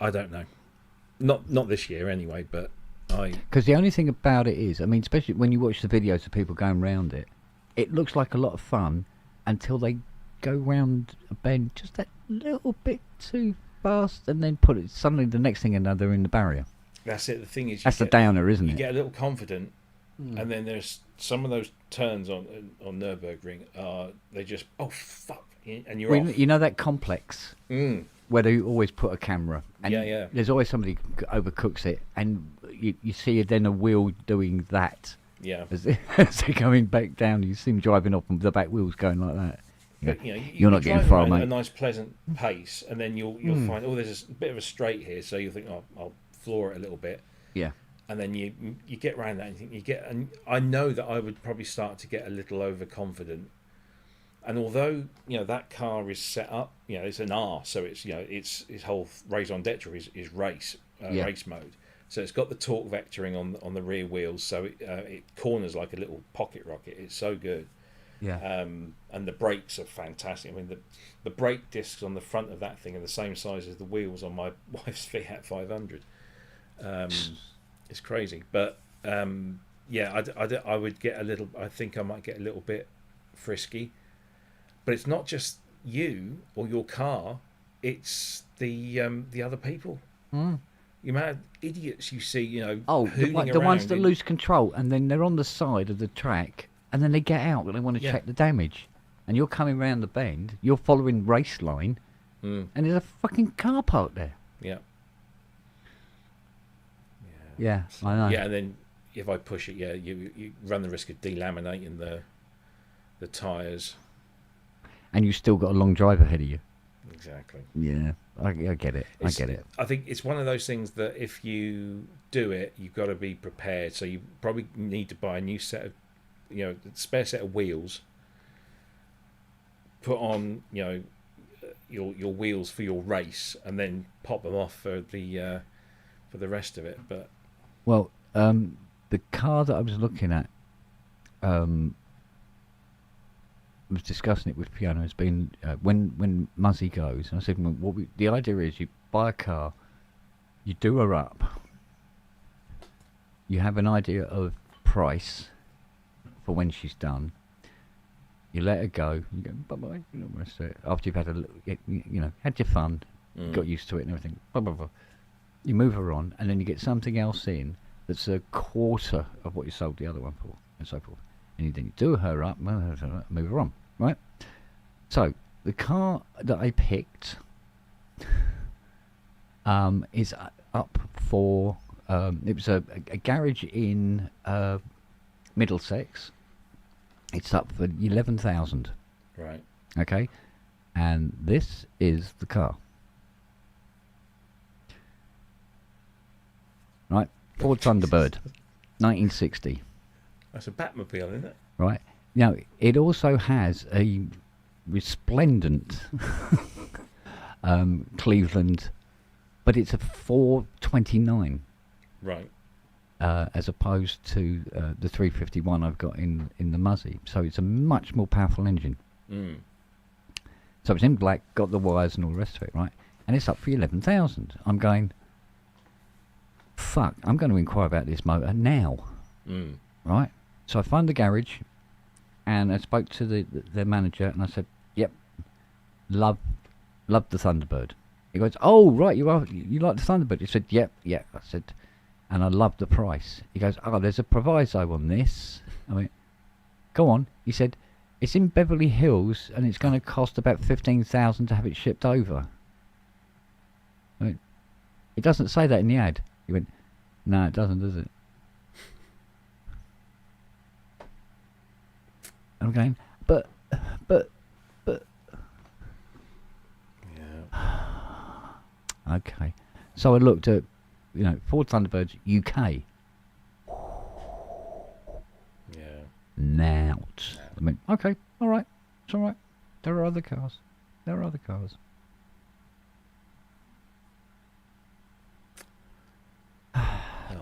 I don't know. Not this year anyway, but Because the only thing about it is, I mean, especially when you watch the videos of people going round it, it looks like a lot of fun until they go round a bend just that little bit too fast, and then suddenly the next thing another they're in the barrier. That's it. The thing is, that's the downer, isn't it? You get a little confident, and then there's some of those turns on Nürburgring. They just fuck, and you're off. You know that complex where they always put a camera, and there's always somebody overcooks it, and you see then a wheel doing that. Yeah. As they're going back down, you see them driving up and the back wheels going like that. But, you're not getting far, mate. A nice, pleasant pace, and then you'll find, there's a bit of a straight here, so you'll think, I'll floor it a little bit. Yeah. And then you get around that, and and I know that I would probably start to get a little overconfident. And although that car is set up, it's an R, so it's its whole raison d'etre is race mode. So it's got the torque vectoring on the rear wheels, so it corners like a little pocket rocket. It's so good. Yeah. And the brakes are fantastic. I mean, the brake discs on the front of that thing are the same size as the wheels on my wife's Fiat 500. It's crazy, but I would get a little. I think I might get a little bit frisky, but it's not just you or your car; it's the other people. You amount of idiots you see, the ones that lose control, and then they're on the side of the track, and then they get out and they want to check the damage, and you're coming round the bend, you're following race line, and there's a fucking car park there. Yeah, I know. Yeah, and then if I push it, you run the risk of delaminating the tyres. And you still got a long drive ahead of you. Exactly. Yeah, I get it. I get it. I think it's one of those things that if you do it, you've got to be prepared. So you probably need to buy a new set of, spare set of wheels. Put on, your wheels for your race, and then pop them off for the rest of it. But well, the car that I was looking at, I was discussing it with Fiona. Has been when Muzzy goes, and I said, the idea is you buy a car, you do her up, you have an idea of price for when she's done. You let her go. You go bye bye. You know, after you've had a little, had your fun, got used to it and everything. Blah blah blah. You move her on, and then you get something else in that's a quarter of what you sold the other one for, and so forth. And then you do her up, move her on, right? So the car that I picked is up for. It was a garage in Middlesex. It's up for 11,000. Right. Okay, and this is the car. Right, Ford Thunderbird, 1960. That's a Batmobile, isn't it? Right. Now, it also has a resplendent Cleveland, but it's a 429. Right. As opposed to the 351 I've got in the Muzzy. So it's a much more powerful engine. So it's in black, got the wires and all the rest of it, right? And it's up for 11,000. I'm going, fuck, I'm going to inquire about this motor now. Right? So I found the garage, and I spoke to the manager, and I said, yep, love the Thunderbird. He goes, oh, right, you like the Thunderbird? He said, yep. I said, and I love the price. He goes, oh, there's a proviso on this. I went, go on. He said, it's in Beverly Hills, and it's going to cost about 15,000 to have it shipped over. I went, it doesn't say that in the ad. He went, no, it doesn't, does it? I'm going, but. Yeah. Okay. So I looked at, Ford Thunderbirds UK. Yeah. Nout. I mean, okay, all right, it's all right. There are other cars.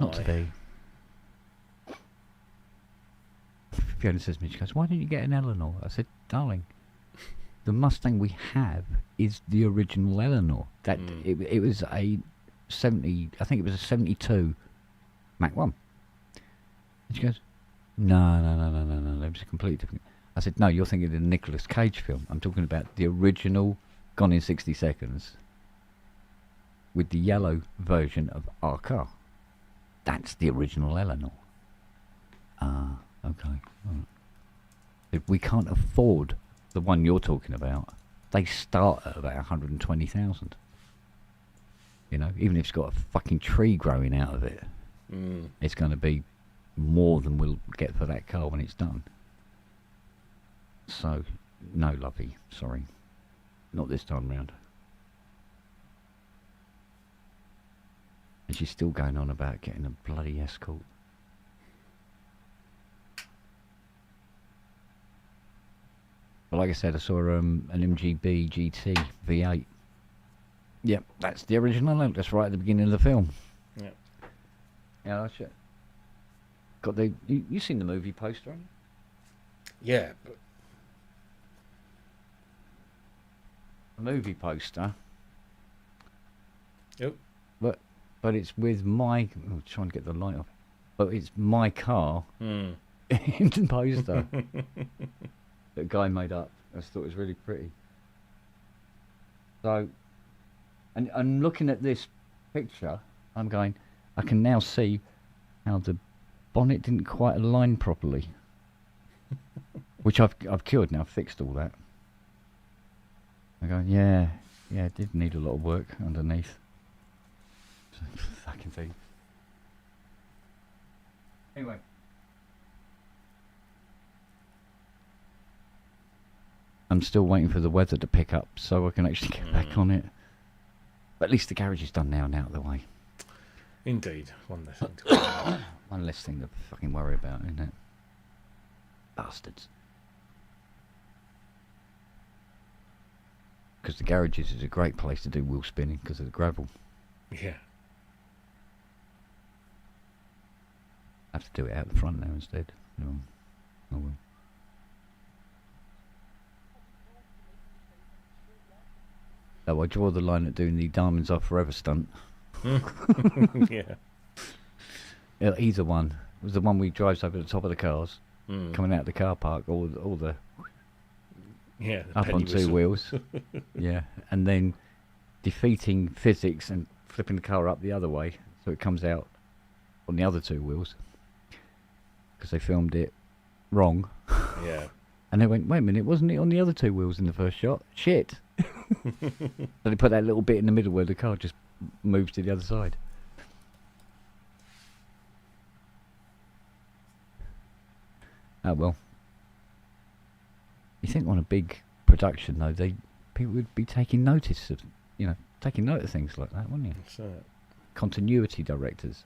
Not today. Fiona says to me, she goes, why didn't you get an Eleanor? I said, darling, the Mustang we have is the original Eleanor. That it was a 70. I think it was a 72 Mac 1. And she goes, no, no, no, no, no, no. It was a completely different. I said, no, you're thinking of the Nicolas Cage film. I'm talking about the original Gone in 60 Seconds with the yellow version of our car. That's the original Eleanor. Ah, okay. Right. If we can't afford the one you're talking about, they start at about 120,000. You know, even if it's got a fucking tree growing out of it, it's going to be more than we'll get for that car when it's done. So, no, lovey, sorry. Not this time round. And she's still going on about getting a bloody Escort. But like I said, I saw an MGB GT V8. Yep, that's the original. That's right at the beginning of the film. Yep. Yeah, that's it. Got the you seen the movie poster on it? Yeah, but a movie poster. Yep. But it's with my. I'm trying to get the light off. But it's my car in the poster that a guy made up. I just thought it was really pretty. So, and looking at this picture, I'm going. I can now see how the bonnet didn't quite align properly, which I've cured now. Fixed all that. I go, yeah, it did need a lot of work underneath. Fucking thing. Anyway. I'm still waiting for the weather to pick up so I can actually get back on it. But at least the garage is done now and out of the way. Indeed. One less thing to worry about. One less thing to fucking worry about, isn't it? Bastards. Because the garages is a great place to do wheel spinning because of the gravel. Yeah. I have to do it out the front now instead. No. Oh well. So I draw the line at doing the Diamonds Are Forever stunt. Yeah. Either one. It was the one we drives over the top of the cars, coming out of the car park, all the yeah, up on two wheels. Yeah, and then defeating physics and flipping the car up the other way so it comes out on the other two wheels because they filmed it wrong. Yeah. And they went, wait a minute, wasn't it on the other two wheels in the first shot? Shit. So they put that little bit in the middle where the car just moves to the other side. Oh well. You think on a big production though, people would be taking notice of, taking note of things like that, wouldn't you? That's it. Continuity directors.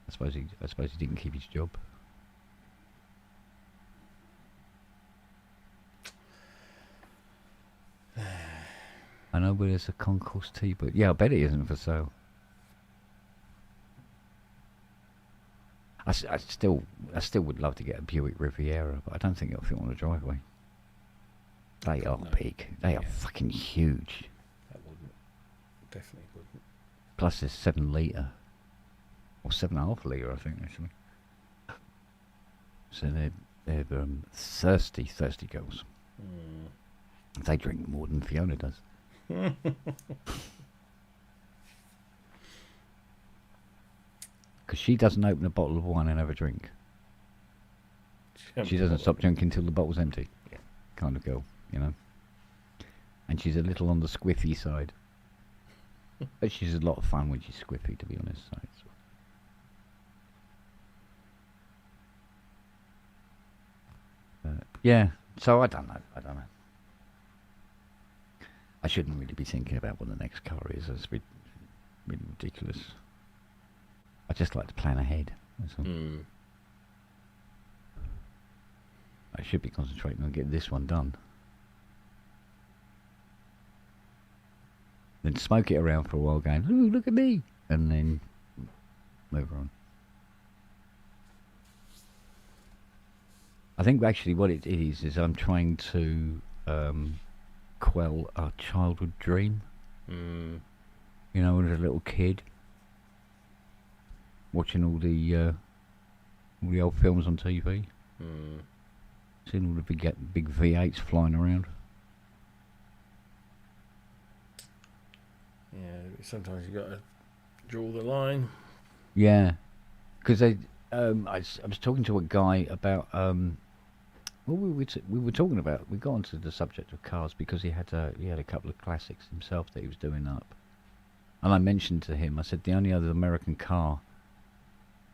I suppose he didn't keep his job. I know where there's a concourse tea, but yeah, I bet it isn't for sale. I still would love to get a Buick Riviera, but I don't think it'll fit on the driveway. They are big. They are fucking huge. That wouldn't. Definitely wouldn't. Plus there's 7 litre. Or 7.5 litre, I think, actually. So they're thirsty girls. They drink more than Fiona does. Because she doesn't open a bottle of wine and have a drink. She doesn't stop drinking until the bottle's empty. Yeah. Kind of girl, And she's a little on the squiffy side. But she's a lot of fun when she's squiffy, to be honest. So yeah, so I don't know. I shouldn't really be thinking about what the next car is. That's really ridiculous. I just like to plan ahead. That's all. I should be concentrating on getting this one done. Then smoke it around for a while going, ooh, look at me! And then move on. I think actually what it is I'm trying to quell a childhood dream. You know, as a little kid, watching all the old films on TV. Seeing all the big V8s flying around. Yeah, sometimes you got to draw the line. Yeah, because I was talking to a guy about well, we were talking about, we got onto the subject of cars because he had a couple of classics himself that he was doing up, and I mentioned to him, I said the only other American car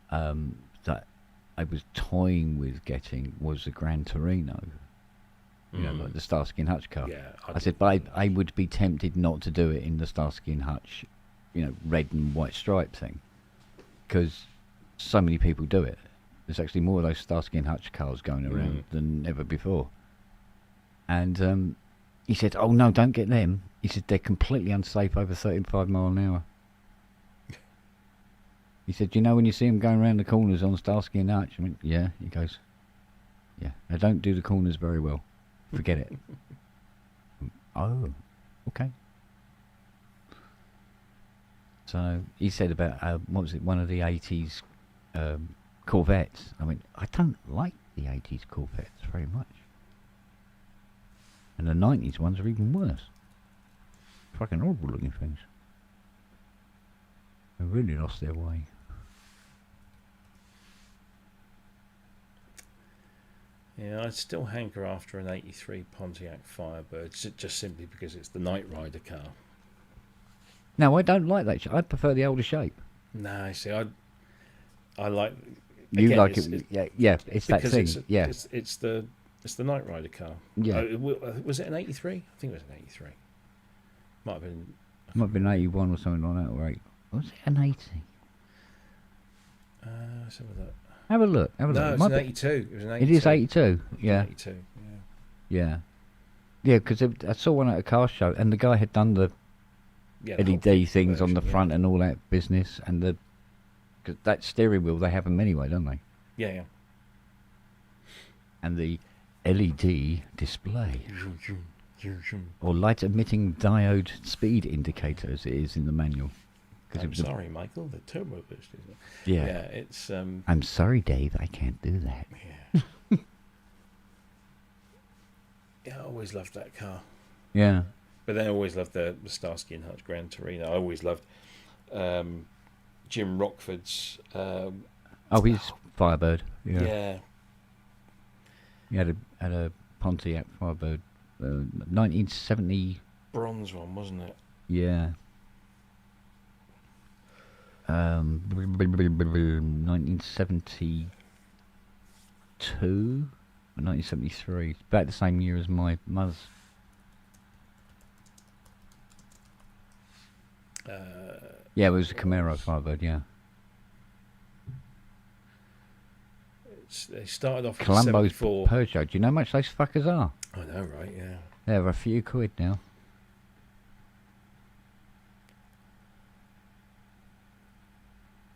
that I was toying with getting was the Gran Torino. You know, like the Starsky and Hutch car. Yeah, I said, but I would be tempted not to do it in the Starsky and Hutch, you know, red and white stripe thing, because so many people do it. There's actually more of those Starsky and Hutch cars going around than ever before. And he said, "Oh no, don't get them." He said they're completely unsafe over 35 mile an hour. He said, "You know when you see them going around the corners on Starsky and Hutch?" I mean, yeah. He goes, "Yeah, they don't do the corners very well. Forget it." Oh, okay. So he said about what was it? One of the 80s Corvettes. I mean, I don't like the 80s Corvettes very much, and the 90s ones are even worse. Fucking horrible looking things. They really lost their way. Yeah, I still hanker after an '83 Pontiac Firebird, just simply because it's the Knight Rider car. No, I don't like that. I prefer the older shape. No, see, I like. You again, like it? Yeah. It's that thing. It's the Knight Rider car. Yeah. Was it an '83? I think it was an '83. Might have been. Might have been 81 or something like that, right? Was it an 80? Let's have a look. Have a look. No, it's an 82. It was an 82. It is 82. Yeah. 82. Yeah. Yeah, because I saw one at a car show, and the guy had done the LED things on the front and all that business, and cause that steering wheel, they have them anyway, don't they? Yeah. And the LED display, or light emitting diode speed indicator, as it is in the manual. I'm sorry, Michael, the turbo boost, isn't it? Yeah. Yeah, it's... I'm sorry, Dave, I can't do that. Yeah. Yeah, I always loved that car. Yeah. But then I always loved the Starsky and Hutch Gran Torino. I always loved Jim Rockford's... he's Firebird. Yeah. He had a Pontiac Firebird, 1970... Bronze one, wasn't it? Yeah. 1972 or 1973, about the same year as my mother's. Yeah, it was a Camaro Firebird. Yeah. They started off with Columbo's 74. Peugeot. Do you know how much those fuckers are? I know, right? Yeah. They're a few quid now.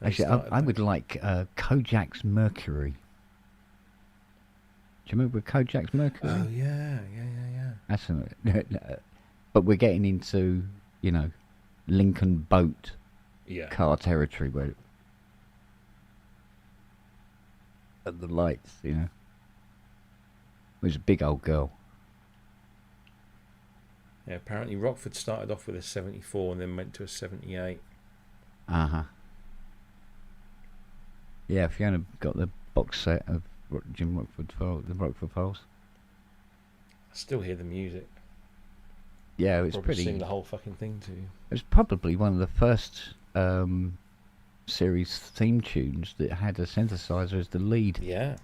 Actually, I would like Kojak's Mercury. Do you remember Kojak's Mercury? Oh, yeah. That's but we're getting into, you know, Lincoln boat car territory where at the lights, you know. It was a big old girl. Yeah, apparently Rockford started off with a 74 and then went to a 78. Uh-huh. Yeah, Fiona got the box set of Jim Rockford the Rockford Files. I still hear the music. Yeah, it was probably pretty. Sing the whole fucking thing to you. It was probably one of the first series theme tunes that had a synthesizer as the lead. Yeah.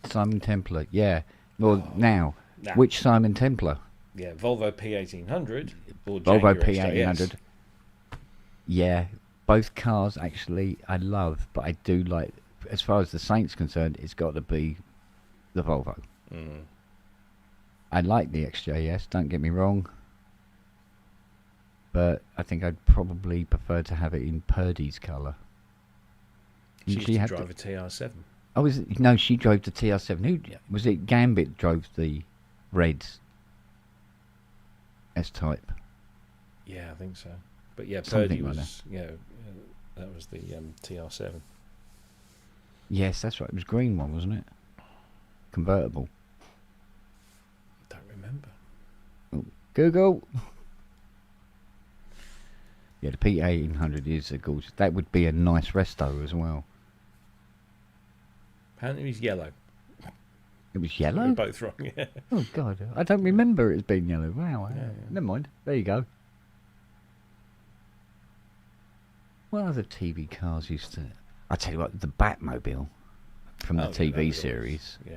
Simon Templar, yeah. Well, now, which Simon Templar? Yeah, Volvo P1800 or Volvo Jaguar P1800. XJS. Yeah, both cars actually I love, but I do like, as far as the Saint's concerned, it's got to be the Volvo. I like the XJS, don't get me wrong, but I think I'd probably prefer to have it in Purdy's colour. She used to drive a TR7. Oh, is it? No, she drove the TR7. Who was it? Gambit drove the Reds. S-Type. Yeah, I think so. But yeah, Something Purdy like was that was the TR7. Yes, that's right. It was a green one, wasn't it? Convertible. Don't remember. Oh, Google. Yeah, the P1800 is a gorgeous. That would be a nice resto as well. Apparently, it was yellow. It was So yellow? we're both wrong. Yeah. Oh, God. I don't remember it as being yellow. Wow. Yeah. Never mind. There you go. What other TV cars used to... I tell you what, the Batmobile from the TV series. Yeah.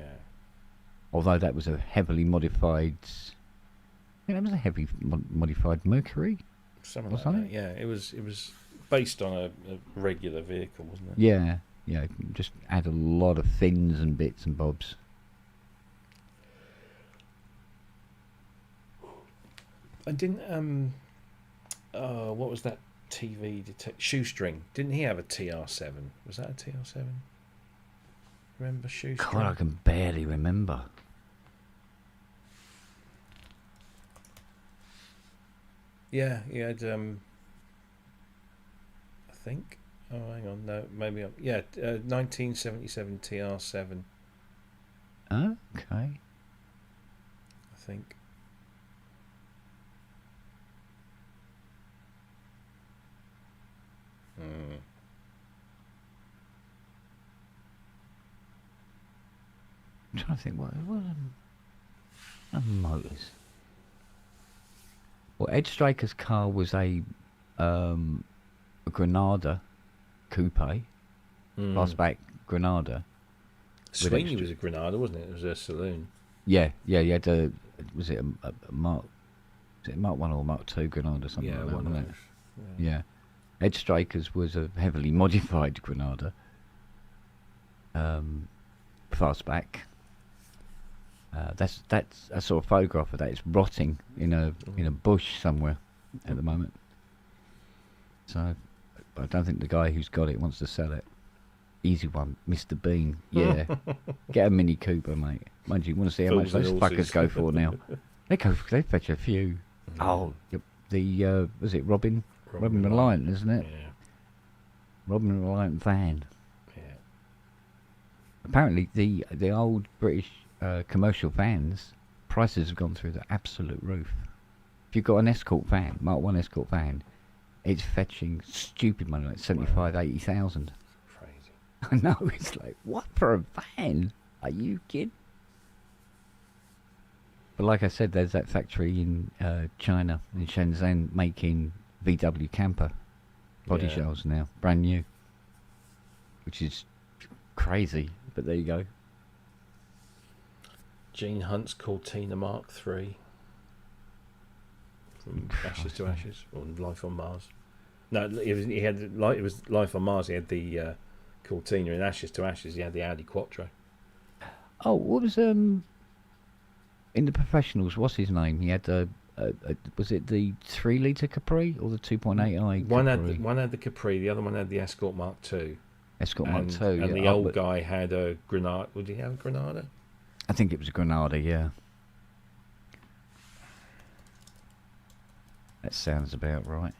Although that was a heavily modified... Yeah, that was a heavy modified Mercury. Something like that. Yeah, it was based on a regular vehicle, wasn't it? Yeah. Yeah, just add a lot of fins and bits and bobs. I didn't. What was that TV Shoestring? Didn't he have a TR7? Was that a TR7? Remember Shoestring? God, I can barely remember. Yeah, he had. I think. Oh, hang on. No, maybe. 1977 TR7. Okay. I think. I'm trying to think what a motors. Well, Ed Straker's car was a Granada coupe, fastback Granada. Sweeney was a Granada, wasn't it? It was a saloon. Yeah. You had a was it a Mark? Was it Mark 1 or Mark 2 Granada? Something like that, wasn't it? Yeah. Ed Straker's was a heavily modified Granada. Fastback. That's a sort of photograph of that. It's rotting in a bush somewhere at the moment. So I don't think the guy who's got it wants to sell it. Easy one, Mr. Bean. Yeah, get a Mini Cooper, mate. Mind you want to see how much those fuckers go for now? They fetch a few. Oh, the was it Robin Reliant, isn't it? Yeah. Robin Reliant van. Yeah. Apparently, the old British commercial vans prices have gone through the absolute roof. If you've got an Escort van, Mark 1 Escort van, it's fetching stupid money, like 75, 80,000. Crazy. I know, it's like, what for a van? Are you kidding? But like I said, there's that factory in China, in Shenzhen, making VW camper body shells now, brand new. Which is crazy, but there you go. Gene Hunt's Cortina Mark III. From Ashes to Ashes, or Life on Mars. No, it was Life on Mars. He had the Cortina. In Ashes to Ashes, he had the Audi Quattro. Oh, what was in the professionals? What's his name? He had was it the 3-litre Capri or the 2.8i? One had the Capri. The other one had the Escort Mark II. Escort Mark II. And the old guy had a Granada. Would he have a Granada? I think it was a Granada. Yeah. That sounds about right.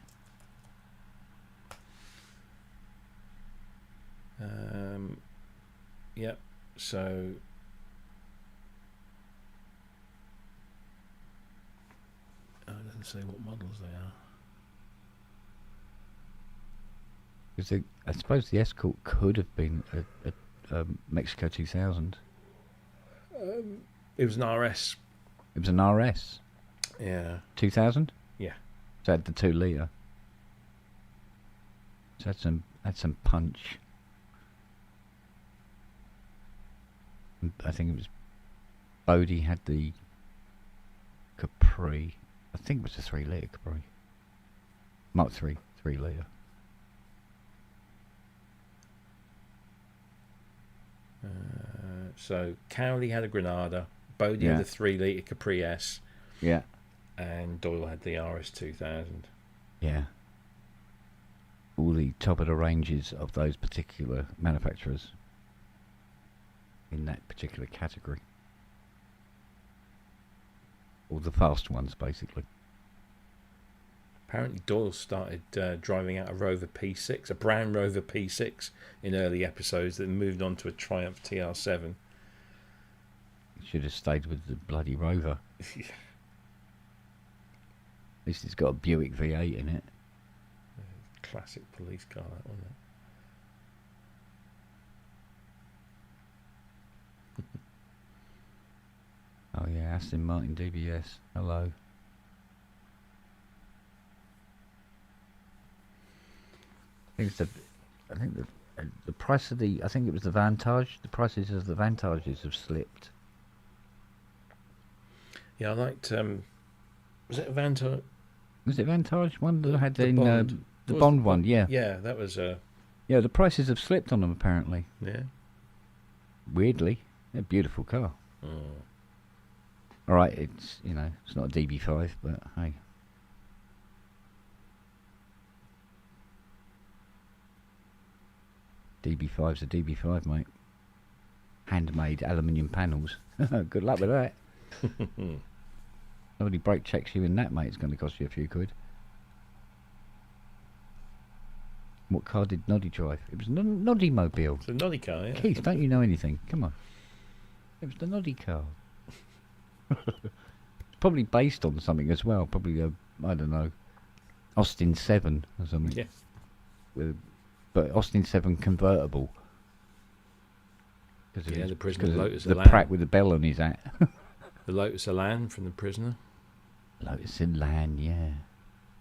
Yep. So. Oh, it doesn't say what models they are. Because I suppose the Escort could have been a Mexico 2000. It was an RS. It was an RS. Yeah. 2000. Yeah. So it had the 2-litre. So had some punch. I think it was Bodie had the Capri. I think it was a 3-litre Capri. Mark 3, 3-litre. So Cowley had a Granada. Bodie had a 3-litre Capri S. Yeah. And Doyle had the RS 2000. Yeah. All the top of the ranges of those particular manufacturers in that particular category. All the fast ones, basically. Apparently Doyle started driving out a Rover P6, a brown Rover P6, in early episodes, that moved on to a Triumph TR7. Should have stayed with the bloody Rover. Yeah. At least it's got a Buick V8 in it. Classic police car, that, wasn't it? Oh yeah, Aston Martin DBS. Hello. I think the price of the, I think it was the Vantage. The prices of the Vantages have slipped. Yeah, I liked. Was it a Vantage? Was it Vantage one that had the Bond? The Bond one? Yeah. Yeah, that was. Yeah, the prices have slipped on them apparently. Yeah. Weirdly, a beautiful car. Oh. All right, it's it's not a DB5, but hey. DB5's a DB5, mate. Handmade aluminium panels. Good luck with that. Nobody brake checks you in that, mate. It's going to cost you a few quid. What car did Noddy drive? It was a Noddy mobile. It's a Noddy car, yeah. Keith, don't you know anything? Come on. It was the Noddy car. Probably based on something as well. Probably I don't know, Austin 7 or something. Yeah. But Austin 7 convertible. Yeah, the Prisoner Lotus the Elan. Pratt with the bell on his hat. The Lotus Elan from The Prisoner. Lotus Elan, yeah.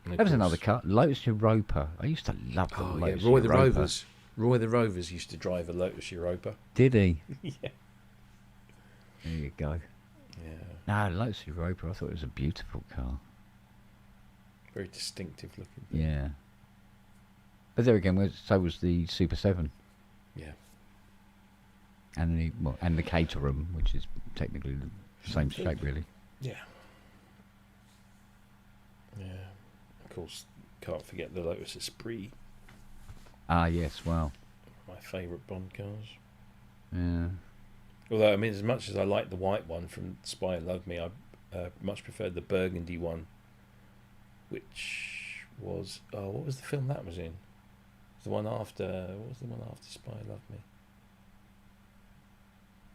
And That was another car. Lotus Europa. I used to love the Lotus Roy the Europa. Rovers. Roy the Rovers used to drive a Lotus Europa. Did he? Yeah. There you go. Yeah. No, Lotus Europa, I thought it was a beautiful car. Very distinctive looking. Yeah. But there again, so was the Super 7. Yeah. And the Caterham, which is technically the same shape, really. Yeah. Yeah. Of course, can't forget the Lotus Esprit. Ah, yes, well. My favourite Bond cars. Yeah. Although, I mean, as much as I like the white one from Spy Who Loved Me, I much preferred the burgundy one, which was... Oh, what was the film that was in? The one after... What was the one after Spy Who Loved Me?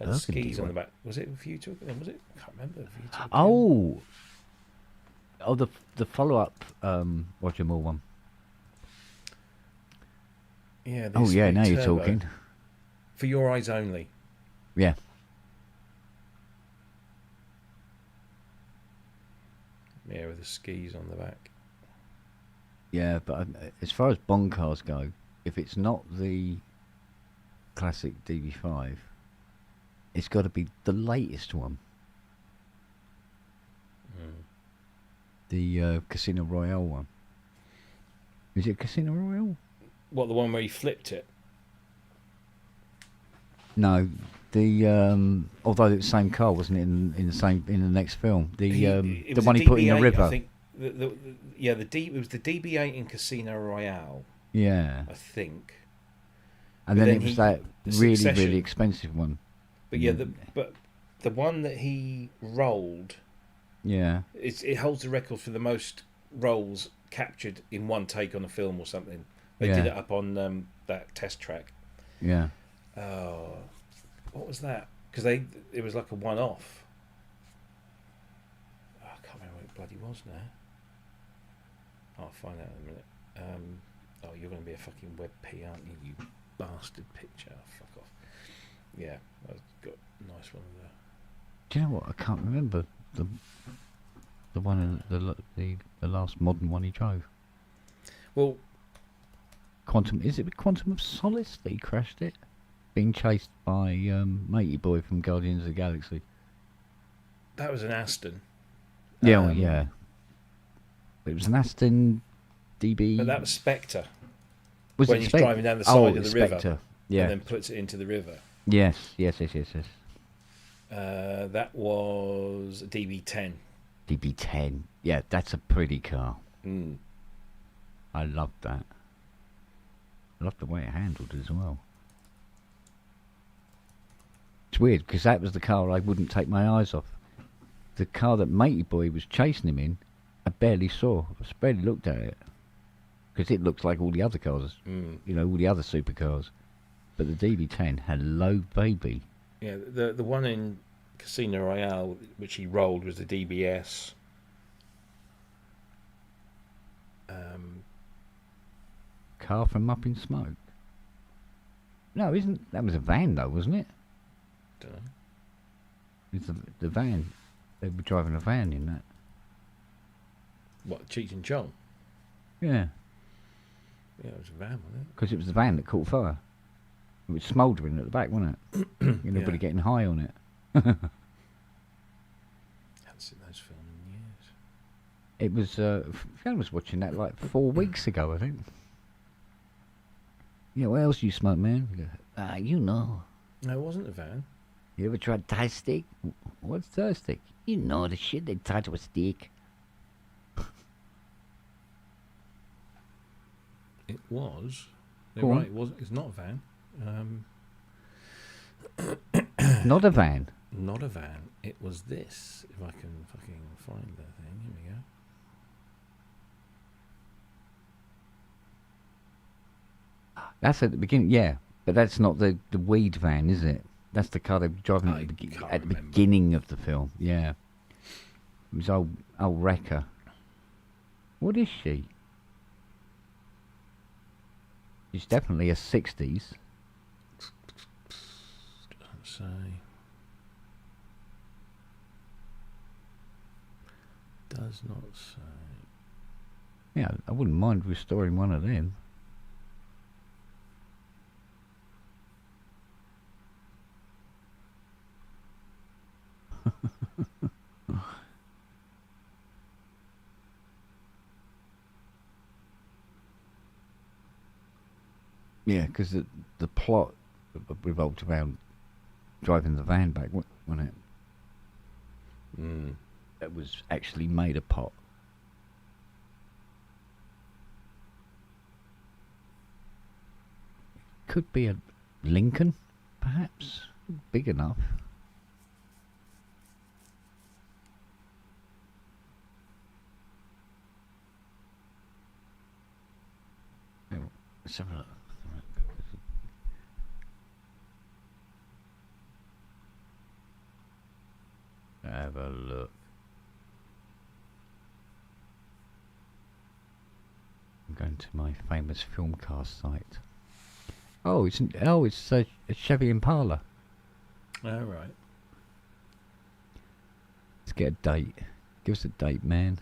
Had the skis on the back. Was it View to... Was it? I can't remember. View to Oh, the follow-up Roger Moore one. Yeah. Oh, yeah, now you're Turbo. talking. For Your Eyes Only. Yeah. Yeah, with the skis on the back. Yeah, but as far as Bond cars go, if it's not the classic DB5, it's got to be the latest one. The Casino Royale one. Is it Casino Royale? What, the one where he flipped it? No, the although it's the same car, wasn't it? In the next film, the one he put in the river. I think it was the DB8 in Casino Royale. Yeah, I think. And then it was that really Succession. really expensive one. But yeah, the one that he rolled. Yeah. It holds the record for the most rolls captured in one take on a film or something. They did it up on that test track. Yeah. Oh, what was that? Because it was like a one-off. Oh, I can't remember what it bloody was now. I'll find out in a minute. Oh, you're going to be a fucking web P, aren't you? You bastard picture. Oh, fuck off. Yeah, I've got a nice one of that. Do you know what? I can't remember the one the last modern one he drove. Well, Is it Quantum of Solace that he crashed it? Being chased by Matey Boy from Guardians of the Galaxy. that was an Aston. Yeah, yeah. It was an Aston DB. But that was Spectre. Was when it he's Spectre? driving down the side of the river. Spectre. Yeah. And then puts it into the river. Yes. That was a DB10. DB10. Yeah, that's a pretty car. Mm. I loved that. I loved the way it handled as well. It's weird because that was the car I wouldn't take my eyes off. The car that Matey Boy was chasing him in I barely saw. I just barely looked at it because it looks like all the other cars. You know, all the other supercars. But the DB10, hello, baby. Yeah, the one in Casino Royale which he rolled was the DBS. Car from Up in Smoke. No, isn't that was a van though, wasn't it? Don't know. It's the van. They were driving a van in that. What, Cheech and Chong? Yeah. Yeah, it was a van, wasn't it? Because it was the van that caught fire. It was smouldering at the back, wasn't it? Nobody getting high on it. Haven't seen those films in years. It was. Fiona was watching that like 4 weeks ago, I think. Yeah, what else you smoke, man? You know. No, it wasn't a van. You ever tried Thai stick? What's Thai stick? You know, the shit they tie to a stick. It was. Go Right, on. it wasn't. It's not a van. Not a van. Not a van. It was this. If I can fucking find the thing. Here we go. That's at the beginning, yeah. But that's not the weed van, is it? That's the car they were driving at the beginning of the film, yeah. It was old Wrecker. What is she? She's definitely a 60s. Doesn't say. Does not say. Yeah, I wouldn't mind restoring one of them. Yeah, because the plot revolved around driving the van back, wasn't it? That was actually made a pot. Could be a Lincoln, perhaps. Big enough. Let's have a look. Have a look. I'm going to my famous film cast site. Oh, it's a Chevy Impala. Oh, right. Let's get a date. Give us a date, man.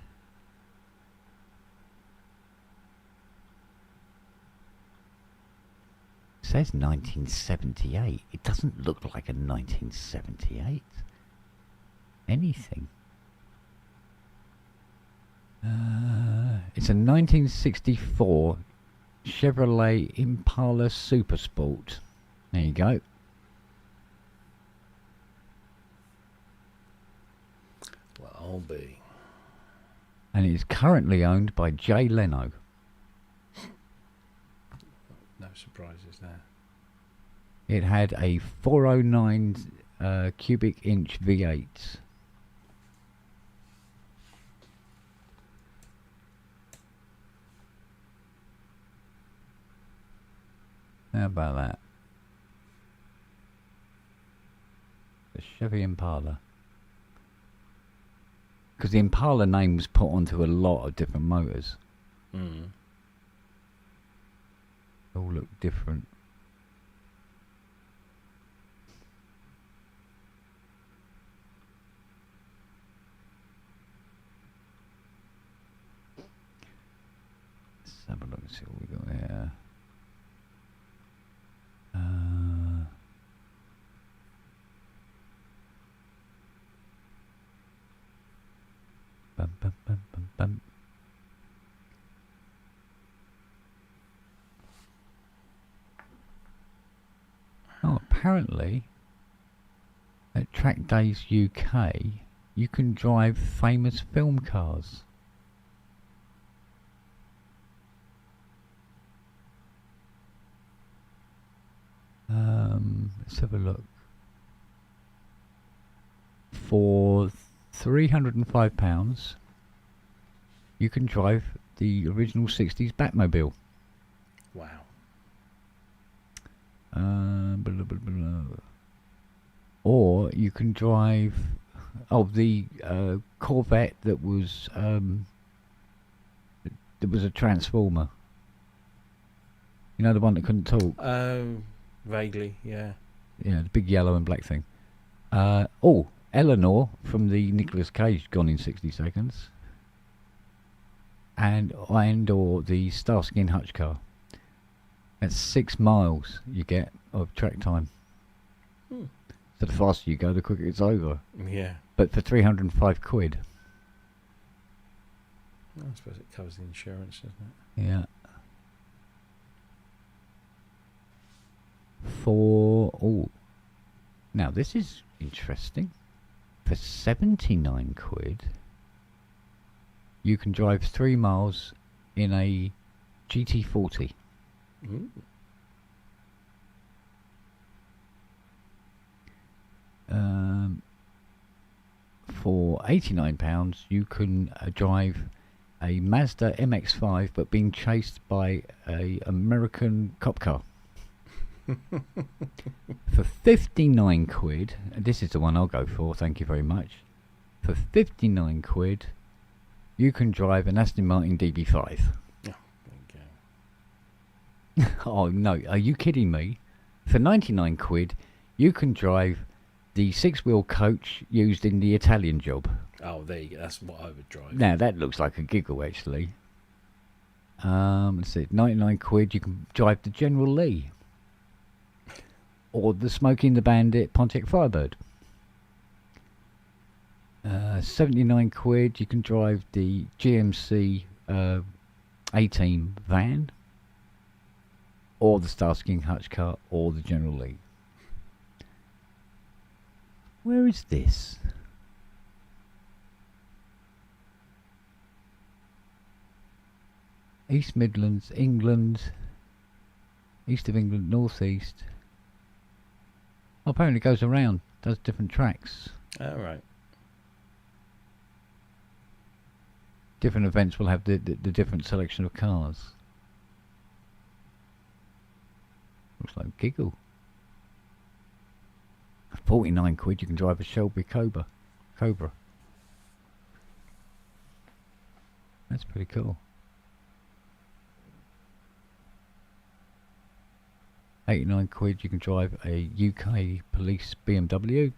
It says 1978. It doesn't look like a 1978. Anything. It's a 1964 Chevrolet Impala Super Sport. There you go. Well, I'll be. And it is currently owned by Jay Leno. No surprises there. It had a 409 cubic inch V8. How about that? The Chevy Impala. Because the Impala name was put onto a lot of different motors. They all look different. Let's have a look and see what we got here. Bum, bum, bum, bum, bum. Oh, apparently at Track Days UK you can drive famous film cars. Let's have a look. For £305, you can drive the original 60s Batmobile. Wow. Blah, blah, blah. Or you can drive the Corvette that was a transformer. You know, the one that couldn't talk. Oh, vaguely, yeah. Yeah, the big yellow and black thing. Eleanor from the Nicolas Cage Gone in 60 Seconds. And or the Starsky and Hutch car. That's 6 miles you get of track time. So the faster you go, the quicker it's over. Yeah. But for 305 quid. I suppose it covers the insurance, doesn't it? Yeah. Now this is interesting. For 79 quid, you can drive 3 miles in a GT40. Ooh. For £89, you can drive a Mazda MX-5, but being chased by a American cop car. For 59 quid, and this is the one I'll go for, thank you very much. For 59 quid, you can drive an Aston Martin DB5. Oh, there you go. Oh no, are you kidding me? For 99 quid, you can drive the 6-wheel coach used in the Italian Job. Oh, there you go. That's what I would drive. Now that looks like a giggle, actually. Let's see, 99 quid, you can drive the General Lee. Or the Smokey and the Bandit Pontiac Firebird. 79 quid, you can drive the GMC A-Team van. Or the Starsky and Hutch car, or the General Lee. Where is this? East Midlands, England. East of England, North East. Oh, apparently it goes around, does different tracks. Oh, right. Different events will have the different selection of cars. Looks like a giggle. 49 quid, you can drive a Shelby Cobra. That's pretty cool. 89 quid, you can drive a UK police BMW.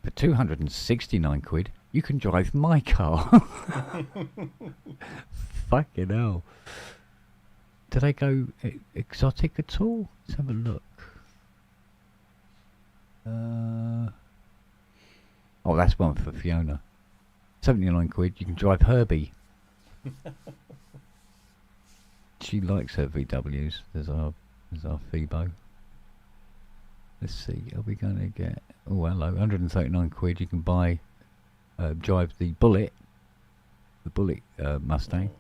For 269 quid, you can drive my car. Fucking hell. Do they go exotic at all? Let's have a look. Oh, that's one for Fiona. 79 quid, you can drive Herbie. She likes her VWs. There's our Phoebo. Let's see, are we going to get... Oh, hello, 139 quid, you can buy... drive the Bullet. The Bullet Mustang.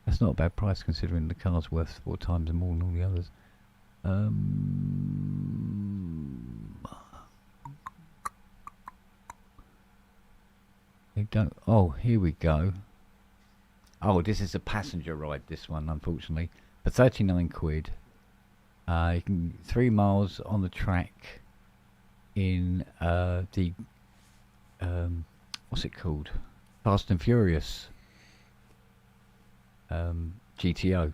That's not a bad price considering the car's worth 4 times more than all the others. They don't. Oh, here we go. Oh, this is a passenger ride. This one, unfortunately, for 39 quid, you can 3 miles on the track in the what's it called? Fast and Furious GTO.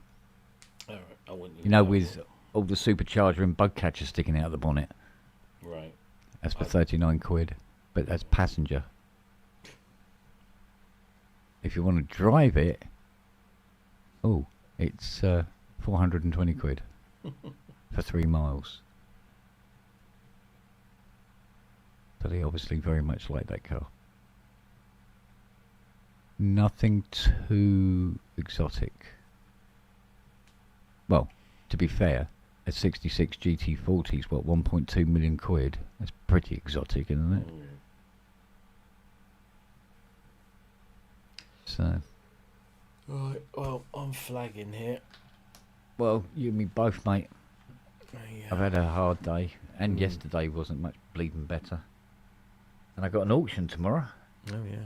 All right. You know, with all the supercharger and bug catcher sticking out of the bonnet. Right. That's for 39 quid, but that's passenger. If you want to drive it, it's 420 quid for 3 miles. So they obviously very much like that car. Nothing too exotic. Well, to be fair, a 66 GT40 is what, 1.2 million quid? That's pretty exotic, isn't it? So. Right, well, I'm flagging here. Well, you and me both, mate. I've had a hard day, and yesterday wasn't much bleeding better. And I got an auction tomorrow. Oh yeah.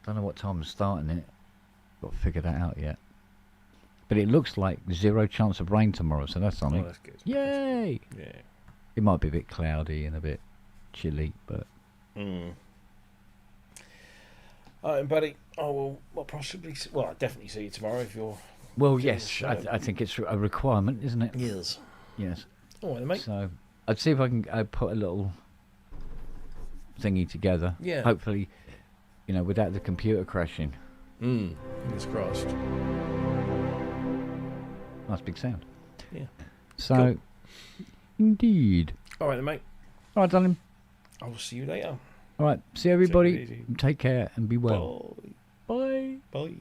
Don't know what time I'm starting it. Got to figure that out yet. But it looks like 0 chance of rain tomorrow, so that's something. Oh, that's good. Yay! Yeah. It might be a bit cloudy and a bit chilly, but. All right, buddy. I'll possibly. I'll definitely see you tomorrow if you're. Well, yes, I think it's a requirement, isn't it? Yes. Yes. All right, mate. So I'd see if I can put a little thingy together. Yeah. Hopefully, without the computer crashing. Fingers crossed. Nice big sound. Yeah. So, cool. Indeed. All right, then, mate. All right, darling. I will see you later. All right. See everybody. Take care and be well. Bye. Bye. Bye.